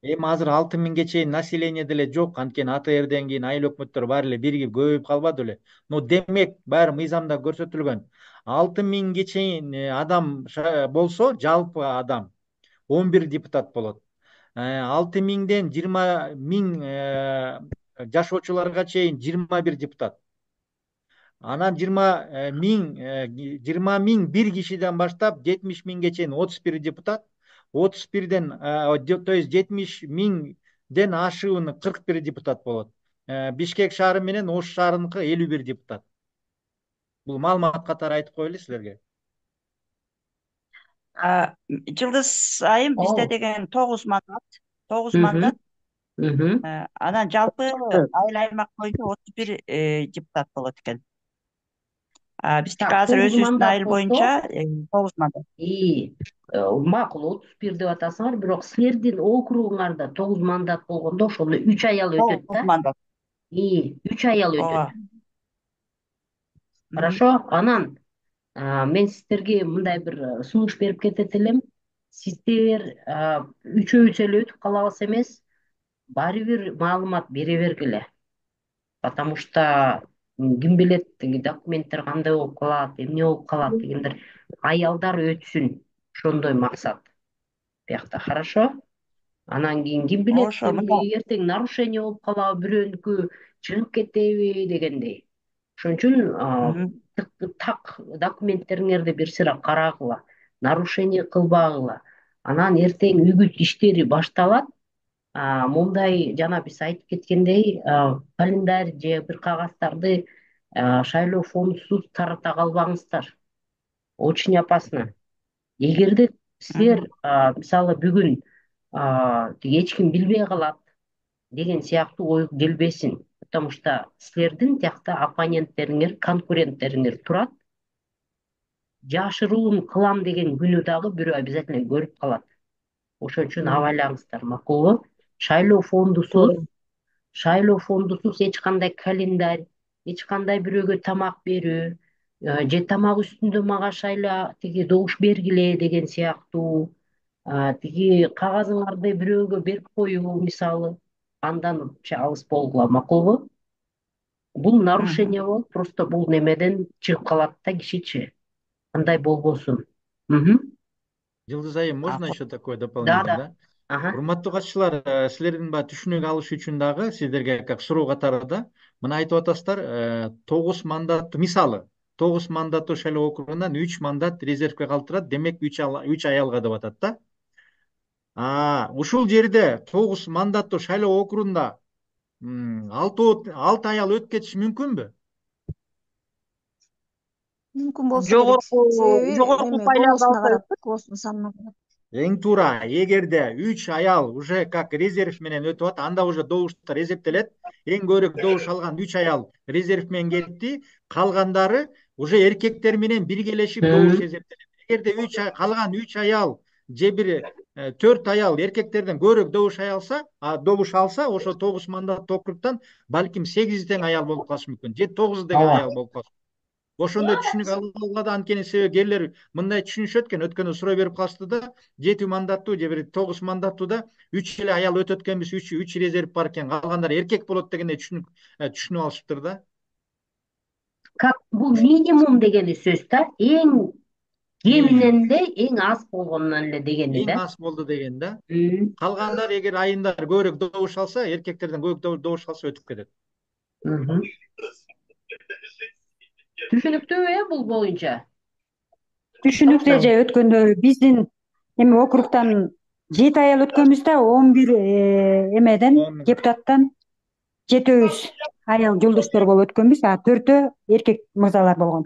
Эми азыр 6 миңге чейин население деле жок, анткени АТРден кийин айыл өкмөттөр баары эле биригип көбөйүп калбады эле. Но демек баары мыйзамда көрсөтүлгөн. 6 миңге чейин адам болсо, жалпы адам 11 депутат болот. 6 миңден 20 миң жашоочуларга чейин 21 депутат. Анан 20 миң бир кишиден баштап 70 миңге чейин 31 депутат. 31ден, то есть 70 миңден ашыгы 41 депутат болот. Бишкек шаары менен Ош шаарыныкы 51 депутат. Бул маалымат катары айтып коелу силерге. Жылдыз айым бизде деген 9 мандат. 9 мандат. Анан жалпы айыл аймак боюнча 31 депутат болот экен. Биздики азыр өзүбүздүн айыл боюнча 9 мандат. Макул 31 деп атасыңар, бирок силердин округуңарда 9 мандат болгондо ошондо 3 аял өтөт да. 9 мандат. 3 аял өтөт. Хорошо, анан мен сиздерге мындай бир сунуш берип кетет элем. Сиздер үчөөбүз эле өтүп калабыз эмес, баары бир маалымат бере бергиле. Потому что ким билет документтер кандай болуп калат, эмне болуп калат дегендер, аялдар өтсүн. Ошондой максат. Биякта, хорошо? Анан кийин ким билет, эртең нарушение болуп калабы, бирөөнүкү чыгып кетеби дегендей. Ошон үчүн так документтериңерди бир сыйра карагыла, нарушение кылбагыла. Анан эртең үгүт иштери башталат. Мындай жана биз айтып кеткендей, календарь же бир кагаздарды шайлоо фондусуз тарата калбаңыздар. Очень опасно. Эгерде силер мисалы бүгүн эч ким билбей калат деген сыяктуу ой келбесин. Потому что силердин тиякта оппоненттериңер, конкуренттериңер турат. Жашыруун кылам деген күнү дагы бирөө обязательно көрүп калат. Ошон үчүн абайлаңыздар, макулбу? Шайлоо фондусуз эч кандай календарь, эч кандай бирөөгө тамак берүү, же тамак үстүндө мага шайла тиги добуш бергиле деген сыяктуу, тиги кагазыңарды бирөөгө берип коюу мисалы, андан алыс болгула, макулбу? Бул нарушение болуп, просто бул немеден чыгып калат да кишичи. Андай болбосун. Жылдыз айым, можно еще такое дополнение, да? Аха. Урматтуу катчылар, силердин баягы түшүнүк алыш үчүн дагы сиздерге как суроо катарында мына айтып атасыздар, 9 мандаттуу мисалы 9 мандаттуу шайлоо округунан 3 мандат резервге калтырат, демек 3 аялга деп атат да. Ушул жерде 9 мандаттуу шайлоо округунда 6 аял өтүп кетиши мүмкүнбү? Мүмкүн болсо керек. Себеби жогорку неме пайларды голосуна алсак карап, голостун санына карап. Эң туура, эгерде 3 аял уже как резерв менен өтүп атат, анда уже добуштар эсептелет. Эң көбүрөөк добуш алган 3 аял резерв менен кетти, калгандары уже эркектер менен биргелешип добуш эсептелет. Эгерде калган 3 аял же бир 4 аял эркектерден көбүрөөк добуш алса, ошо 9 мандаттуу округтан балким 8 тең аял болуп калышы мүмкүн, же 9 деген аял болуп калышы. Ошондой түшүнүк алгыла да, анткени себеби элдер мындай түшүнүшөт экен, өткөндө суроо берип калышты да, 7 мандаттуу же бир 9 мандаттууда 3 эле аял өтөт экенбиз, 3 резерв бар экен, калгандары эркек болот дегендей түшүнүп алышыптыр да. Как бул минимум дегени сөз да, эң кеминен эле эң аз болгонунан эле дегени да. Эң аз болду деген да. Калгандар эгер айымдар көбүрөөк добуш алса, эркектерден көбүрөөк добуш алса өтүп кетет. Түшүнүктүүбү бул боюнча? Түшүнүктүү эже, өткөндө биздин эми округтан 7 аял өткөнбүз да, 11 эмеден депутаттан 7 аял жолдоштор болуп өткөнбүз, 4 эркек мырзалар болгон.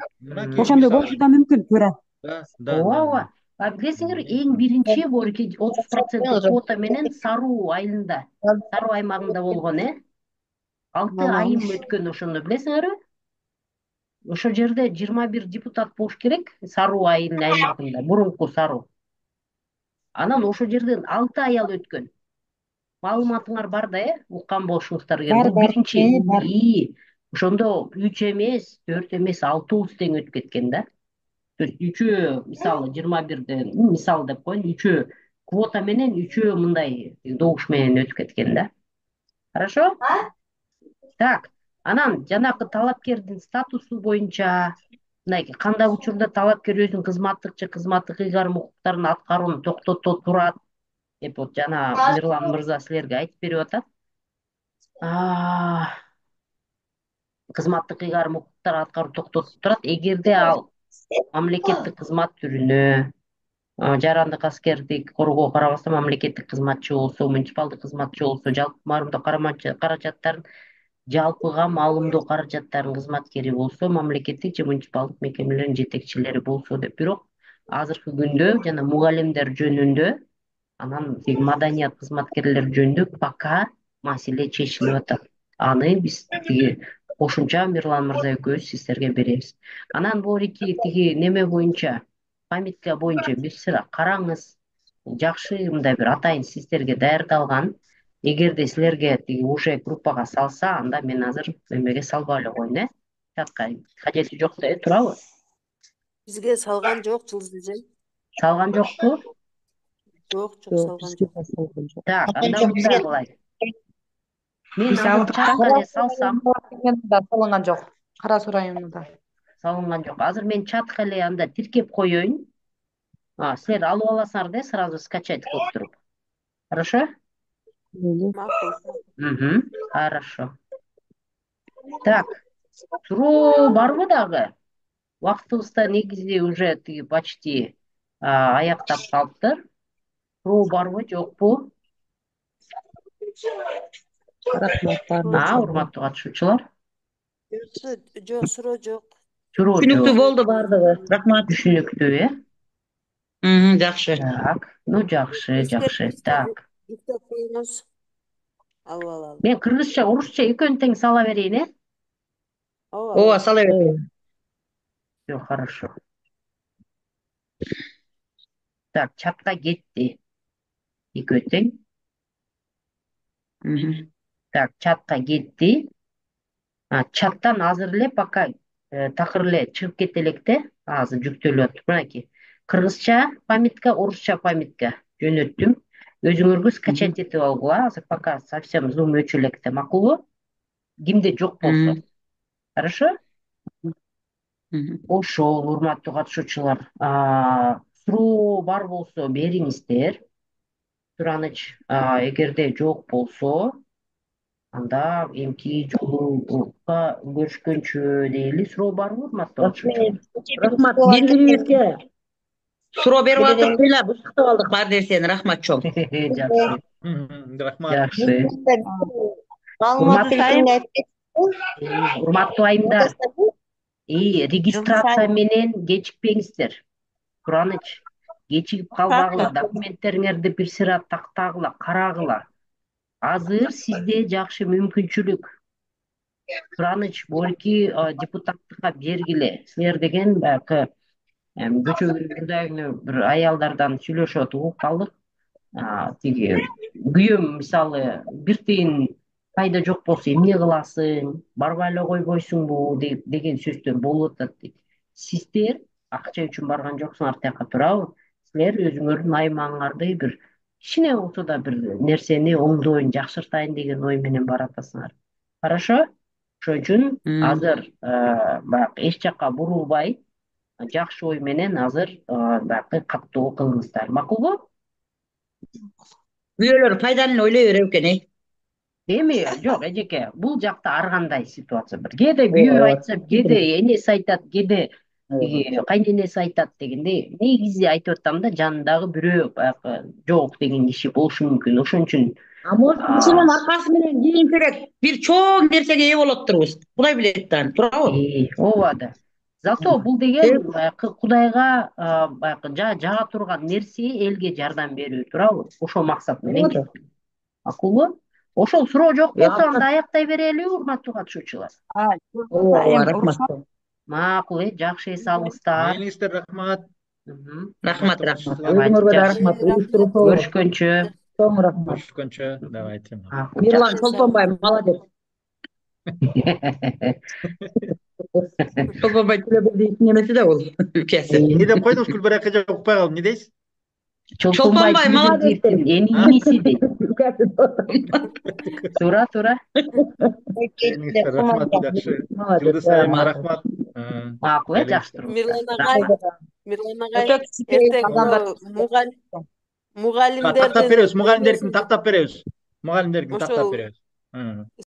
Ошондой болушу да мүмкүн, туура. Ооба. Билесиңер, эң биринчи борки 30% квота менен Саруу айылында, Саруу аймагында болгон, 6 айым өткөн, ошону билесиңерби? Ошол жерде 21 депутат болуш керек, Саруу айылынын аймагында, мурунку Саруу. Анан ошол жерден 6 аял өткөн. Маалыматыңар бар да, уккан болушуңуздар керек. Бул биринчи. Ошондо 3 эмес, 4 эмес, 6 тең өтүп кеткен да. То есть 3 мисалы 21ден, мисал деп коеюн, 3 квота менен, 3 мындай добуш менен өтүп кеткен да. Хорошо? Так, анан жанакы талапкердин статусу боюнча мындай кандай учурда талапкер өзүнүн кызматтык ыйгарым укуктарын аткарууну токтото турат деп жана Мирлан мырза силерге айтып берип атат. Кызматтык ыйгарым укуктарын аткаруу токтотуп турат, эгерде ал мамлекеттик кызмат түрүнө, жарандык аскердик коргоо карабастан мамлекеттик кызматчы болсо, муниципалдык кызматчы болсо, жалпы маалымдоо каражаттарын жалпыга маалымдоо каражаттарынын кызматкери болсо, мамлекеттик же муниципалдык мекемелердин жетекчилери болсо деп. Бирок азыркы күндө жана мугалимдер жөнүндө, анан маданият кызматкерлери жөнүндө пока маселе чечилип атат. Аны биз кошумча Мирлан мырза экөөбүз сиздерге беребиз. Анан борики неме боюнча, памятка боюнча бир сыра караңыз. Жакшы мындай бир атайын сиздерге даярдалган. Эгерде силерге уже группага салса, анда мен азыр эмеге салбай эле коеюн, чатка. Кажети жок да, туурабы? Бизге салган жок, Жылдыз эже. Салган жокпу? Жок, салган жок. Так, анда мындай кылайлы. Мен азыр чатка эле салсам, салынган жок. Кара Суу районунда салынган жок. Азыр мен чатка эле анда тиркеп коеюн. Силер алып аласыңар да, сразу скачать кылып туруп. Хорошо? Макул. Хорошо. Так, суроо барбы дагы? Убактыбызда негизи уже почти аяктап калыптыр. Суроо барбы, жокпу? Урматтуу катышуучулар. Жок, суроо жок. Суроо жок. Түшүнүктүү болду баардыгы. Рахмат. Түшүнүктүү, Жакшы. Так, жакшы. Так. Мен кыргызча, орусча экөөнү тең сала берейин, Ооба, сала бер. Все хорошо. Так, чатка кетти. Экөө тең. Так, чатка кетти. Чаттан азыр эле пока такыр эле чыгып кете элек да. Азыр жүктөлүп атып. Мынакей. Кыргызча памятка, орусча памятка жөнөттүм. Өзүңөргө скачать этип алгыла. Азыр пока совсем зум өчө электе, макулбу? Кимде жок болсо. Хорошо? Ошол, урматтуу катышуучулар. Суроо бар болсо бериңиздер. Сураныч, эгерде жок болсо, анда эмки жолуга көрүшкөнчө дейли суроо барбы, урматтуу катышуучулар? Рахмат. Бири-бириңизге суроо берип атып эле бышыктап алдык бар нерсени. Рахмат чоң. Жакшы, Рахмат. жакшы. Маалымат Урматтуу айтып урматтуу айымдар, регистрация менен кечикпеңиздер. Тураныч, кечигип калбагыла, документтериңерди бир сыйра тактагыла, карагыла. Азыр сизде жакшы мүмкүнчүлүк. Тураныч, борки депутаттыкка бергиле. Силер деген баягы көчөгүндө бир аялдардан сүйлөшүп угуп калдык. Тиги күйөөм мисалы бир тыйын пайда жок болсо эмне кыласың, барбай эле койбойсуңбу деген сөздөр болуп атат дейт. Сиздер акча үчүн барган жоксуңар тияка туурабы? Силер өзүңөрдүн аймагыңарды бир кичине болсо да бир нерсени оңдоюн, жакшыртайын деген ой менен баратасыңар. Хорошо? Ошон үчүн азыр баягы эч жакка бурулбай, жакшы ой менен азыр баягы каттоо кылыңыздар. Макулбу? Күйөөлөр пайданы ойлой берет экен, Эми жок, эжеке, бул жакта ар кандай ситуация бар. Кээде күйөө айтса, кээде энеси айтат, кээде кайненеси айтат дегендей. Негизи айтып атам да, жанындагы бирөө баягы жок деген киши болушу мүмкүн. Ошон үчүн кишинин аркасы менен кийинчерээк бир чоң нерсеге ээ болуп атырбыз. Кудай билет да, туурабы? ооба да. Зато бул деген баягы Кудайга баягы жага турган нерсе элге жардам берүү, туурабы? Ошол максат менен кеткен. Макулбу? Ошол суроо жок болсо анда аяктай берели, урматтуу катышуучулар. Рахмат. Макул, жакшы эс алыңыздар. Мээңиздер рахмат. Рахмат. Өзүңөргө да рахмат. Көрүшкөнчө. Чоң рахмат. Көрүшкөнчө, давайте. Мирлан Чолпонбай, молодец. Чолпонбай Төлөбердиевдин немеси да бул, ülkesi. Не деп койдуңуз, Гүлбара эже, укпай калдым, эмне дейсиз? Чолпонбай молодец. Эниси дейт. Туура. Рахмат, жакшы. Жылдыз айым, рахмат. Макул, жакшы туруп. Мирлан агай, эртең мугалимдердин Тактап беребиз.